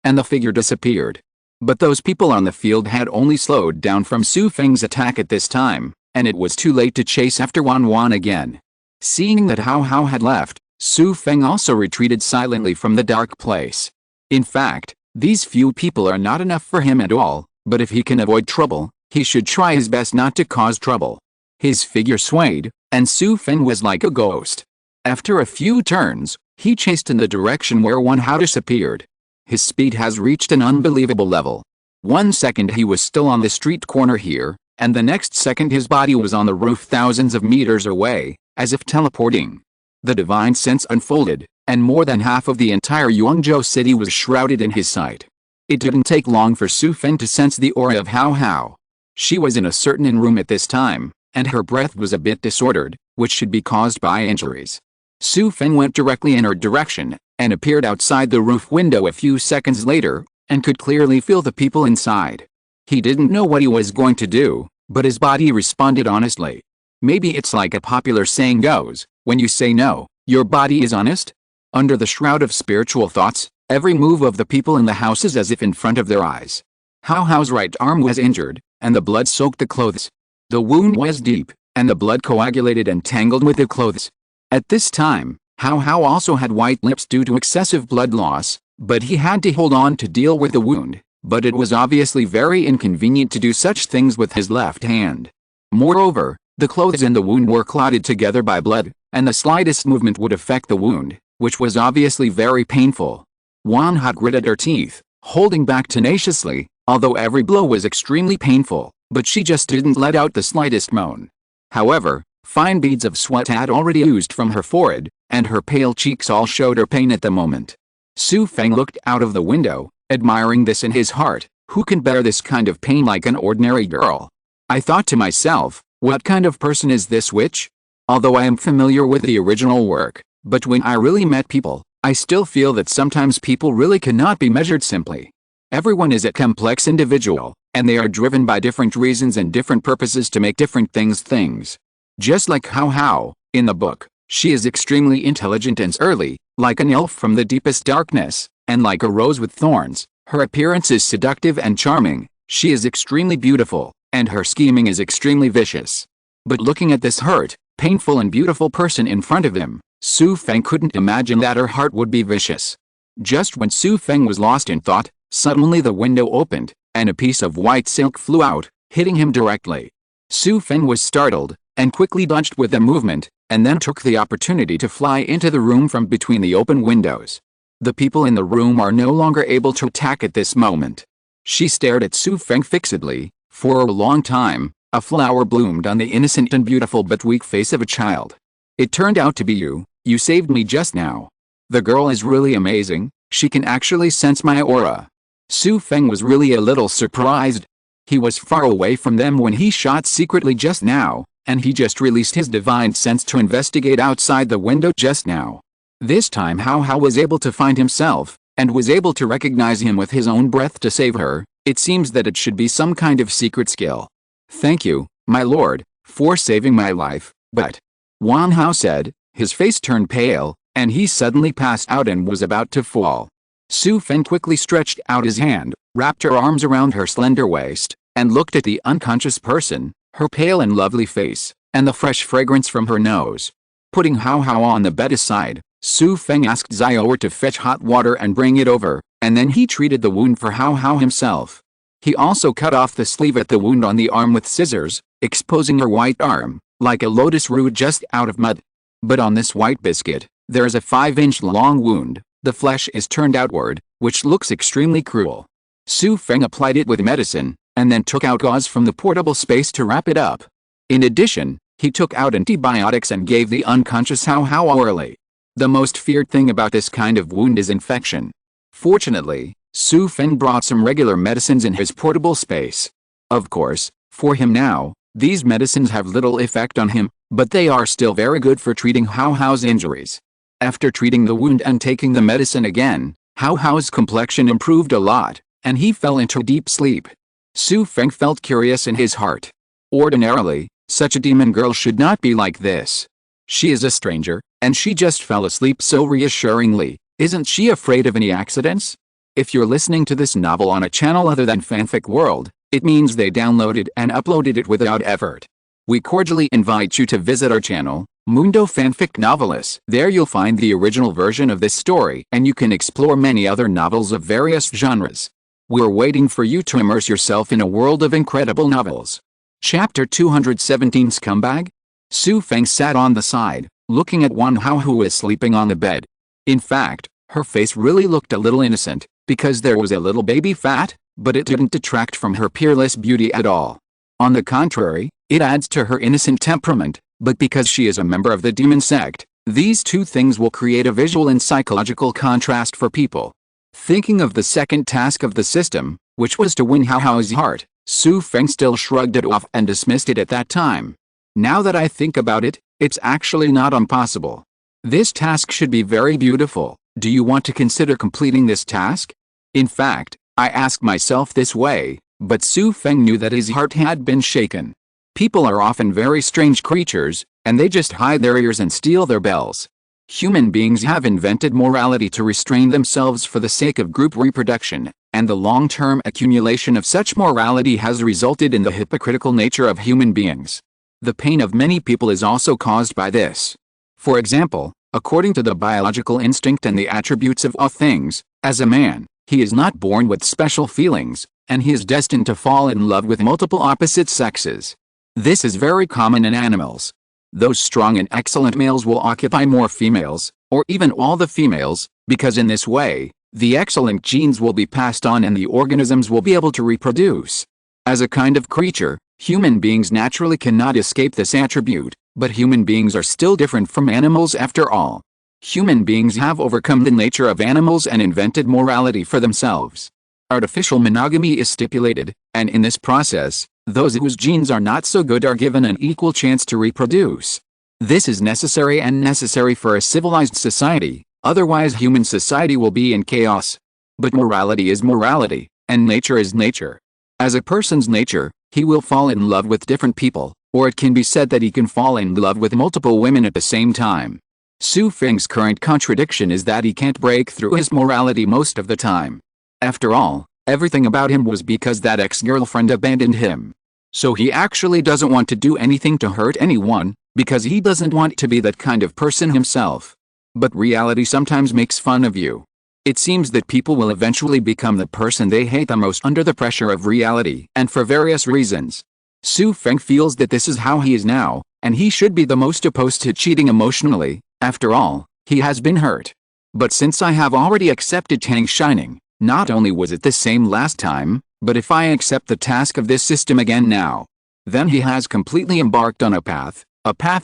and the figure disappeared. But those people on the field had only slowed down from Xu Feng's attack at this time, and it was too late to chase after Wan again. Seeing that Hao Hao had left, Xu Feng also retreated silently from the dark place. In fact, these few people are not enough for him at all, but if he can avoid trouble, he should try his best not to cause trouble. His figure swayed, and Xu Feng was like a ghost. After a few turns, he chased in the direction where Wan Hao disappeared. His speed has reached an unbelievable level. 1 second he was still on the street corner here, and the next second his body was on the roof thousands of meters away, as if teleporting. The divine sense unfolded, and more than half of the entire Yuanzhou city was shrouded in his sight. It didn't take long for Xu Feng to sense the aura of Hao Hao. She was in a certain room at this time, and her breath was a bit disordered, which should be caused by injuries. Xu Feng went directly in her direction, and appeared outside the roof window a few seconds later, and could clearly feel the people inside. He didn't know what he was going to do, but his body responded honestly. Maybe it's like a popular saying goes, when you say no, your body is honest? Under the shroud of spiritual thoughts, every move of the people in the house is as if in front of their eyes. Hao Hao's right arm was injured, and the blood soaked the clothes. The wound was deep, and the blood coagulated and tangled with the clothes. At this time, Hao Hao also had white lips due to excessive blood loss, but he had to hold on to deal with the wound, but it was obviously very inconvenient to do such things with his left hand. Moreover, the clothes in the wound were clotted together by blood, and the slightest movement would affect the wound, which was obviously very painful. Wan Hao gritted her teeth, holding back tenaciously, although every blow was extremely painful, but she just didn't let out the slightest moan. However, fine beads of sweat had already oozed from her forehead, and her pale cheeks all showed her pain at the moment. Xu Feng looked out of the window, admiring this in his heart. Who can bear this kind of pain like an ordinary girl? I thought to myself, what kind of person is this witch? Although I am familiar with the original work, but when I really met people, I still feel that sometimes people really cannot be measured simply. Everyone is a complex individual, and they are driven by different reasons and different purposes to make different things. Just like Hao Hao, in the book, she is extremely intelligent and early, like an elf from the deepest darkness, and like a rose with thorns. Her appearance is seductive and charming, she is extremely beautiful, and her scheming is extremely vicious. But looking at this hurt, painful and beautiful person in front of him, Xu Feng couldn't imagine that her heart would be vicious. Just when Xu Feng was lost in thought, suddenly the window opened, and a piece of white silk flew out, hitting him directly. Xu Feng was startled, and quickly dodged with the movement, and then took the opportunity to fly into the room from between the open windows. The people in the room are no longer able to attack at this moment. She stared at Xu Feng fixedly. For a long time, a flower bloomed on the innocent and beautiful but weak face of a child. It turned out to be you. You saved me just now. The girl is really amazing. She can actually sense my aura. Xu Feng was really a little surprised. He was far away from them when he shot secretly just now, and he just released his divine sense to investigate outside the window just now. This time Hao was able to find himself, and was able to recognize him with his own breath to save her. It seems that it should be some kind of secret skill. Thank you, my lord, for saving my life, but... Wang Hao said, his face turned pale, and he suddenly passed out and was about to fall. Xu Feng quickly stretched out his hand, wrapped her arms around her slender waist, and looked at the unconscious person, her pale and lovely face, and the fresh fragrance from her nose. Putting Hao on the bed aside, Xu Feng asked Xiao to fetch hot water and bring it over, and then he treated the wound for Hao himself. He also cut off the sleeve at the wound on the arm with scissors, exposing her white arm, like a lotus root just out of mud. But on this white biscuit, there is a 5-inch long wound. The flesh is turned outward, which looks extremely cruel. Xu Feng applied it with medicine, and then took out gauze from the portable space to wrap it up. In addition, he took out antibiotics and gave the unconscious Hao orally. The most feared thing about this kind of wound is infection. Fortunately, Xu Feng brought some regular medicines in his portable space. Of course, for him now, these medicines have little effect on him, but they are still very good for treating Hao's injuries. After treating the wound and taking the medicine again, Hao's complexion improved a lot, and he fell into deep sleep. Xu Feng felt curious in his heart. Ordinarily, such a demon girl should not be like this. She is a stranger, and she just fell asleep so reassuringly. Isn't she afraid of any accidents? If you're listening to this novel on a channel other than Fanfic World, it means they downloaded and uploaded it without effort. We cordially invite you to visit our channel, Mundo Fanfic Novelis. There you'll find the original version of this story, and you can explore many other novels of various genres. We're waiting for you to immerse yourself in a world of incredible novels. Chapter 217 Scumbag? Xu Feng sat on the side, looking at Wang Hao who was sleeping on the bed. In fact, her face really looked a little innocent, because there was a little baby fat, but it didn't detract from her peerless beauty at all. On the contrary, it adds to her innocent temperament, but because she is a member of the demon sect, these two things will create a visual and psychological contrast for people. Thinking of the second task of the system, which was to win Hao's heart, Xu Feng still shrugged it off and dismissed it at that time. Now that I think about it, it's actually not impossible. This task should be very beautiful. Do you want to consider completing this task? In fact, I asked myself this way, but Xu Feng knew that his heart had been shaken. People are often very strange creatures, and they just hide their ears and steal their bells. Human beings have invented morality to restrain themselves for the sake of group reproduction, and the long-term accumulation of such morality has resulted in the hypocritical nature of human beings. The pain of many people is also caused by this. For example, according to the biological instinct and the attributes of all things, as a man, he is not born with special feelings, and he is destined to fall in love with multiple opposite sexes. This is very common in animals. Those strong and excellent males will occupy more females, or even all the females, because in this way, the excellent genes will be passed on and the organisms will be able to reproduce. As a kind of creature, human beings naturally cannot escape this attribute, but human beings are still different from animals after all. Human beings have overcome the nature of animals and invented morality for themselves. Artificial monogamy is stipulated, and in this process, those whose genes are not so good are given an equal chance to reproduce. This is necessary for a civilized society, otherwise human society will be in chaos. But morality is morality, and nature is nature. As a person's nature, he will fall in love with different people, or it can be said that he can fall in love with multiple women at the same time. Xu Feng's current contradiction is that he can't break through his morality most of the time. After all, everything about him was because that ex-girlfriend abandoned him. So he actually doesn't want to do anything to hurt anyone, because he doesn't want to be that kind of person himself. But reality sometimes makes fun of you. It seems that people will eventually become the person they hate the most under the pressure of reality, and for various reasons. Xu Feng feels that this is how he is now, and he should be the most opposed to cheating emotionally. After all, he has been hurt. But since I have already accepted Ye Xiner, not only was it the same last time, but if I accept the task of this system again now, then he has completely embarked on a path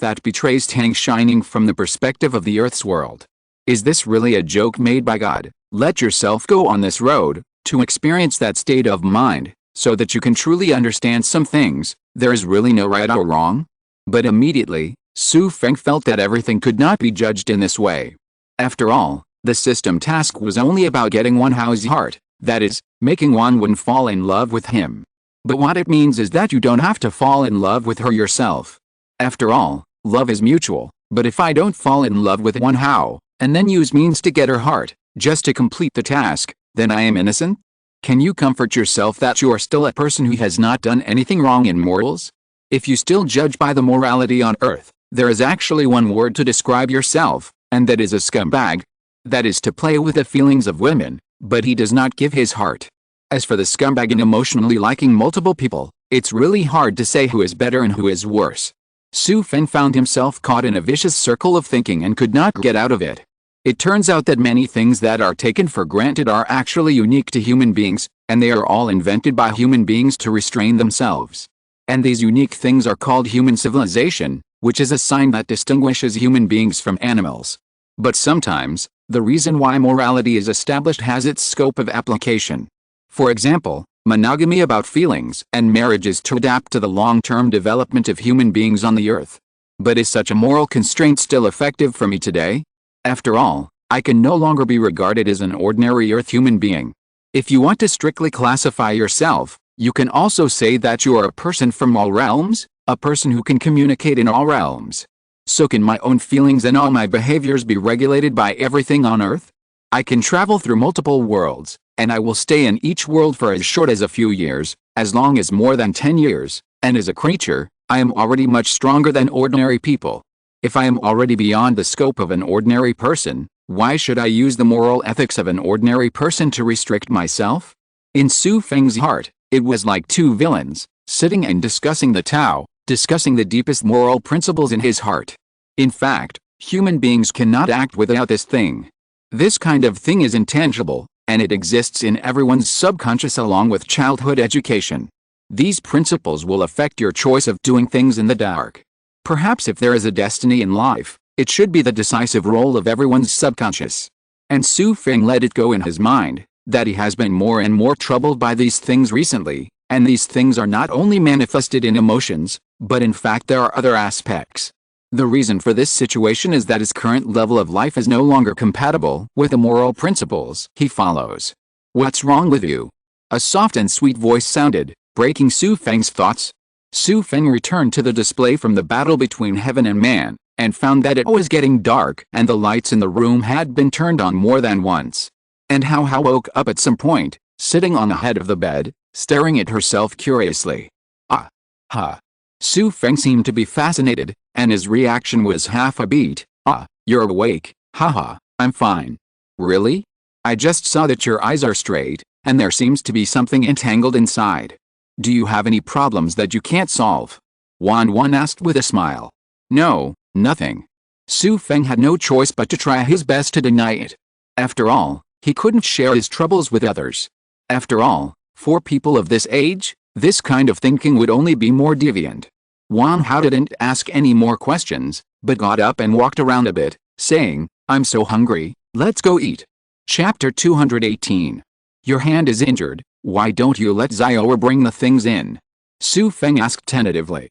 that betrays Ye Xiner from the perspective of the Earth's world. Is this really a joke made by God? Let yourself go on this road, to experience that state of mind, so that you can truly understand some things. There is really no right or wrong. But immediately, Xu Feng felt that everything could not be judged in this way. After all, the system task was only about getting Wanhao's heart, that is, making Wan fall in love with him. But what it means is that you don't have to fall in love with her yourself. After all, love is mutual, but if I don't fall in love with Wanhao, and then use means to get her heart, just to complete the task, then I am innocent? Can you comfort yourself that you are still a person who has not done anything wrong in morals? If you still judge by the morality on earth, there is actually one word to describe yourself, and that is a scumbag. That is to play with the feelings of women, but he does not give his heart. As for the scumbag in emotionally liking multiple people, it's really hard to say who is better and who is worse. Xu Feng found himself caught in a vicious circle of thinking and could not get out of it. It turns out that many things that are taken for granted are actually unique to human beings, and they are all invented by human beings to restrain themselves. And these unique things are called human civilization, which is a sign that distinguishes human beings from animals. But sometimes, the reason why morality is established has its scope of application. For example, monogamy about feelings and marriage is to adapt to the long-term development of human beings on the earth. But is such a moral constraint still effective for me today? After all, I can no longer be regarded as an ordinary earth human being. If you want to strictly classify yourself, you can also say that you are a person from all realms, a person who can communicate in all realms. So can my own feelings and all my behaviors be regulated by everything on earth? I can travel through multiple worlds, and I will stay in each world for as short as a few years, as long as more than 10 years, and as a creature, I am already much stronger than ordinary people. If I am already beyond the scope of an ordinary person, why should I use the moral ethics of an ordinary person to restrict myself? In Xu Feng's heart, it was like two villains, sitting and discussing the Tao, discussing the deepest moral principles in his heart. In fact, human beings cannot act without this thing. This kind of thing is intangible, and it exists in everyone's subconscious along with childhood education. These principles will affect your choice of doing things in the dark. Perhaps if there is a destiny in life, it should be the decisive role of everyone's subconscious. And Xu Feng let it go in his mind, that he has been more and more troubled by these things recently, and these things are not only manifested in emotions, but in fact there are other aspects. The reason for this situation is that his current level of life is no longer compatible with the moral principles he follows. What's wrong with you? A soft and sweet voice sounded, breaking Xu Feng's thoughts. Xu Feng returned to the display from the battle between heaven and man, and found that it was getting dark and the lights in the room had been turned on more than once. And Hao woke up at some point, sitting on the head of the bed, staring at herself curiously. Ah! Ha! Xu Feng seemed to be fascinated, and his reaction was half a beat. Ah, you're awake, haha, I'm fine. Really? I just saw that your eyes are straight, and there seems to be something entangled inside. Do you have any problems that you can't solve? Wan asked with a smile. No, nothing. Xu Feng had no choice but to try his best to deny it. After all, he couldn't share his troubles with others. After all, for people of this age, this kind of thinking would only be more deviant. Wanhao didn't ask any more questions, but got up and walked around a bit, saying, I'm so hungry, let's go eat. Chapter 218. Your hand is injured, why don't you let Xiao bring the things in? Xu Feng asked tentatively.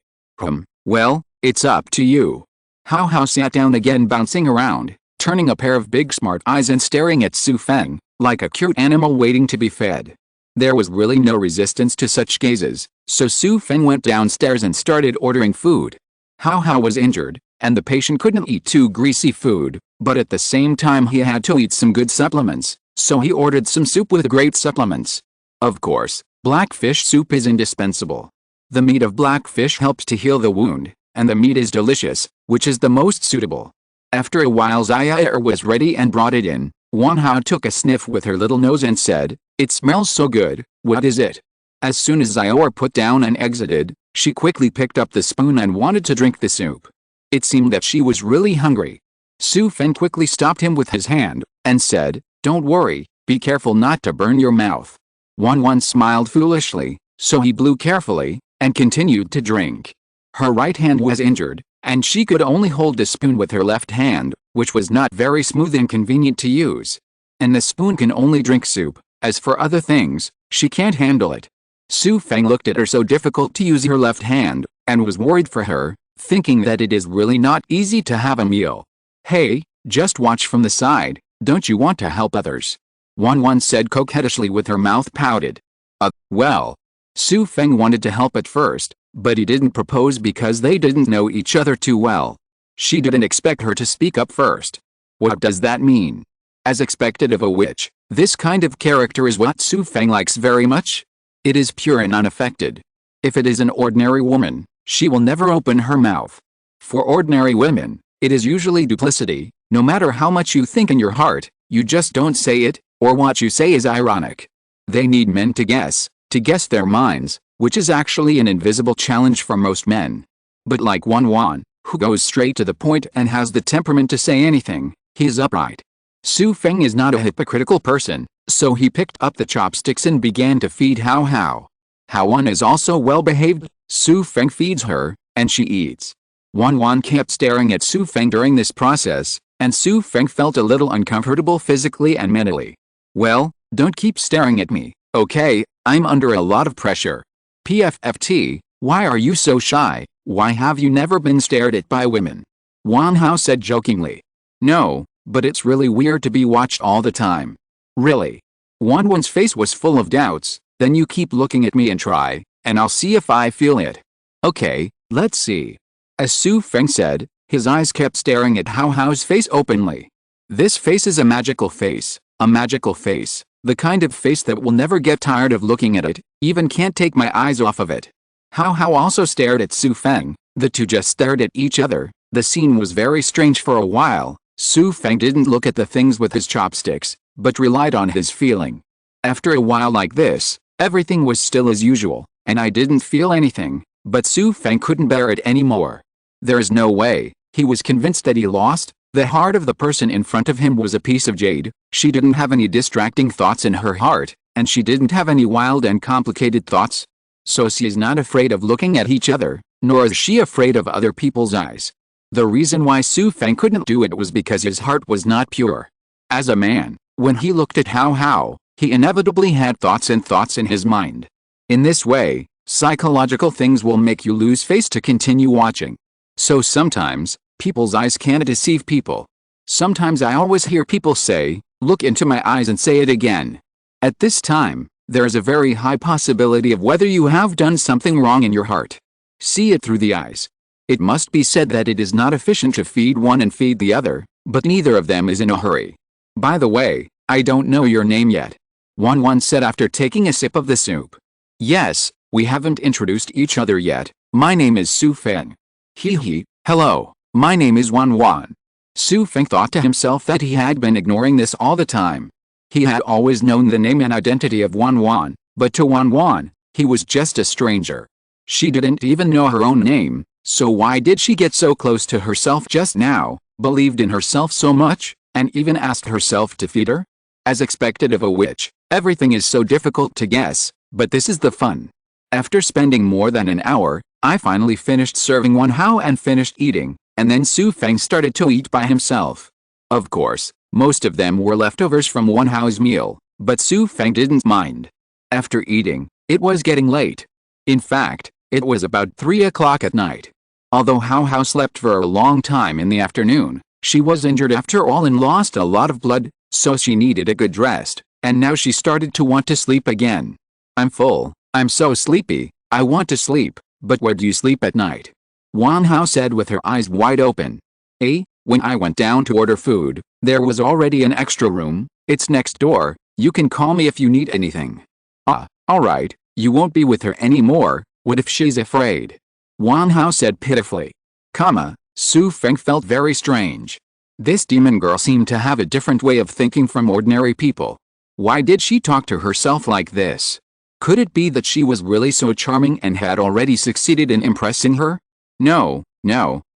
Well, it's up to you. Hao sat down again, bouncing around, turning a pair of big smart eyes and staring at Xu Feng, like a cute animal waiting to be fed. There was really no resistance to such gazes, so Xu Feng went downstairs and started ordering food. Hao was injured, and the patient couldn't eat too greasy food, but at the same time he had to eat some good supplements, so he ordered some soup with great supplements. Of course, blackfish soup is indispensable. The meat of blackfish helps to heal the wound, and the meat is delicious, which is the most suitable. After a while Xiner was ready and brought it in. Wan Hao took a sniff with her little nose and said, "It smells so good, what is it?" As soon as Xiner put down and exited, she quickly picked up the spoon and wanted to drink the soup. It seemed that she was really hungry. Xu Feng quickly stopped him with his hand, and said, "Don't worry, be careful not to burn your mouth." Wan smiled foolishly, so he blew carefully, and continued to drink. Her right hand was injured, and she could only hold the spoon with her left hand, which was not very smooth and convenient to use. And the spoon can only drink soup, as for other things, she can't handle it. Xu Feng looked at her so difficult to use her left hand, and was worried for her, thinking that it is really not easy to have a meal. "Hey, just watch from the side, don't you want to help others?" Wan said coquettishly with her mouth pouted. Well. Xu Feng wanted to help at first, but he didn't propose because they didn't know each other too well. She didn't expect her to speak up first. What does that mean? As expected of a witch, this kind of character is what Xu Feng likes very much. It is pure and unaffected. If it is an ordinary woman, she will never open her mouth. For ordinary women, it is usually duplicity. No matter how much you think in your heart, you just don't say it, or what you say is ironic. They need men to guess their minds, which is actually an invisible challenge for most men. But like Wan, who goes straight to the point and has the temperament to say anything, he is upright. Xu Feng is not a hypocritical person, so he picked up the chopsticks and began to feed Hao Hao. Wan is also well behaved. Xu Feng feeds her, and she eats. Wan kept staring at Xu Feng during this process, and Xu Feng felt a little uncomfortable physically and mentally. "Well, don't keep staring at me, okay? I'm under a lot of pressure." "PFFT, why are you so shy? Why have you never been stared at by women?" Wan Hao said jokingly. "No, but it's really weird to be watched all the time." "Really?" Wan's face was full of doubts. "Then you keep looking at me and try, and I'll see if I feel it." "Okay, let's see." As Xu Feng said, his eyes kept staring at Hao Hao's face openly. This face is a magical face, the kind of face that will never get tired of looking at it, even can't take my eyes off of it. Hao Hao also stared at Xu Feng. The two just stared at each other. The scene was very strange for a while. Xu Feng didn't look at the things with his chopsticks, but relied on his feeling. After a while like this, everything was still as usual, and I didn't feel anything, but Xu Feng couldn't bear it anymore. There is no way. He was convinced that he lost. The heart of the person in front of him was a piece of jade. She didn't have any distracting thoughts in her heart, and she didn't have any wild and complicated thoughts. So she is not afraid of looking at each other, nor is she afraid of other people's eyes. The reason why Xu Feng couldn't do it was because his heart was not pure. As a man, when he looked at Hao Hao, he inevitably had thoughts in his mind. In this way, psychological things will make you lose face to continue watching. So sometimes, people's eyes can deceive people. Sometimes I always hear people say, "Look into my eyes and say it again." At this time, there is a very high possibility of whether you have done something wrong in your heart. See it through the eyes. It must be said that it is not efficient to feed one and feed the other, but neither of them is in a hurry. "By the way, I don't know your name yet," Wan said after taking a sip of the soup. "Yes, we haven't introduced each other yet. My name is Xu Feng." "Hello, my name is Wan." Xu Feng thought to himself that he had been ignoring this all the time. He had always known the name and identity of Wan, but to Wan, he was just a stranger. She didn't even know her own name, so why did she get so close to herself just now, believed in herself so much, and even asked herself to feed her? As expected of a witch, everything is so difficult to guess, but this is the fun. After spending more than an hour, I finally finished serving Wan Hao and finished eating, and then Xu Feng started to eat by himself. Of course, most of them were leftovers from Wan Hao's meal, but Xu Feng didn't mind. After eating, it was getting late. In fact, it was about 3 o'clock at night. Although Hao Hao slept for a long time in the afternoon, she was injured after all and lost a lot of blood, so she needed a good rest, and now she started to want to sleep again. "I'm full, I'm so sleepy, I want to sleep, but where do you sleep at night?" Wan Hao said with her eyes wide open. When I went down to order food, there was already an extra room, it's next door, you can call me if you need anything." Alright, you won't be with her anymore, what if she's afraid?" Wan Hao said pitifully. Xu Feng felt very strange. This demon girl seemed to have a different way of thinking from ordinary people. Why did she talk to herself like this? Could it be that she was really so charming and had already succeeded in impressing her? No,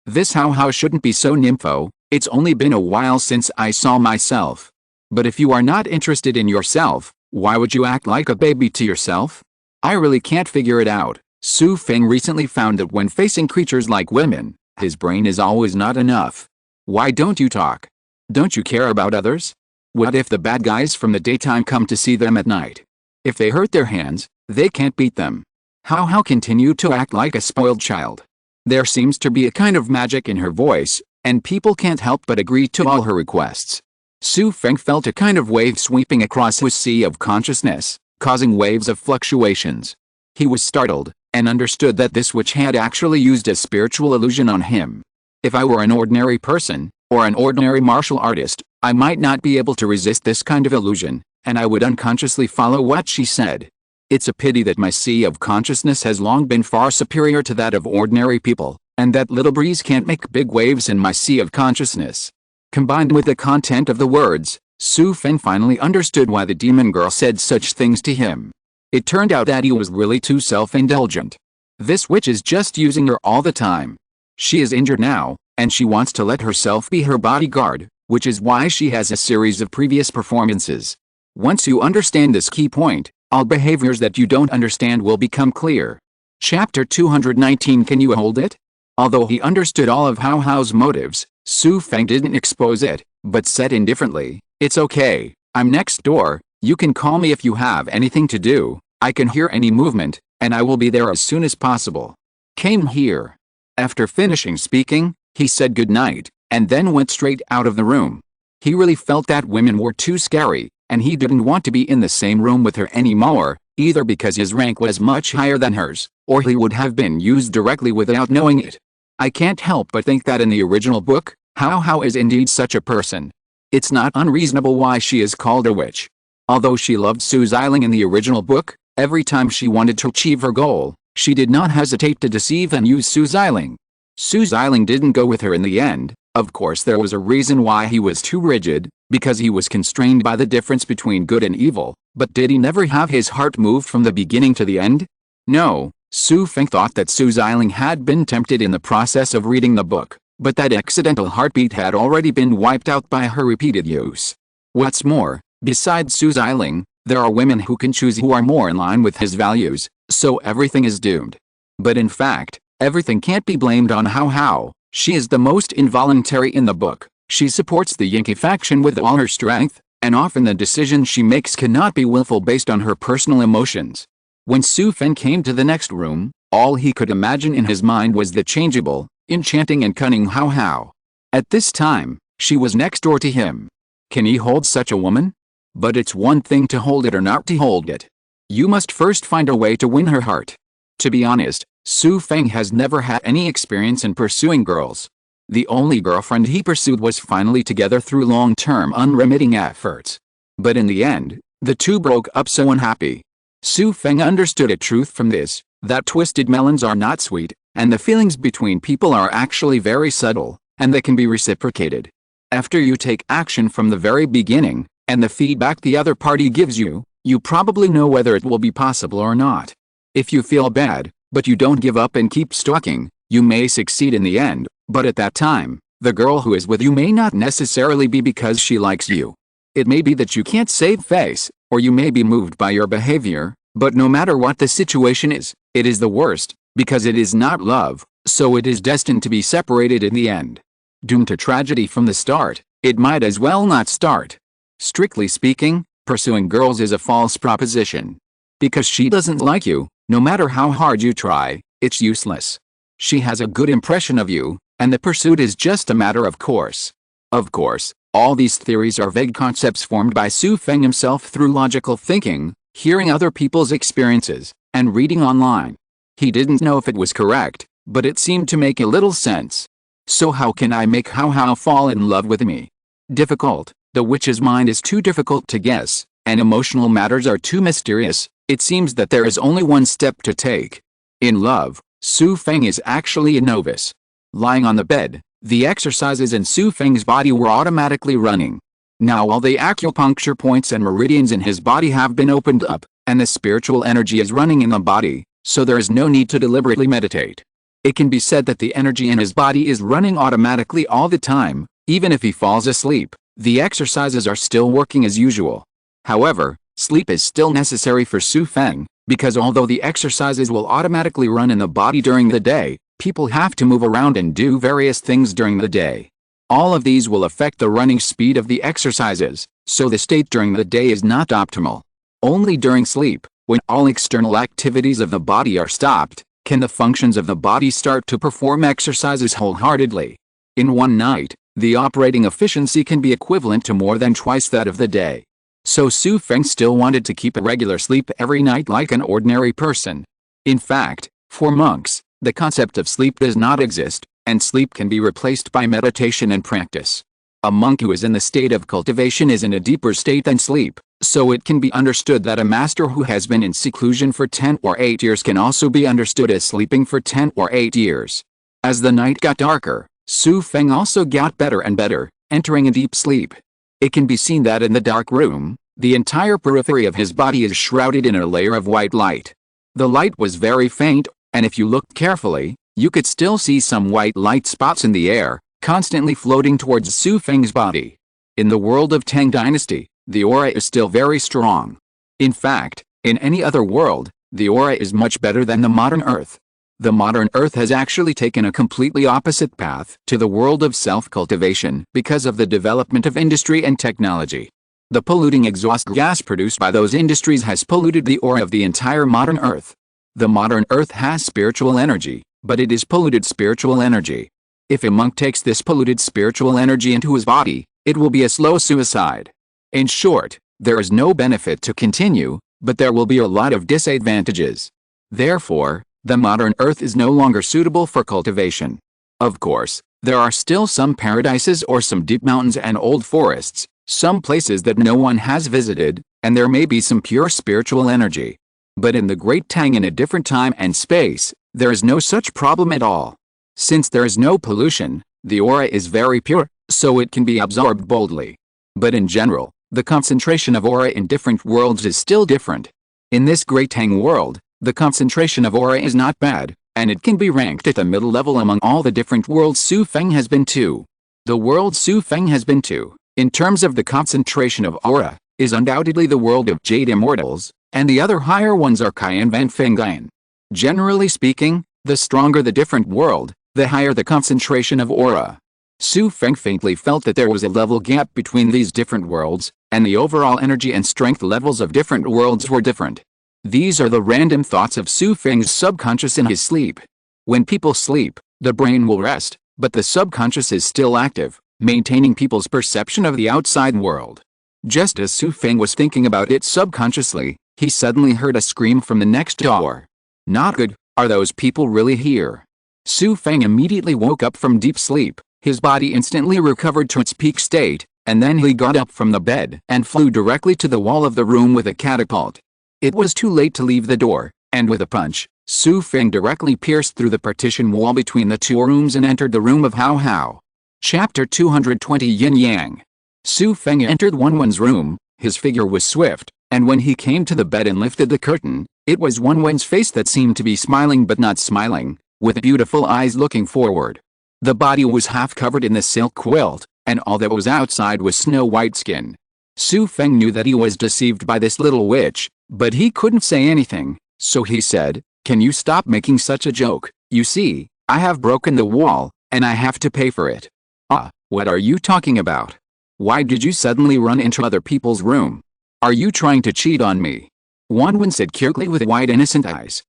this how shouldn't be so nympho. It's only been a while since I saw myself. But if you are not interested in yourself, why would you act like a baby to yourself? I really can't figure it out. Xu Feng recently found that when facing creatures like women, his brain is always not enough. Why don't you talk? Don't you care about others? What if the bad guys from the daytime come to see them at night? If they hurt their hands, they can't beat them. How continue to act like a spoiled child? There seems to be a kind of magic in her voice, and people can't help but agree to all her requests. Xu Feng felt a kind of wave sweeping across his sea of consciousness, causing waves of fluctuations. He was startled, and understood that this witch had actually used a spiritual illusion on him. If I were an ordinary person, or an ordinary martial artist, I might not be able to resist this kind of illusion, and I would unconsciously follow what she said. It's a pity that my sea of consciousness has long been far superior to that of ordinary people, and that little breeze can't make big waves in my sea of consciousness. Combined with the content of the words, Xu Feng finally understood why the demon girl said such things to him. It turned out that he was really too self-indulgent. This witch is just using her all the time. She is injured now, and she wants to let herself be her bodyguard, which is why she has a series of previous performances. Once you understand this key point, all behaviors that you don't understand will become clear. Chapter 219. Can you hold it? Although he understood all of Hao's motives, Xu Feng didn't expose it, but said indifferently, "It's okay, I'm next door, you can call me if you have anything to do, I can hear any movement, and I will be there as soon as possible. Came here." After finishing speaking, he said goodnight, and then went straight out of the room. He really felt that women were too scary, and he didn't want to be in the same room with her anymore, either because his rank was much higher than hers, or he would have been used directly without knowing it. I can't help but think that in the original book, Hao is indeed such a person. It's not unreasonable why she is called a witch. Although she loved Su Xiling in the original book, every time she wanted to achieve her goal, she did not hesitate to deceive and use Su Xiling. Su Xiling didn't go with her in the end. Of course there was a reason why he was too rigid, because he was constrained by the difference between good and evil, but did he never have his heart moved from the beginning to the end? No. Xu Feng thought that Su Xiling had been tempted in the process of reading the book, but that accidental heartbeat had already been wiped out by her repeated use. What's more, besides Su Xiling, there are women who can choose who are more in line with his values, so everything is doomed. But in fact, everything can't be blamed on Hao. She is the most involuntary in the book. She supports the Yankee faction with all her strength, and often the decisions she makes cannot be willful based on her personal emotions. When Xu Feng came to the next room, all he could imagine in his mind was the changeable, enchanting and cunning Hao. At this time, she was next door to him. Can he hold such a woman? But it's one thing to hold it or not to hold it. You must first find a way to win her heart. To be honest, Xu Feng has never had any experience in pursuing girls. The only girlfriend he pursued was finally together through long-term unremitting efforts. But in the end, the two broke up so unhappy. Xu Feng understood a truth from this, that twisted melons are not sweet, and the feelings between people are actually very subtle, and they can be reciprocated. After you take action from the very beginning, and the feedback the other party gives you, you probably know whether it will be possible or not. If you feel bad, but you don't give up and keep stalking, you may succeed in the end, but at that time, the girl who is with you may not necessarily be because she likes you. It may be that you can't save face, or you may be moved by your behavior, but no matter what the situation is, it is the worst, because it is not love, so it is destined to be separated in the end. Doomed to tragedy from the start, it might as well not start. Strictly speaking, pursuing girls is a false proposition. Because she doesn't like you, no matter how hard you try, it's useless. She has a good impression of you, and the pursuit is just a matter of course. Of course, all these theories are vague concepts formed by Xu Feng himself through logical thinking, hearing other people's experiences, and reading online. He didn't know if it was correct, but it seemed to make a little sense. So how can I make Hao fall in love with me? Difficult. The witch's mind is too difficult to guess, and emotional matters are too mysterious. It seems that there is only one step to take. In love, Xu Feng is actually a novice. Lying on the bed, the exercises in Xu Feng's body were automatically running. Now all the acupuncture points and meridians in his body have been opened up, and the spiritual energy is running in the body, so there is no need to deliberately meditate. It can be said that the energy in his body is running automatically all the time. Even if he falls asleep, the exercises are still working as usual. However, sleep is still necessary for Xu Feng, because although the exercises will automatically run in the body during the day, people have to move around and do various things during the day. All of these will affect the running speed of the exercises, so the state during the day is not optimal. Only during sleep, when all external activities of the body are stopped, can the functions of the body start to perform exercises wholeheartedly. In one night, the operating efficiency can be equivalent to more than twice that of the day. So Xu Feng still wanted to keep a regular sleep every night like an ordinary person. In fact, for monks, the concept of sleep does not exist, and sleep can be replaced by meditation and practice. A monk who is in the state of cultivation is in a deeper state than sleep, so it can be understood that a master who has been in seclusion for 10 or 8 years can also be understood as sleeping for 10 or 8 years. As the night got darker, Xu Feng also got better and better, entering a deep sleep. It can be seen that in the dark room, the entire periphery of his body is shrouded in a layer of white light. The light was very faint, and if you looked carefully, you could still see some white light spots in the air, constantly floating towards Xu Feng's body. In the world of Tang Dynasty, the aura is still very strong. In fact, in any other world, the aura is much better than the modern Earth. The modern Earth has actually taken a completely opposite path to the world of self-cultivation because of the development of industry and technology. The polluting exhaust gas produced by those industries has polluted the aura of the entire modern Earth. The modern Earth has spiritual energy, but it is polluted spiritual energy. If a monk takes this polluted spiritual energy into his body, it will be a slow suicide. In short, there is no benefit to continue, but there will be a lot of disadvantages. Therefore, the modern Earth is no longer suitable for cultivation. Of course, there are still some paradises or some deep mountains and old forests, some places that no one has visited, and there may be some pure spiritual energy. But in the Great Tang in a different time and space, there is no such problem at all. Since there is no pollution, the aura is very pure, so it can be absorbed boldly. But in general, the concentration of aura in different worlds is still different. In this Great Tang world, the concentration of aura is not bad, and it can be ranked at the middle level among all the different worlds Xu Feng has been to. The world Xu Feng has been to, in terms of the concentration of aura, is undoubtedly the world of Jade Immortals, and the other higher ones are Cayenne Van Fengyan. Generally speaking, the stronger the different world, the higher the concentration of aura. Xu Feng faintly felt that there was a level gap between these different worlds, and the overall energy and strength levels of different worlds were different. These are the random thoughts of Xu Feng's subconscious in his sleep. When people sleep, the brain will rest, but the subconscious is still active, maintaining people's perception of the outside world. Just as Xu Feng was thinking about it subconsciously, he suddenly heard a scream from the next door. Not good, are those people really here? Xu Feng immediately woke up from deep sleep, his body instantly recovered to its peak state, and then he got up from the bed and flew directly to the wall of the room with a catapult. It was too late to leave the door, and with a punch, Xu Feng directly pierced through the partition wall between the two rooms and entered the room of Hao Hao. Chapter 220 Yin Yang. Xu Feng entered Wenwen's room, his figure was swift, and when he came to the bed and lifted the curtain, it was Wenwen's face that seemed to be smiling but not smiling, with beautiful eyes looking forward. The body was half covered in the silk quilt, and all that was outside was snow-white skin. Xu Feng knew that he was deceived by this little witch, but he couldn't say anything, so he said, "Can you stop making such a joke? You see, I have broken the wall, and I have to pay for it." "Ah, what are you talking about? Why did you suddenly run into other people's room? Are you trying to cheat on me?" Wenwen said curtly with wide innocent eyes.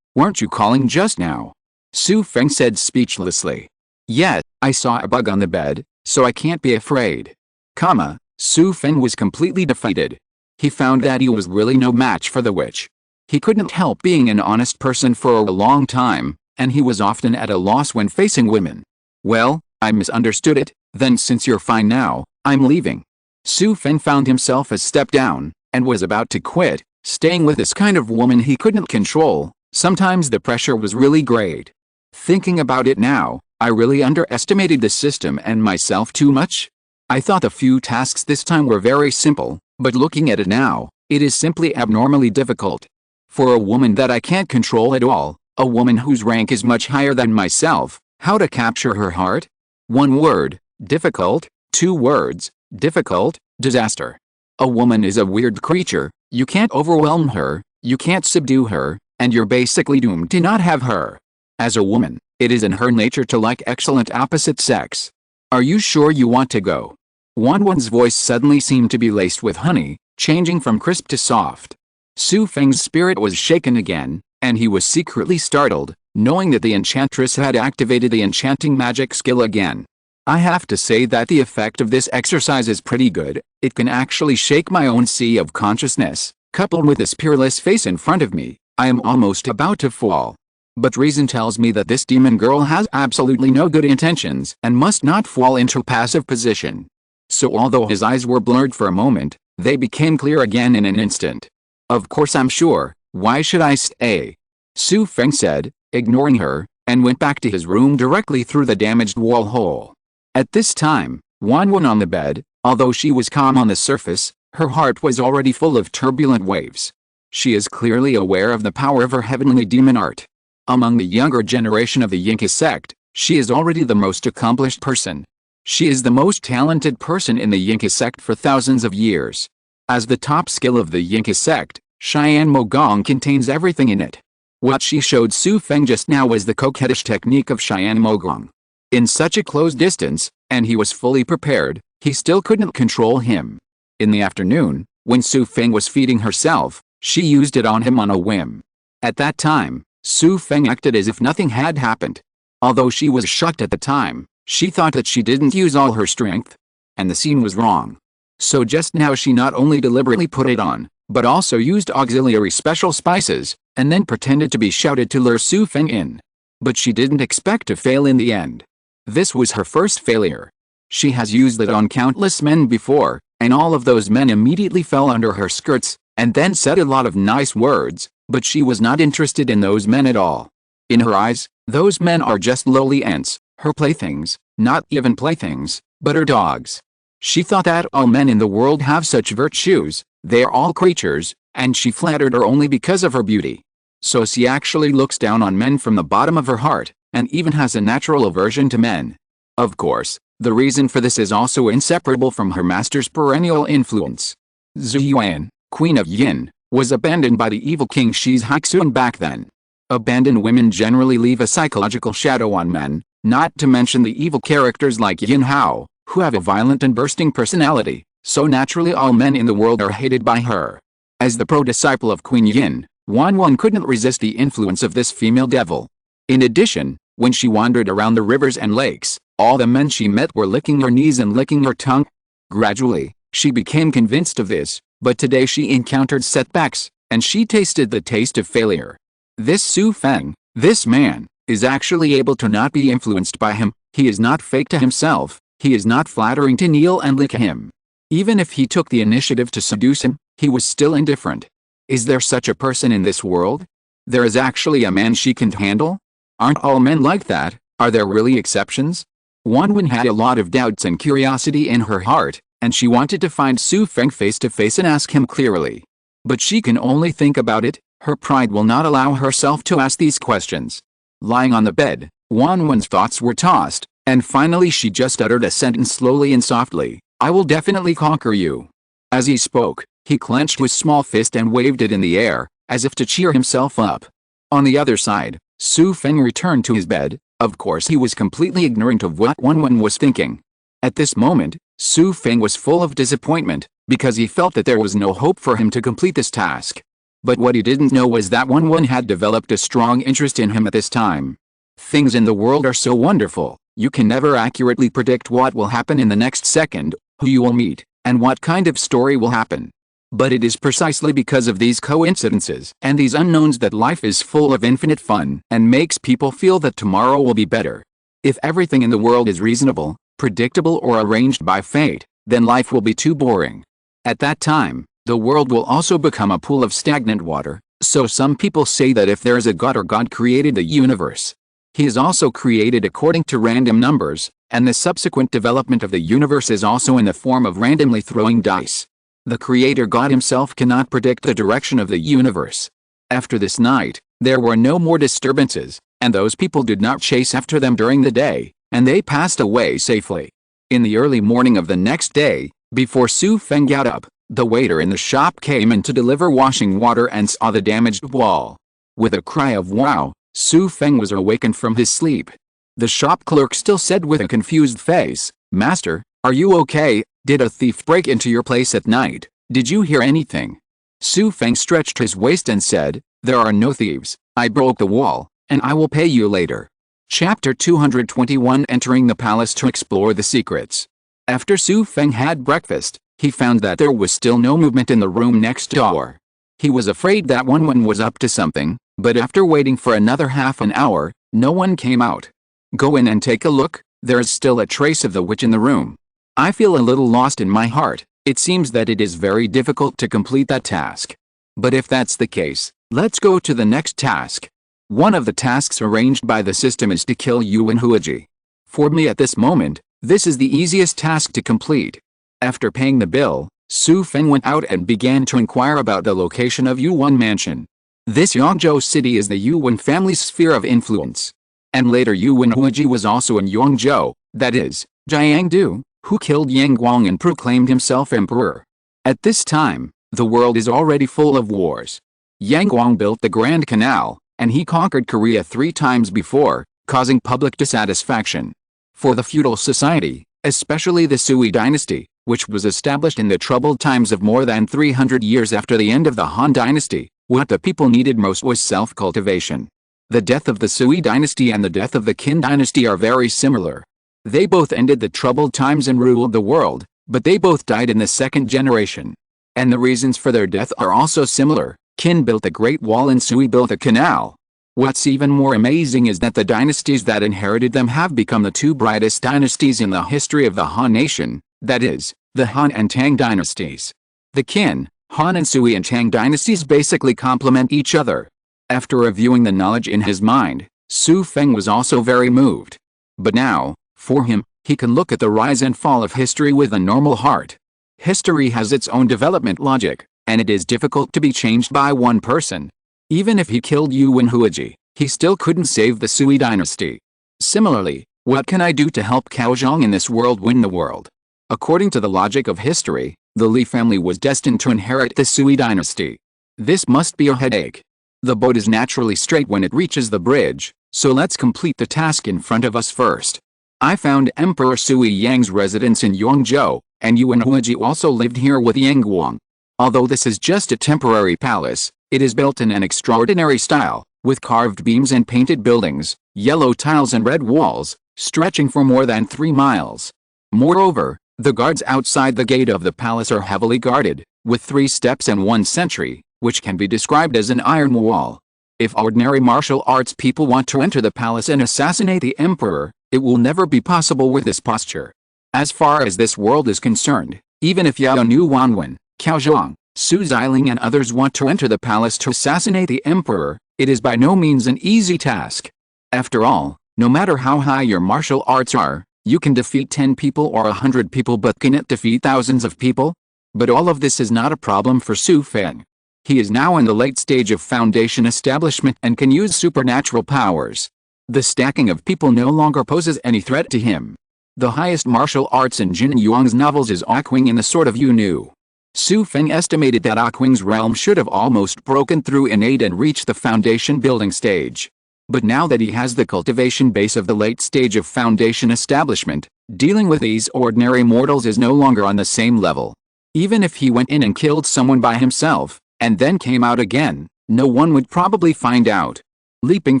Weren't you calling just now?" Xu Feng said speechlessly. "Yes, I saw a bug on the bed, so I can't be afraid." Xu Feng was completely defeated. He found that he was really no match for the witch. He couldn't help being an honest person for a long time, and he was often at a loss when facing women. "Well, I misunderstood it, then since you're fine now, I'm leaving." Xu Feng found himself a step down, and was about to quit. Staying with this kind of woman he couldn't control, sometimes the pressure was really great. Thinking about it now, I really underestimated the system and myself too much. I thought the few tasks this time were very simple, but looking at it now, it is simply abnormally difficult. For a woman that I can't control at all, a woman whose rank is much higher than myself, how to capture her heart? 1 word, difficult. 2 words, difficult, disaster. A woman is a weird creature, you can't overwhelm her, you can't subdue her, and you're basically doomed to not have her. As a woman, it is in her nature to like excellent opposite sex. Are you sure you want to go? Wanwan's voice suddenly seemed to be laced with honey, changing from crisp to soft. Xu Feng's spirit was shaken again, and he was secretly startled, knowing that the enchantress had activated the enchanting magic skill again. I have to say that the effect of this exercise is pretty good. It can actually shake my own sea of consciousness. Coupled with this peerless face in front of me, I am almost about to fall. But reason tells me that this demon girl has absolutely no good intentions and must not fall into passive position. So although his eyes were blurred for a moment, they became clear again in an instant. Of course I'm sure, why should I stay? Xu Feng said, ignoring her, and went back to his room directly through the damaged wall hole. At this time, Wanwan on the bed, although she was calm on the surface, her heart was already full of turbulent waves. She is clearly aware of the power of her heavenly demon art. Among the younger generation of the Yinka sect, she is already the most accomplished person. She is the most talented person in the Yinka sect for thousands of years. As the top skill of the Yinka sect, Cheyenne Mogong contains everything in it. What she showed Xu Feng just now was the coquettish technique of Cheyenne Mogong. In such a close distance, and he was fully prepared, he still couldn't control him. In the afternoon, when Xu Feng was feeding herself, she used it on him on a whim. At that time, Xu Feng acted as if nothing had happened. Although she was shocked at the time, she thought that she didn't use all her strength. And the scene was wrong. So just now she not only deliberately put it on, but also used auxiliary special spices, and then pretended to be shouted to lure Xu Feng in. But she didn't expect to fail in the end. This was her first failure. She has used it on countless men before, and all of those men immediately fell under her skirts, and then said a lot of nice words, but she was not interested in those men at all. In her eyes, those men are just lowly ants, her playthings, not even playthings, but her dogs. She thought that all men in the world have such virtues, they are all creatures, and she flattered her only because of her beauty. So she actually looks down on men from the bottom of her heart, and even has a natural aversion to men. Of course, the reason for this is also inseparable from her master's perennial influence. Zhu Yuan, Queen of Yin, was abandoned by the evil king Shi Haixun back then. Abandoned women generally leave a psychological shadow on men, not to mention the evil characters like Yin Hao, who have a violent and bursting personality, so naturally all men in the world are hated by her. As the pro-disciple of Queen Yin, Wanwan couldn't resist the influence of this female devil. In addition, when she wandered around the rivers and lakes, all the men she met were licking her knees and licking her tongue. Gradually, she became convinced of this, but today she encountered setbacks, and she tasted the taste of failure. This Xu Feng, this man, is actually able to not be influenced by him. He is not fake to himself, he is not flattering to kneel and lick him. Even if he took the initiative to seduce him, he was still indifferent. Is there such a person in this world? There is actually a man she can handle? Aren't all men like that? Are there really exceptions? Wanwan had a lot of doubts and curiosity in her heart, and she wanted to find Xu Feng face to face and ask him clearly. But she can only think about it, her pride will not allow herself to ask these questions. Lying on the bed, Wanwan's thoughts were tossed, and finally she just uttered a sentence slowly and softly, "I will definitely conquer you." As he spoke, he clenched his small fist and waved it in the air, as if to cheer himself up. On the other side, Xu Feng returned to his bed. Of course he was completely ignorant of what Wanwan was thinking. At this moment, Xu Feng was full of disappointment, because he felt that there was no hope for him to complete this task. But what he didn't know was that Wanwan had developed a strong interest in him at this time. Things in the world are so wonderful, you can never accurately predict what will happen in the next second, who you will meet, and what kind of story will happen. But it is precisely because of these coincidences and these unknowns that life is full of infinite fun and makes people feel that tomorrow will be better. If everything in the world is reasonable, predictable or arranged by fate, then life will be too boring. At that time, the world will also become a pool of stagnant water, so some people say that if there is a God or God created the universe, He is also created according to random numbers, and the subsequent development of the universe is also in the form of randomly throwing dice. The Creator God himself cannot predict the direction of the universe. After this night, there were no more disturbances, and those people did not chase after them during the day, and they passed away safely. In the early morning of the next day, before Xu Feng got up, the waiter in the shop came in to deliver washing water and saw the damaged wall. With a cry of wow, Xu Feng was awakened from his sleep. The shop clerk still said with a confused face, "Master, are you okay? Did a thief break into your place at night? Did you hear anything?" Xu Feng stretched his waist and said, "There are no thieves. I broke the wall, and I will pay you later." Chapter 221 Entering the Palace to Explore the Secrets. After Xu Feng had breakfast, he found that there was still no movement in the room next door. He was afraid that Wanwen was up to something, but after waiting for another half an hour, no one came out. "Go in and take a look, there is still a trace of the witch in the room. I feel a little lost in my heart. It seems that it is very difficult to complete that task. But if that's the case, let's go to the next task." One of the tasks arranged by the system is to kill Yuan Huiji. For me at this moment, this is the easiest task to complete. After paying the bill, Xu Feng went out and began to inquire about the location of Yuan Mansion. This Yangzhou city is the Yuan family's sphere of influence. And later Yuan Huiji was also in Yangzhou, that is, Jiangdu, who killed Yang Guang and proclaimed himself emperor. At this time, the world is already full of wars. Yang Guang built the Grand Canal, and he conquered Korea 3 times before, causing public dissatisfaction. For the feudal society, especially the Sui dynasty, which was established in the troubled times of more than 300 years after the end of the Han dynasty, what the people needed most was self-cultivation. The death of the Sui dynasty and the death of the Qin dynasty are very similar. They both ended the troubled times and ruled the world, but they both died in the second generation. And the reasons for their death are also similar. Qin built the Great Wall and Sui built a canal. What's even more amazing is that the dynasties that inherited them have become the 2 brightest dynasties in the history of the Han nation, that is, the Han and Tang dynasties. The Qin, Han and Sui and Tang dynasties basically complement each other. After reviewing the knowledge in his mind, Xu Feng was also very moved. But now, for him, he can look at the rise and fall of history with a normal heart. History has its own development logic, and it is difficult to be changed by one person. Even if he killed Yuan Huiji, he still couldn't save the Sui dynasty. Similarly, what can I do to help Kaozhong in this world win the world? According to the logic of history, the Li family was destined to inherit the Sui dynasty. This must be a headache. The boat is naturally straight when it reaches the bridge, so let's complete the task in front of us first. I found Emperor Sui Yang's residence in Yangzhou, and Yuan Huiji also lived here with Yang Guang. Although this is just a temporary palace, it is built in an extraordinary style, with carved beams and painted buildings, yellow tiles and red walls, stretching for more than 3 miles. Moreover, the guards outside the gate of the palace are heavily guarded, with 3 steps and 1 sentry, which can be described as an iron wall. If ordinary martial arts people want to enter the palace and assassinate the emperor, it will never be possible with this posture. As far as this world is concerned, even if Yao Nu Wanwen, Kaozhong, Su Xiling and others want to enter the palace to assassinate the emperor, it is by no means an easy task. After all, no matter how high your martial arts are, you can defeat 10 people or 100 people, but can it defeat thousands of people? But all of this is not a problem for Xu Feng. He is now in the late stage of foundation establishment and can use supernatural powers. The stacking of people no longer poses any threat to him. The highest martial arts in Jin Yuang's novels is Aquing in the Sword of Yu Nu. Xu Feng estimated that Aquing's realm should have almost broken through innate and reached the foundation building stage. But now that he has the cultivation base of the late stage of foundation establishment, dealing with these ordinary mortals is no longer on the same level. Even if he went in and killed someone by himself, and then came out again, no one would probably find out. Leaping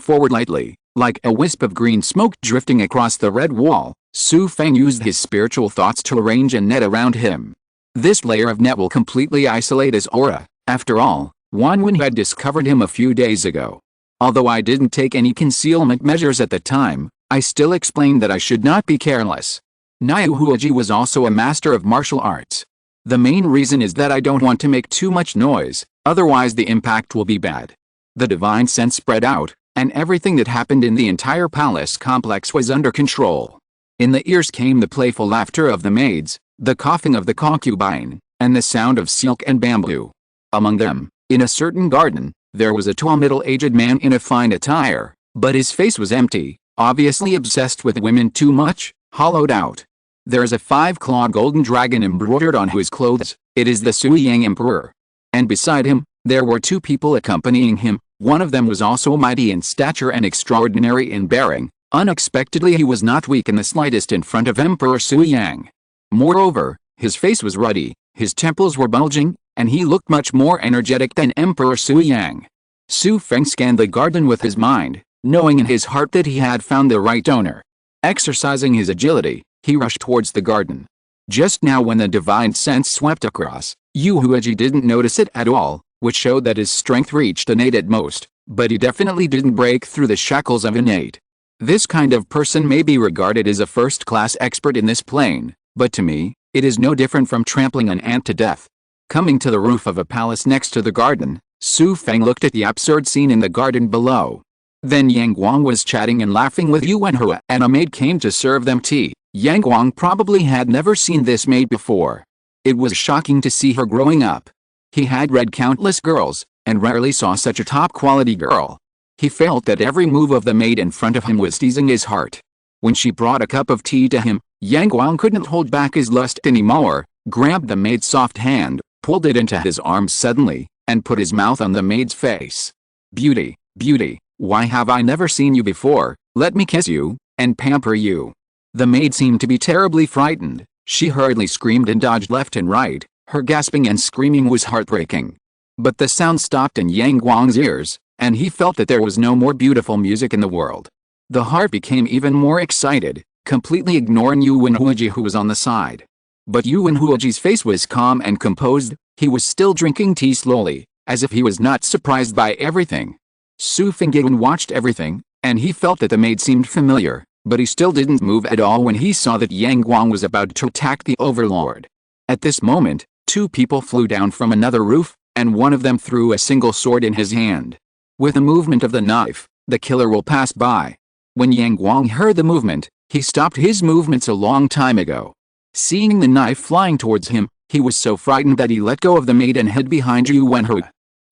forward lightly, like a wisp of green smoke drifting across the red wall, Xu Feng used his spiritual thoughts to arrange a net around him. This layer of net will completely isolate his aura. After all, Wanwen had discovered him a few days ago. Although I didn't take any concealment measures at the time, I still explained that I should not be careless. Niu Huoji was also a master of martial arts. The main reason is that I don't want to make too much noise, otherwise the impact will be bad. The divine sense spread out, and everything that happened in the entire palace complex was under control. In the ears came the playful laughter of the maids, the coughing of the concubine, and the sound of silk and bamboo. Among them, in a certain garden, there was a tall middle-aged man in a fine attire, but his face was empty, obviously obsessed with women too much, hollowed out. There is a 5-clawed golden dragon embroidered on his clothes. It is the Sui Yang Emperor. And beside him, there were 2 people accompanying him. One of them was also mighty in stature and extraordinary in bearing. Unexpectedly, he was not weak in the slightest in front of Emperor Sui Yang. Moreover, his face was ruddy, his temples were bulging, and he looked much more energetic than Emperor Sui Yang. Xu Feng scanned the garden with his mind, knowing in his heart that he had found the right owner. Exercising his agility, he rushed towards the garden. Just now, when the divine sense swept across, Yu Huaji didn't notice it at all, which showed that his strength reached innate at most, but he definitely didn't break through the shackles of innate. This kind of person may be regarded as a first-class expert in this plane, but to me, it is no different from trampling an ant to death. Coming to the roof of a palace next to the garden, Xu Feng looked at the absurd scene in the garden below. Then Yang Guang was chatting and laughing with Yuelao, and a maid came to serve them tea. Yang Guang probably had never seen this maid before. It was shocking to see her growing up. He had read countless girls, and rarely saw such a top-quality girl. He felt that every move of the maid in front of him was teasing his heart. When she brought a cup of tea to him, Yang Guang couldn't hold back his lust anymore, grabbed the maid's soft hand, pulled it into his arms suddenly, and put his mouth on the maid's face. "Beauty, beauty, why have I never seen you before? Let me kiss you, and pamper you." The maid seemed to be terribly frightened. She hurriedly screamed and dodged left and right. Her gasping and screaming was heartbreaking. But the sound stopped in Yang Guang's ears, and he felt that there was no more beautiful music in the world. The heart became even more excited, completely ignoring Yuan Huaji, who was on the side. But Yuan Huaji's face was calm and composed. He was still drinking tea slowly, as if he was not surprised by everything. Xu Feng watched everything, and he felt that the maid seemed familiar, but he still didn't move at all when he saw that Yang Guang was about to attack the overlord. At this moment, 2 people flew down from another roof, and one of them threw a single sword in his hand. With a movement of the knife, the killer will pass by. When Yang Guang heard the movement, he stopped his movements a long time ago. Seeing the knife flying towards him, he was so frightened that he let go of the maid and hid behind Yuan Hu.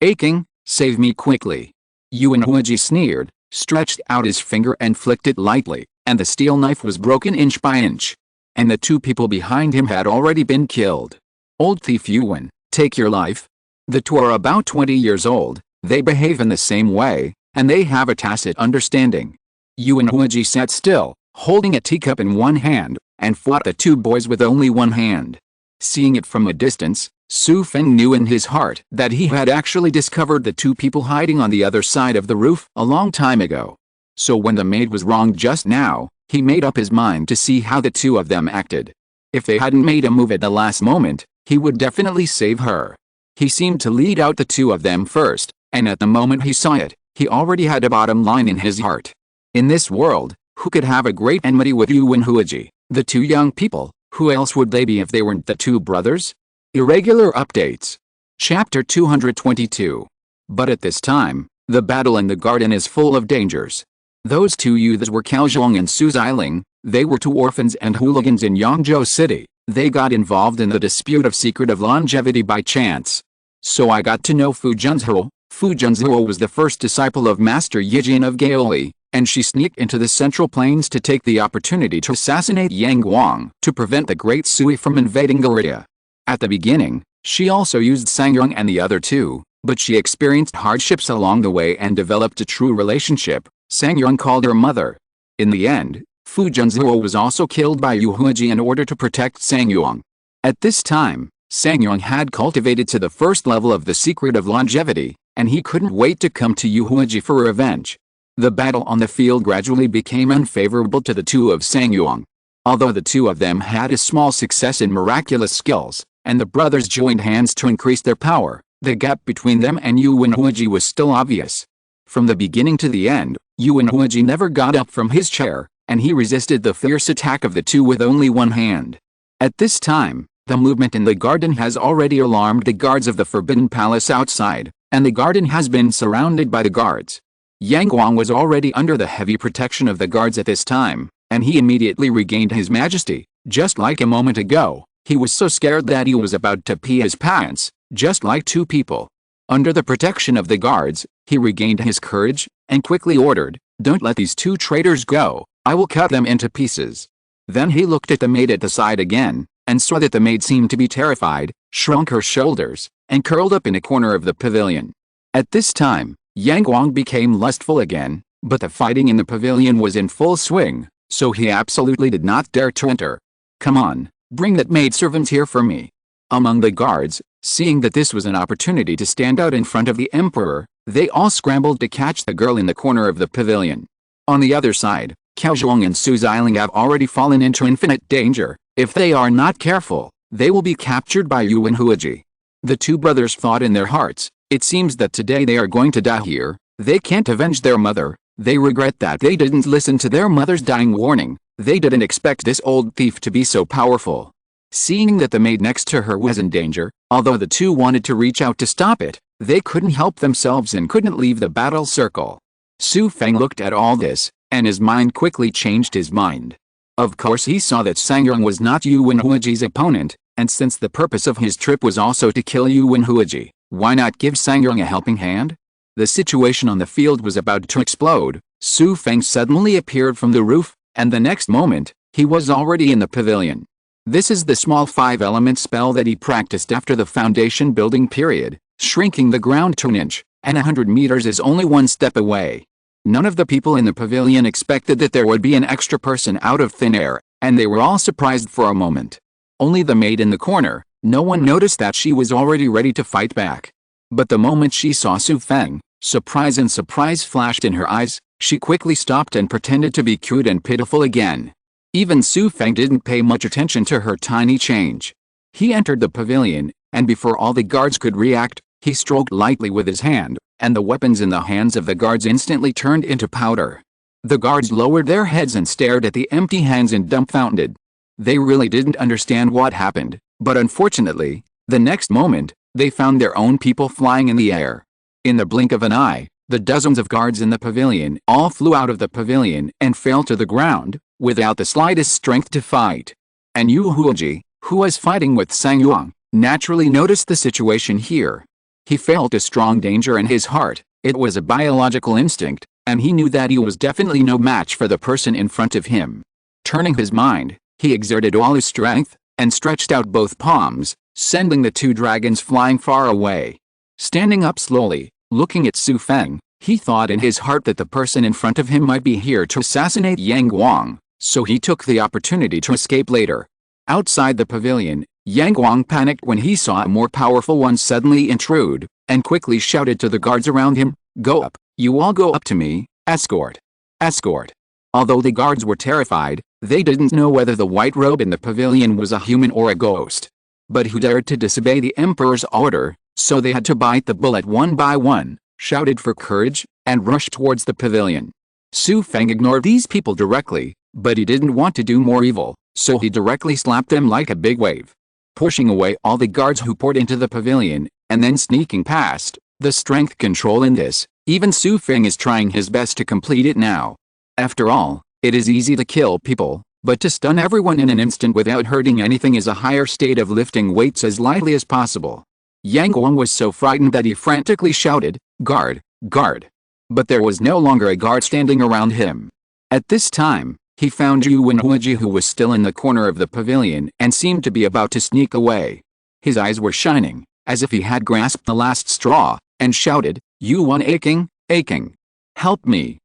"Aching, save me quickly." Yuan Huaji sneered, stretched out his finger and flicked it lightly, and the steel knife was broken inch by inch. And the 2 people behind him had already been killed. "Old thief Yuan, take your life." The 2 are about 20 years old, they behave in the same way, and they have a tacit understanding. Yuan Huaji sat still, holding a teacup in one hand, and fought the 2 boys with only one hand. Seeing it from a distance, Xu Feng knew in his heart that he had actually discovered the 2 people hiding on the other side of the roof a long time ago. So when the maid was wrong just now, he made up his mind to see how the 2 of them acted. If they hadn't made a move at the last moment, he would definitely save her. He seemed to lead out the 2 of them first, and at the moment he saw it, he already had a bottom line in his heart. In this world, who could have a great enmity with Yuan Huaji, the 2 young people? Who else would they be if they weren't the 2 brothers? Irregular updates. Chapter 222. But at this time, the battle in the garden is full of dangers. Those 2 youths were Cao Zhong and Su Xiling. They were 2 orphans and hooligans in Yangzhou City. They got involved in the dispute of secret of longevity by chance. So I got to know Fu Junzhuo. Fu Junzhuo was the first disciple of Master Ye Xiner of Gaoli, and she sneaked into the Central Plains to take the opportunity to assassinate Yang Guang to prevent the Great Sui from invading Goryeo. At the beginning, she also used Sangyong and the other 2, but she experienced hardships along the way and developed a true relationship. Sangyong called her mother. In the end, Fu Junzhuo was also killed by Yu Huaji in order to protect Sangyong. At this time, Sangyong had cultivated to the first level of the secret of longevity, and he couldn't wait to come to Yu Huaji for revenge. The battle on the field gradually became unfavorable to the 2 of Sangyong. Although the 2 of them had a small success in miraculous skills, and the brothers joined hands to increase their power, the gap between them and Yuan Huaji was still obvious. From the beginning to the end, Yuan Huaji never got up from his chair, and he resisted the fierce attack of the 2 with only one hand. At this time, the movement in the garden has already alarmed the guards of the Forbidden Palace outside, and the garden has been surrounded by the guards. Yang Guang was already under the heavy protection of the guards at this time, and he immediately regained his majesty. Just like a moment ago, he was so scared that he was about to pee his pants, just like two people. Under the protection of the guards, he regained his courage, and quickly ordered, "Don't let these two traitors go, I will cut them into pieces." Then he looked at the maid at the side again, and saw that the maid seemed to be terrified, shrunk her shoulders, and curled up in a corner of the pavilion. At this time, Yang Guang became lustful again, but the fighting in the pavilion was in full swing, so he absolutely did not dare to enter. "Come on, bring that maidservant here for me." Among the guards, seeing that this was an opportunity to stand out in front of the emperor, they all scrambled to catch the girl in the corner of the pavilion. On the other side, Cao Zhuang and Su Xiling have already fallen into infinite danger. If they are not careful, they will be captured by Yu and Huiji. The two brothers thought in their hearts, "It seems that today they are going to die here. They can't avenge their mother. They regret that they didn't listen to their mother's dying warning. They didn't expect this old thief to be so powerful." Seeing that the maid next to her was in danger, although the two wanted to reach out to stop it, they couldn't help themselves and couldn't leave the battle circle. Xu Feng looked at all this, and his mind quickly changed his mind. Of course he saw that Sangyong was not Yu and Huiji's opponent, and since the purpose of his trip was also to kill Yu and Huiji, why not give Sangyong a helping hand? The situation on the field was about to explode. Xu Feng suddenly appeared from the roof, and the next moment, he was already in the pavilion. This is the small 5-element spell that he practiced after the foundation building period, shrinking the ground to an inch, and 100 meters is only one step away. None of the people in the pavilion expected that there would be an extra person out of thin air, and they were all surprised for a moment. Only the maid in the corner, no one noticed that she was already ready to fight back. But the moment she saw Xu Feng, surprise flashed in her eyes. She quickly stopped and pretended to be cute and pitiful again. Even Xu Feng didn't pay much attention to her tiny change. He entered the pavilion, and before all the guards could react, he stroked lightly with his hand, and the weapons in the hands of the guards instantly turned into powder. The guards lowered their heads and stared at the empty hands in dumbfounded. They really didn't understand what happened, but unfortunately, the next moment, they found their own people flying in the air. In the blink of an eye, the dozens of guards in the pavilion all flew out of the pavilion and fell to the ground, without the slightest strength to fight. And Yu Huiji, who was fighting with Sangyong, naturally noticed the situation here. He felt a strong danger in his heart. It was a biological instinct, and he knew that he was definitely no match for the person in front of him. Turning his mind, he exerted all his strength, and stretched out both palms, sending the two dragons flying far away. Standing up slowly, looking at Xu Feng, he thought in his heart that the person in front of him might be here to assassinate Yang Guang, so he took the opportunity to escape later. Outside the pavilion, Yang Guang panicked when he saw a more powerful one suddenly intrude, and quickly shouted to the guards around him, "Go up, you all go up to me, escort. Escort." Although the guards were terrified, they didn't know whether the white robe in the pavilion was a human or a ghost. But who dared to disobey the emperor's order, so they had to bite the bullet one by one, shouted for courage, and rushed towards the pavilion. Xu Feng ignored these people directly, but he didn't want to do more evil, so he directly slapped them like a big wave, pushing away all the guards who poured into the pavilion, and then sneaking past. The strength control in this, even Xu Feng is trying his best to complete it now. After all, it is easy to kill people, but to stun everyone in an instant without hurting anything is a higher state of lifting weights as lightly as possible. Yang Guang was so frightened that he frantically shouted, "Guard, guard!" But there was no longer a guard standing around him. At this time, he found Yu and Huiji, who was still in the corner of the pavilion and seemed to be about to sneak away. His eyes were shining, as if he had grasped the last straw, and shouted, "You one aching, aching. Help me.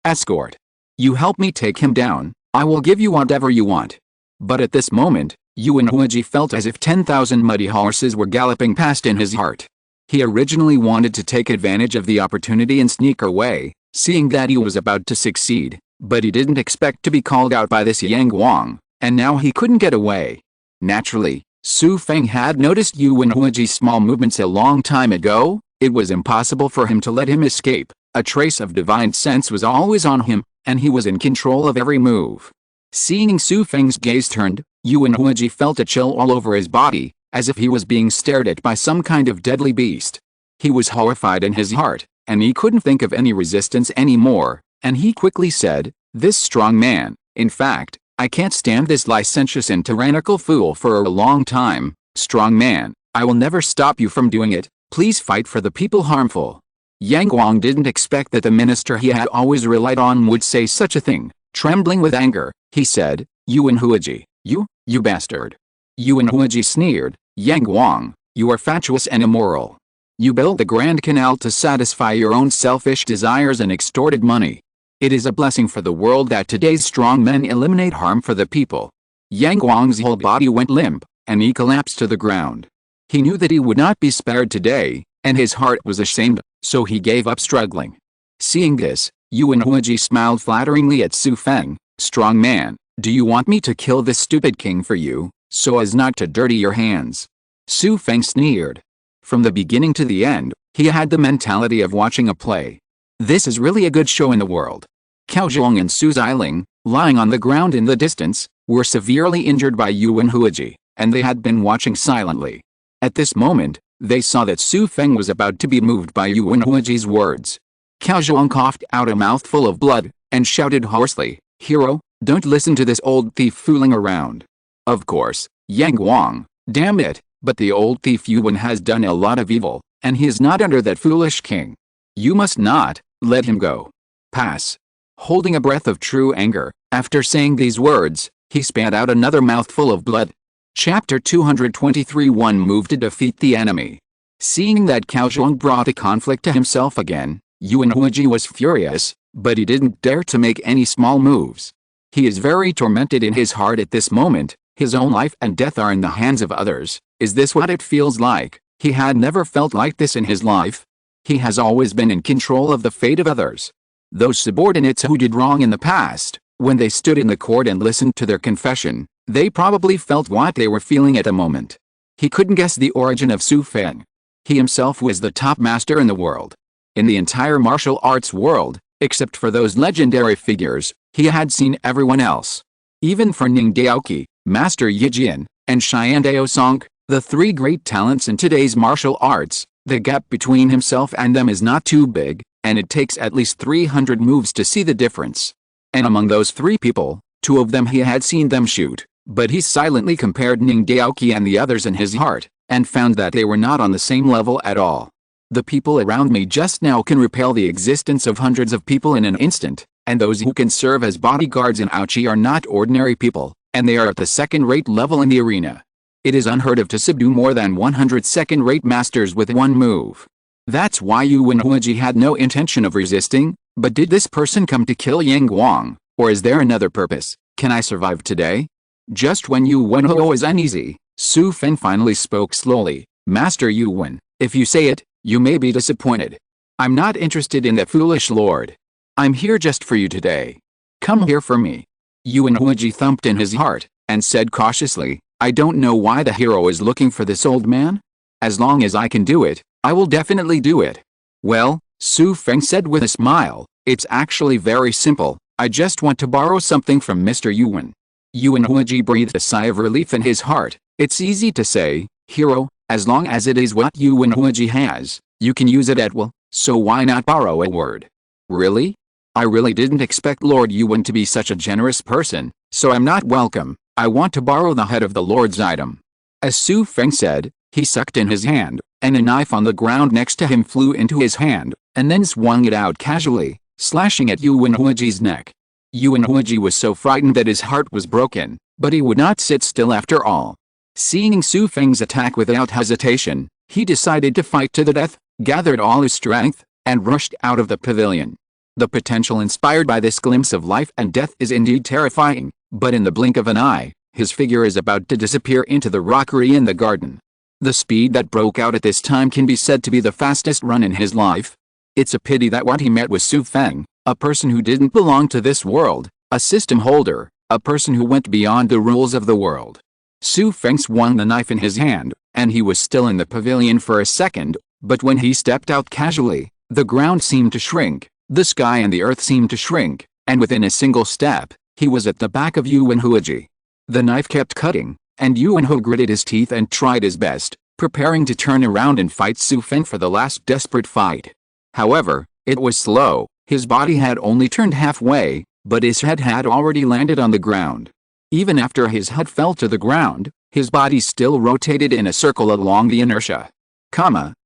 Escort. You help me take him down, I will give you whatever you want." But at this moment, Yu and Huiji felt as if 10,000 muddy horses were galloping past in his heart. He originally wanted to take advantage of the opportunity and sneak away, seeing that he was about to succeed, but he didn't expect to be called out by this Yang Guang, and now he couldn't get away. Naturally, Xu Feng had noticed Yu and Huiji's small movements a long time ago. It was impossible for him to let him escape. A trace of divine sense was always on him, and he was in control of every move. Seeing Xu Feng's gaze turned, Yu and Huiji felt a chill all over his body, as if he was being stared at by some kind of deadly beast. He was horrified in his heart, and he couldn't think of any resistance anymore, and he quickly said, "This strong man, in fact, I can't stand this licentious and tyrannical fool for a long time. Strong man, I will never stop you from doing it. Please fight for the people harmful." Yang Guang didn't expect that the minister he had always relied on would say such a thing. Trembling with anger, he said, "Yuan Huiji, you bastard." Yuan Huiji sneered, "Yang Guang, you are fatuous and immoral. You built the Grand Canal to satisfy your own selfish desires and extorted money. It is a blessing for the world that today's strong men eliminate harm for the people." Yang Guang's whole body went limp, and he collapsed to the ground. He knew that he would not be spared today, and his heart was ashamed, so he gave up struggling. Seeing this, Yuan Huiji smiled flatteringly at Xu Feng. "Strong man, do you want me to kill this stupid king for you, so as not to dirty your hands?" Xu Feng sneered. From the beginning to the end, he had the mentality of watching a play. This is really a good show in the world. Cao Zhong and Su Xiling, lying on the ground in the distance, were severely injured by Yuan Huiji, and they had been watching silently. At this moment, they saw that Xu Feng was about to be moved by Yuan Huiji's words. Cao Zhong coughed out a mouthful of blood, and shouted hoarsely, "Hero, don't listen to this old thief fooling around." Of course, Yang Guang, damn it, but the old thief Yuan has done a lot of evil, and he is not under that foolish king. You must not let him go. Pass. Holding a breath of true anger, after saying these words, he spat out another mouthful of blood. Chapter 223. One move to defeat the enemy. Seeing that Cao Zhong brought a conflict to himself again, Yuan Huiji was furious, but he didn't dare to make any small moves. He is very tormented in his heart at this moment. His own life and death are in the hands of others. Is this what it feels like? He had never felt like this in his life. He has always been in control of the fate of others. Those subordinates who did wrong in the past, when they stood in the court and listened to their confession, they probably felt what they were feeling at the moment. He couldn't guess the origin of Xu Feng. He himself was the top master in the world. In the entire martial arts world, except for those legendary figures, he had seen everyone else. Even for Ning Daoqi, Master Ye Jian, and Xian Daosong, the three great talents in today's martial arts, the gap between himself and them is not too big, and it takes at least 300 moves to see the difference. And among those three people, two of them he had seen them shoot, but he silently compared Ning Daoqi and the others in his heart, and found that they were not on the same level at all. The people around me just now can repel the existence of hundreds of people in an instant, and those who can serve as bodyguards in Aoqi are not ordinary people, and they are at the second-rate level in the arena. It is unheard of to subdue more than 100 second-rate masters with one move. That's why Yuan Huiji had no intention of resisting. But did this person come to kill Yang Guang, or is there another purpose? Can I survive today? Just when Yuan Huo is uneasy, Xu Feng finally spoke slowly. "Master Yuan, if you say it, you may be disappointed. I'm not interested in that foolish lord. I'm here just for you today. Come here for me." Yuan Huiji thumped in his heart, and said cautiously, "I don't know why the hero is looking for this old man. As long as I can do it, I will definitely do it." "Well," Xu Feng said with a smile, "it's actually very simple. I just want to borrow something from Mr. Yuan." Yuan Huiji breathed a sigh of relief in his heart. It's easy to say, "Hero, as long as it is what Yuan Huiji has, you can use it at will, so why not borrow a word?" "Really? I really didn't expect Lord Yuan to be such a generous person, so I'm not welcome. I want to borrow the head of the Lord's item." As Xu Feng said, he sucked in his hand, and a knife on the ground next to him flew into his hand, and then swung it out casually, slashing at Yuan Huiji's neck. Yuan Huiji was so frightened that his heart was broken, but he would not sit still after all. Seeing Xu Feng's attack without hesitation, he decided to fight to the death, gathered all his strength, and rushed out of the pavilion. The potential inspired by this glimpse of life and death is indeed terrifying, but in the blink of an eye, his figure is about to disappear into the rockery in the garden. The speed that broke out at this time can be said to be the fastest run in his life. It's a pity that what he met was Xu Feng, a person who didn't belong to this world, a system holder, a person who went beyond the rules of the world. Xu Feng swung the knife in his hand, and he was still in the pavilion for a second, but when he stepped out casually, the ground seemed to shrink, the sky and the earth seemed to shrink, and within a single step, he was at the back of Yuan Huiji. The knife kept cutting, and Yuan Hu gritted his teeth and tried his best, preparing to turn around and fight Xu Feng for the last desperate fight. However, it was slow. His body had only turned halfway, but his head had already landed on the ground. Even after his head fell to the ground, his body still rotated in a circle along the inertia.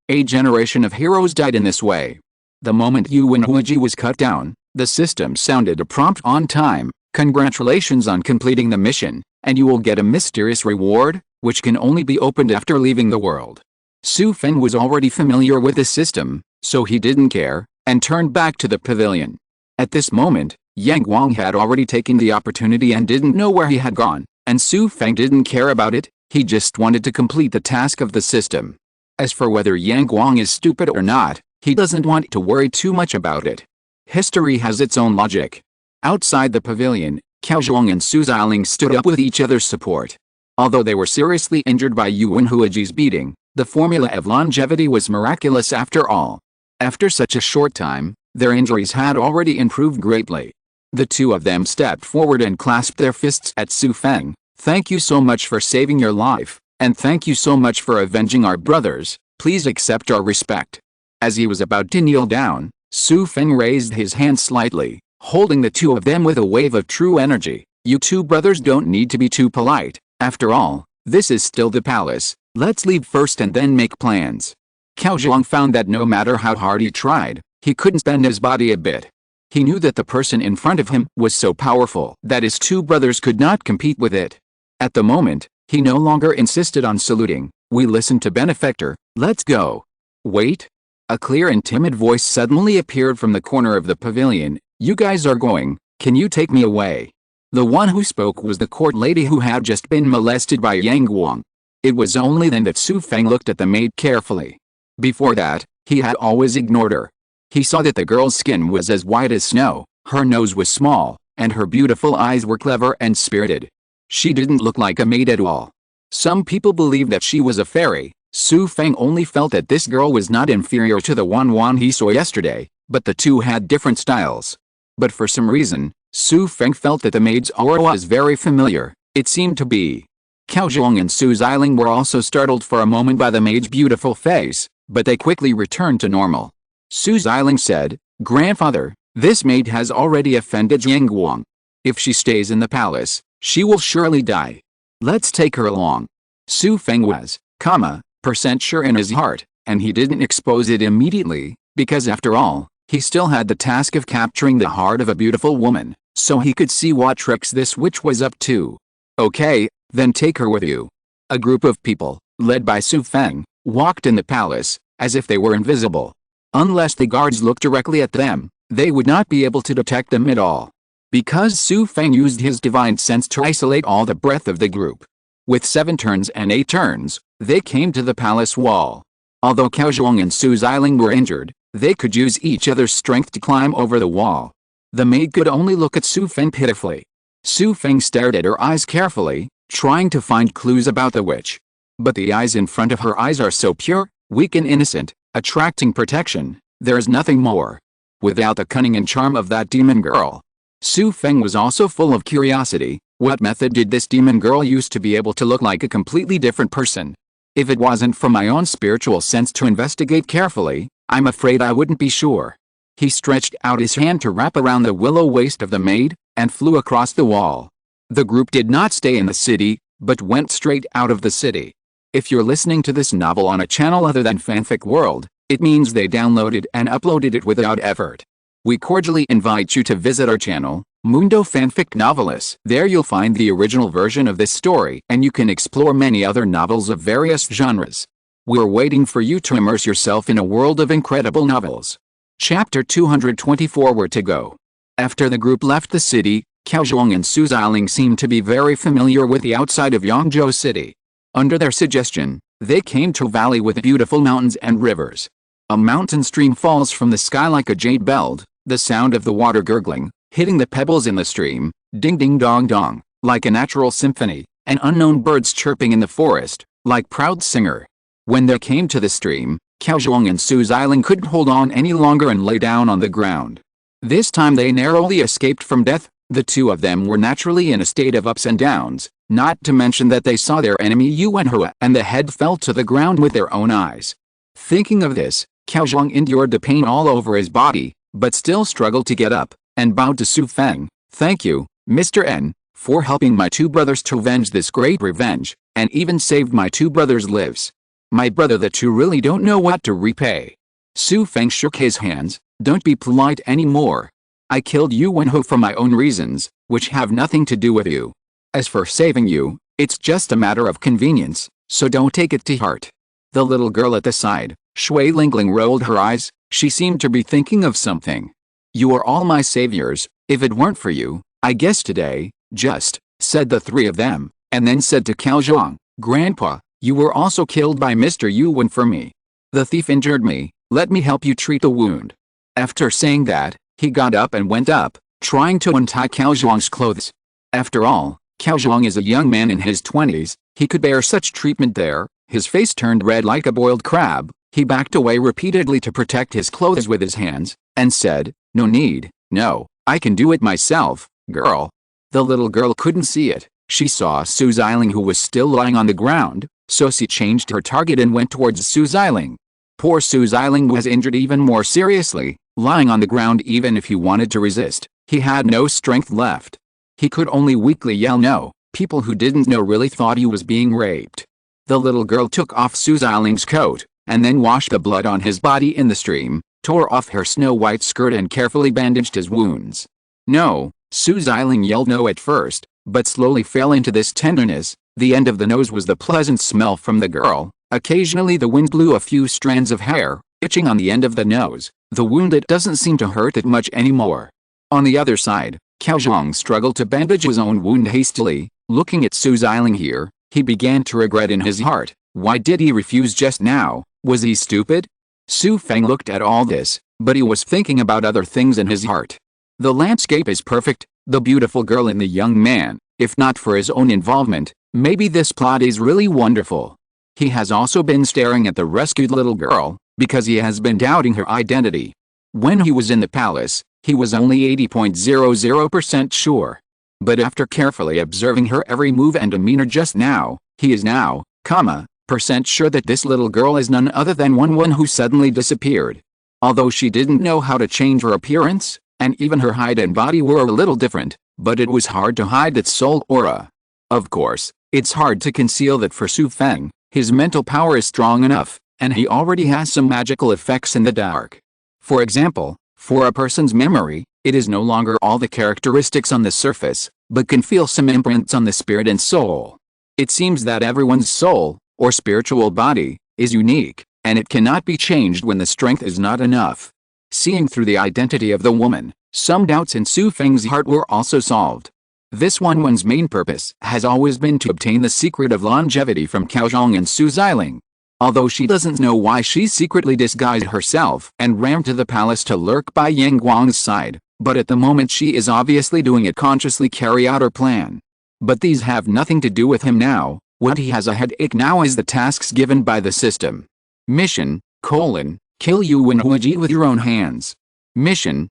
A generation of heroes died in this way. The moment Yuelao was cut down, the system sounded a prompt on time. Congratulations on completing the mission, and you will get a mysterious reward, which can only be opened after leaving the world. Xu Feng was already familiar with the system, so he didn't care, and turned back to the pavilion. At this moment, Yang Guang had already taken the opportunity and didn't know where he had gone, and Xu Feng didn't care about it, he just wanted to complete the task of the system. As for whether Yang Guang is stupid or not, he doesn't want to worry too much about it. History has its own logic. Outside the pavilion, Zhuang and Su Xiling stood up with each other's support. Although they were seriously injured by Yuelao beating, the formula of longevity was miraculous after all. After such a short time, their injuries had already improved greatly. The two of them stepped forward and clasped their fists at Xu Feng. Thank you so much for saving your life, and thank you so much for avenging our brothers. Please accept our respect. As he was about to kneel down, Xu Feng raised his hand slightly, holding the two of them with a wave of true energy. You two brothers don't need to be too polite. After all, this is still the palace. Let's leave first and then make plans. Zhuang found that no matter how hard he tried, he couldn't bend his body a bit. He knew that the person in front of him was so powerful that his two brothers could not compete with it. At the moment, he no longer insisted on saluting. We listen to benefactor, let's go. Wait. A clear and timid voice suddenly appeared from the corner of the pavilion. You guys are going, can you take me away? The one who spoke was the court lady who had just been molested by Yang Guang. It was only then that Xu Feng looked at the maid carefully. Before that, he had always ignored her. He saw that the girl's skin was as white as snow, her nose was small, and her beautiful eyes were clever and spirited. She didn't look like a maid at all. Some people believed that she was a fairy. Xu Feng only felt that this girl was not inferior to the one he saw yesterday, but the two had different styles. But for some reason, Xu Feng felt that the maid's aura was very familiar. It seemed to be. Zhuang and Su Xiling were also startled for a moment by the maid's beautiful face, but they quickly returned to normal. Su Xiling said, Grandfather, this maid has already offended Yang Guang. If she stays in the palace, she will surely die. Let's take her along. Xu Feng was, % sure in his heart, and he didn't expose it immediately, because after all, he still had the task of capturing the heart of a beautiful woman, so he could see what tricks this witch was up to. Okay, then take her with you. A group of people, led by Xu Feng, walked in the palace, as if they were invisible. Unless the guards looked directly at them, they would not be able to detect them at all. Because Xu Feng used his divine sense to isolate all the breadth of the group. With 7 turns and 8 turns, they came to the palace wall. Although Zhuang and Su Xiling were injured, they could use each other's strength to climb over the wall. The maid could only look at Xu Feng pitifully. Xu Feng stared at her eyes carefully, trying to find clues about the witch. But the eyes in front of her eyes are so pure, weak and innocent, attracting protection, there is nothing more. Without the cunning and charm of that demon girl. Xu Feng was also full of curiosity. What method did this demon girl use to be able to look like a completely different person? If it wasn't for my own spiritual sense to investigate carefully, I'm afraid I wouldn't be sure. He stretched out his hand to wrap around the willow waist of the maid, and flew across the wall. The group did not stay in the city, but went straight out of the city. If you're listening to this novel on a channel other than Fanfic World, it means they downloaded and uploaded it without effort. We cordially invite you to visit our channel, Mundo Fanfic Novelis. There you'll find the original version of this story, and you can explore many other novels of various genres. We're waiting for you to immerse yourself in a world of incredible novels. Chapter 224 Where to Go. After the group left the city, Zhuang and Su Xiling seemed to be very familiar with the outside of Yangzhou City. Under their suggestion, they came to a valley with beautiful mountains and rivers. A mountain stream falls from the sky like a jade bell, the sound of the water gurgling, hitting the pebbles in the stream, ding ding dong dong, like a natural symphony, and unknown birds chirping in the forest, like proud singer. When they came to the stream, Zhuang and Su Xiling couldn't hold on any longer and lay down on the ground. This time they narrowly escaped from death. The two of them were naturally in a state of ups and downs, not to mention that they saw their enemy Yuelao and the head fell to the ground with their own eyes. Thinking of this, Cao Zhang endured the pain all over his body, but still struggled to get up, and bowed to Xu Feng. "Thank you, Mr. N, for helping my two brothers to avenge this great revenge, and even saved my two brothers' lives. My brother the two really don't know what to repay." Xu Feng shook his hands. "Don't be polite anymore. I killed Yu Wenho for my own reasons, which have nothing to do with you. As for saving you, it's just a matter of convenience, so don't take it to heart." The little girl at the side, Shui Lingling, rolled her eyes. She seemed to be thinking of something. "You are all my saviors. If it weren't for you, I guess today, just," said the three of them, and then said to Cao Zhang, "Grandpa, you were also killed by Mr. Yu Wen for me. The thief injured me. Let me help you treat the wound." After saying that, he got up and went up, trying to untie Cao Zhang's clothes. After all, Cao Zhang is a young man in his 20s, he could bear such treatment there. His face turned red like a boiled crab. He backed away repeatedly to protect his clothes with his hands, and said, "No need, no, I can do it myself, girl." The little girl couldn't see it. She saw Xu Xiling, who was still lying on the ground, so she changed her target and went towards Xu Xiling. Poor Xu Xiling was injured even more seriously, lying on the ground. Even if he wanted to resist, he had no strength left. He could only weakly yell no. People who didn't know really thought he was being raped. The little girl took off Xu Xiling's coat, and then washed the blood on his body in the stream, tore off her snow-white skirt and carefully bandaged his wounds. "No," Xu Xiling yelled no at first, but slowly fell into this tenderness. The end of the nose was the pleasant smell from the girl. Occasionally the wind blew a few strands of hair, itching on the end of the nose. The wound, it doesn't seem to hurt it much anymore. On the other side, Cao Zhang struggled to bandage his own wound hastily. Looking at Xu Xiling here, he began to regret in his heart. Why did he refuse just now? Was he stupid? Xu Feng looked at all this, but he was thinking about other things in his heart. The landscape is perfect, the beautiful girl and the young man. If not for his own involvement, maybe this plot is really wonderful. He has also been staring at the rescued little girl, because he has been doubting her identity. When he was in the palace, he was only 80.00% sure. But after carefully observing her every move and demeanor just now, he is now, % sure that this little girl is none other than one who suddenly disappeared. Although she didn't know how to change her appearance, and even her height and body were a little different, but it was hard to hide its soul aura. Of course, it's hard to conceal that for Xu Feng, his mental power is strong enough, and he already has some magical effects in the dark. For example, for a person's memory, it is no longer all the characteristics on the surface, but can feel some imprints on the spirit and soul. It seems that everyone's soul, or spiritual body, is unique, and it cannot be changed when the strength is not enough. Seeing through the identity of the woman, some doubts in Xu Feng's heart were also solved. This one's main purpose has always been to obtain the secret of longevity from Cao Zhang and Xu Xiling. Although she doesn't know why she secretly disguised herself and ran to the palace to lurk by Yang Guang's side, but at the moment she is obviously doing it consciously carry out her plan. But these have nothing to do with him now. What he has a headache now is the tasks given by the system. Mission, kill Yu Wenhuji with your own hands. Mission,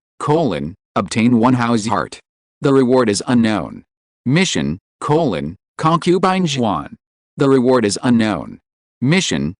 obtain one Hao's heart. The reward is unknown. Mission, concubine Zhuan. The reward is unknown. Mission,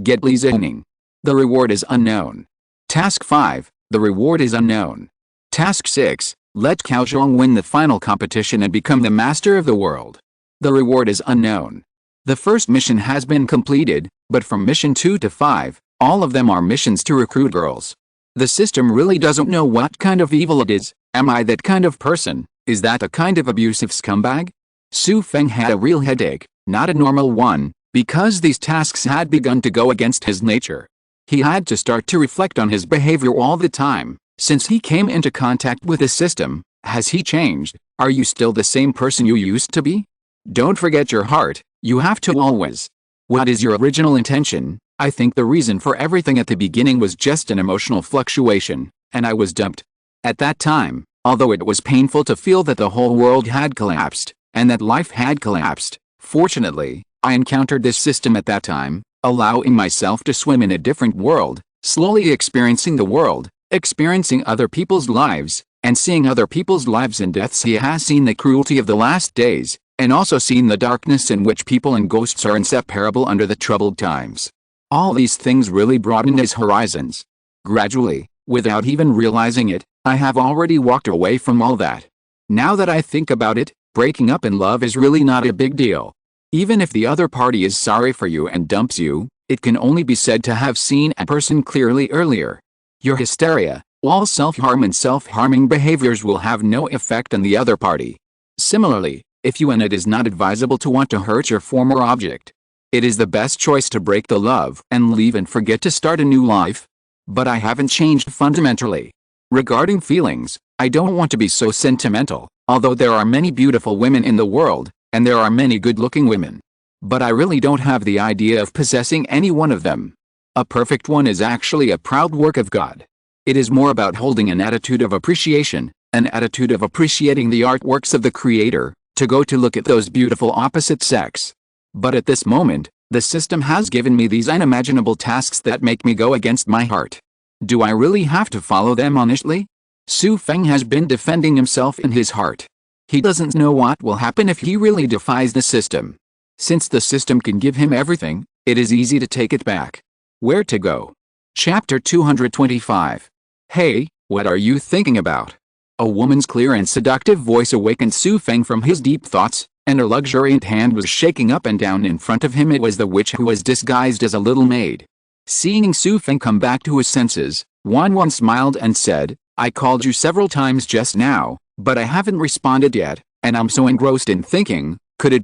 get Li Zhongning. The reward is unknown. Task 5, the reward is unknown. Task 6, let Cao Zhang win the final competition and become the master of the world. The reward is unknown. The first mission has been completed, but from mission 2 to 5, all of them are missions to recruit girls. The system really doesn't know what kind of evil it is. Am I that kind of person? Is that a kind of abusive scumbag? Xu Feng had a real headache, not a normal one, because these tasks had begun to go against his nature. He had to start to reflect on his behavior all the time. Since he came into contact with the system, has he changed? Are you still the same person you used to be? Don't forget your heart, you have to always. What is your original intention? I think the reason for everything at the beginning was just an emotional fluctuation, and I was dumped. At that time, although it was painful to feel that the whole world had collapsed, and that life had collapsed, fortunately, I encountered this system at that time, allowing myself to swim in a different world, slowly experiencing the world, experiencing other people's lives, and seeing other people's lives and deaths. He has seen the cruelty of the last days, and also seen the darkness in which people and ghosts are inseparable under the troubled times. All these things really broadened his horizons. Gradually, without even realizing it, I have already walked away from all that. Now that I think about it, breaking up in love is really not a big deal. Even if the other party is sorry for you and dumps you, it can only be said to have seen a person clearly earlier. Your hysteria, all self-harm and self-harming behaviors will have no effect on the other party. Similarly, if you and it is not advisable to want to hurt your former object, it is the best choice to break the love and leave and forget to start a new life. But I haven't changed fundamentally. Regarding feelings, I don't want to be so sentimental, although there are many beautiful women in the world, and there are many good-looking women. But I really don't have the idea of possessing any one of them. A perfect one is actually a proud work of God. It is more about holding an attitude of appreciation, an attitude of appreciating the artworks of the Creator, to go to look at those beautiful opposite sex. But at this moment, the system has given me these unimaginable tasks that make me go against my heart. Do I really have to follow them honestly? Xu Feng has been defending himself in his heart. He doesn't know what will happen if he really defies the system. Since the system can give him everything, it is easy to take it back. Where to go? Chapter 225. Hey, what are you thinking about? A woman's clear and seductive voice awakened Xu Feng from his deep thoughts, and a luxuriant hand was shaking up and down in front of him. It was the witch who was disguised as a little maid. Seeing Xu Feng come back to his senses, Wan smiled and said, I called you several times just now, but I haven't responded yet, and I'm so engrossed in thinking, could it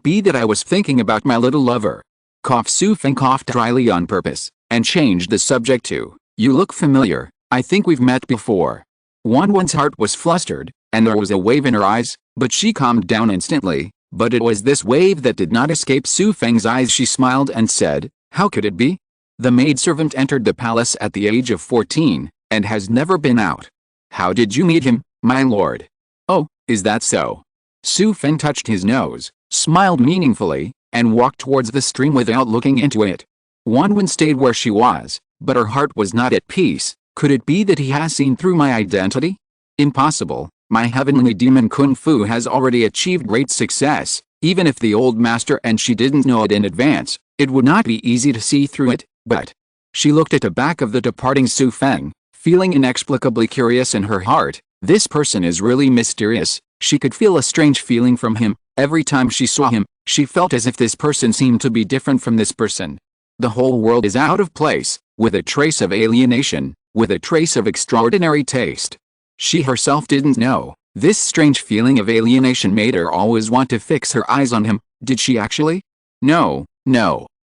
be that I was thinking about my little lover? Xu Feng coughed dryly on purpose, and changed the subject to, you look familiar, I think we've met before. Wan's heart was flustered, and there was a wave in her eyes, but she calmed down instantly. But it was this wave that did not escape Xu Feng's eyes. She smiled and said, how could it be? The maidservant entered the palace at the age of 14, and has never been out. How did you meet him, my lord? Oh, is that so? Xu Feng touched his nose, smiled meaningfully, and walked towards the stream without looking into it. Wan stayed where she was, but her heart was not at peace. Could it be that he has seen through my identity? Impossible. My heavenly demon Kung Fu has already achieved great success. Even if the old master and she didn't know it in advance, it would not be easy to see through it. But she looked at the back of the departing Xu Feng, feeling inexplicably curious in her heart. This person is really mysterious. She could feel a strange feeling from him. Every time she saw him, she felt as if this person seemed to be different from this person. The whole world is out of place, with a trace of alienation, with a trace of extraordinary taste. She herself didn't know. This strange feeling of alienation made her always want to fix her eyes on him. Did she actually? No.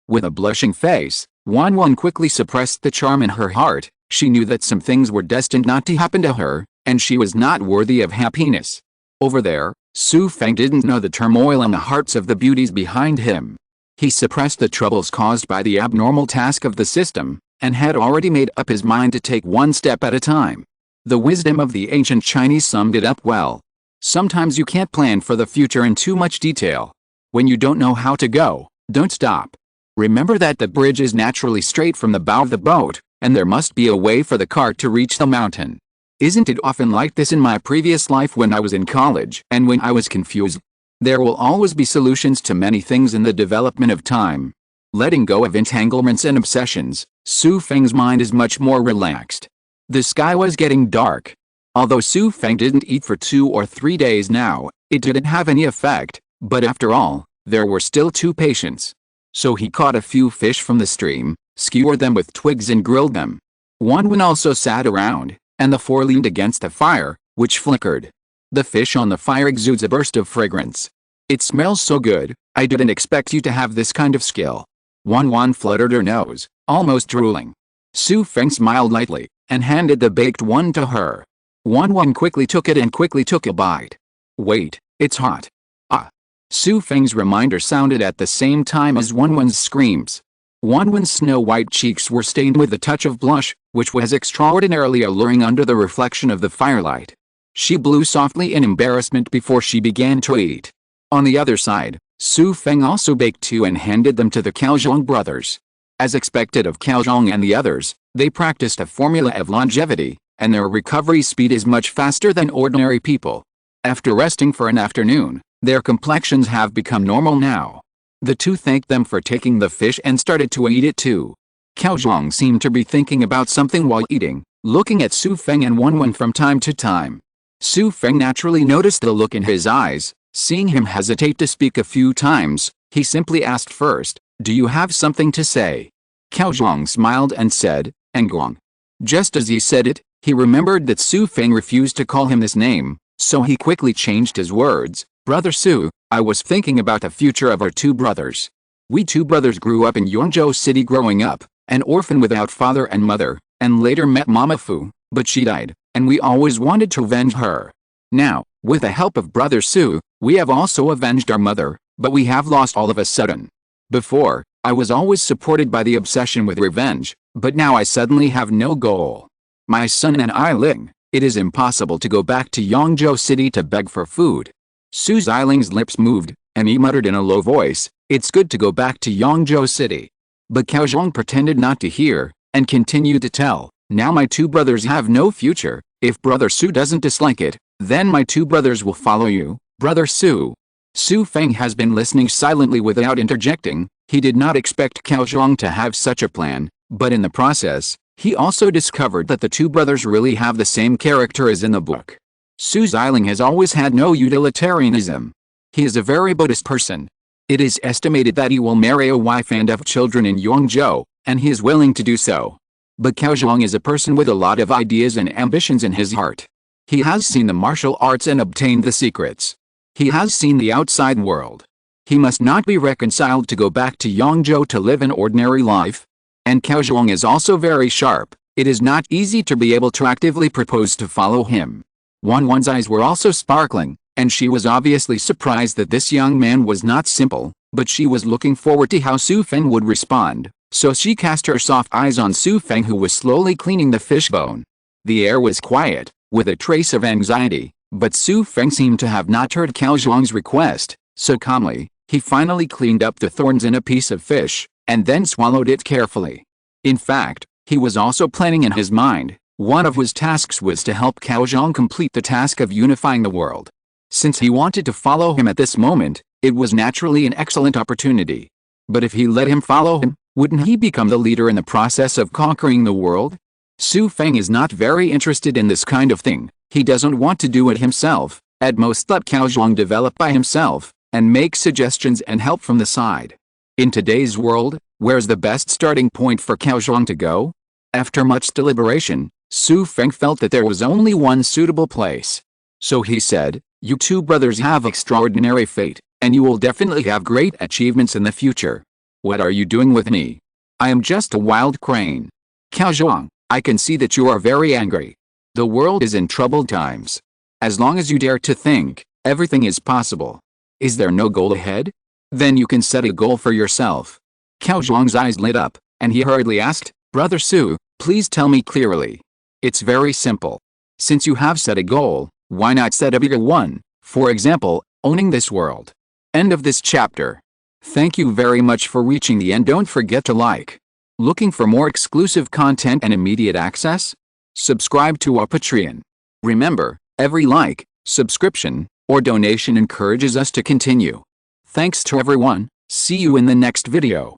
With a blushing face, Wan quickly suppressed the charm in her heart. She knew that some things were destined not to happen to her, and she was not worthy of happiness. Over there, Xu Feng didn't know the turmoil in the hearts of the beauties behind him. He suppressed the troubles caused by the abnormal task of the system, and had already made up his mind to take one step at a time. The wisdom of the ancient Chinese summed it up well. Sometimes you can't plan for the future in too much detail. When you don't know how to go, don't stop. Remember that the bridge is naturally straight from the bow of the boat, and there must be a way for the cart to reach the mountain. Isn't it often like this in my previous life when I was in college and when I was confused? There will always be solutions to many things in the development of time. Letting go of entanglements and obsessions, Xu Feng's mind is much more relaxed. The sky was getting dark. Although Xu Feng didn't eat for 2 or 3 days now, it didn't have any effect, but after all, there were still 2 patients. So he caught a few fish from the stream, skewered them with twigs and grilled them. Wan also sat around, and the 4 leaned against the fire, which flickered. The fish on the fire exudes a burst of fragrance. It smells so good, I didn't expect you to have this kind of skill. Wan fluttered her nose, almost drooling. Xu Feng smiled lightly, and handed the baked one to her. Wan quickly took it and quickly took a bite. Wait, it's hot. Ah. Xu Feng's reminder sounded at the same time as Wan's screams. Wan's snow-white cheeks were stained with a touch of blush, which was extraordinarily alluring under the reflection of the firelight. She blew softly in embarrassment before she began to eat. On the other side, Xu Feng also baked 2 and handed them to the Caozhong brothers. As expected of Caozhong and the others, they practiced a formula of longevity, and their recovery speed is much faster than ordinary people. After resting for an afternoon, their complexions have become normal now. The two thanked them for taking the fish and started to eat it too. Cao Zhuang seemed to be thinking about something while eating, looking at Xu Feng and Wen from time to time. Xu Feng naturally noticed the look in his eyes. Seeing him hesitate to speak a few times, he simply asked first, "Do you have something to say?" Cao Zhuang smiled and said, "Enguang." Just as he said it, he remembered that Xu Feng refused to call him this name, so he quickly changed his words. "Brother Xu, I was thinking about the future of our two brothers. We two brothers grew up in Yongzhou City growing up, an orphan without father and mother, and later met Mama Fu, but she died, and we always wanted to avenge her. Now, with the help of Brother Xu, we have also avenged our mother, but we have lost all of a sudden. Before, I was always supported by the obsession with revenge, but now I suddenly have no goal. My son and I Ling, it is impossible to go back to Yongzhou City to beg for food." Su Ziling's lips moved, and he muttered in a low voice, "It's good to go back to Yongzhou City." But Cao Zhuang pretended not to hear, and continued to tell, "Now my two brothers have no future. If Brother Xu doesn't dislike it, then my two brothers will follow you, Brother Xu." Xu Feng has been listening silently without interjecting. He did not expect Cao Zhuang to have such a plan, but in the process, he also discovered that the two brothers really have the same character as in the book. Su Ziling has always had no utilitarianism. He is a very Buddhist person. It is estimated that he will marry a wife and have children in Yongzhou, and he is willing to do so. But Cao Zhuang is a person with a lot of ideas and ambitions in his heart. He has seen the martial arts and obtained the secrets. He has seen the outside world. He must not be reconciled to go back to Yongzhou to live an ordinary life. And Cao Zhuang is also very sharp. It is not easy to be able to actively propose to follow him. Wan's eyes were also sparkling, and she was obviously surprised that this young man was not simple, but she was looking forward to how Xu Feng would respond, so she cast her soft eyes on Xu Feng, who was slowly cleaning the fishbone. The air was quiet, with a trace of anxiety, but Xu Feng seemed to have not heard Cao Zhuang's request, so calmly, he finally cleaned up the thorns in a piece of fish, and then swallowed it carefully. In fact, he was also planning in his mind. One of his tasks was to help Cao Zhuang complete the task of unifying the world. Since he wanted to follow him at this moment, it was naturally an excellent opportunity. But if he let him follow him, wouldn't he become the leader in the process of conquering the world? Xu Feng is not very interested in this kind of thing. He doesn't want to do it himself. At most let Cao Zhuang develop by himself, and make suggestions and help from the side. In today's world, where's the best starting point for Cao Zhuang to go? After much deliberation, Xu Feng felt that there was only one suitable place. So he said, "You two brothers have extraordinary fate, and you will definitely have great achievements in the future. What are you doing with me? I am just a wild crane. Cao Zhuang, I can see that you are very angry. The world is in troubled times. As long as you dare to think, everything is possible. Is there no goal ahead? Then you can set a goal for yourself." Cao Zhuang's eyes lit up, and he hurriedly asked, "Brother Xu, please tell me clearly." "It's very simple. Since you have set a goal, why not set a bigger one? For example, owning this world." End of this chapter. Thank you very much for reaching the end. Don't forget to like. Looking for more exclusive content and immediate access? Subscribe to our Patreon. Remember, every like, subscription, or donation encourages us to continue. Thanks to everyone. See you in the next video.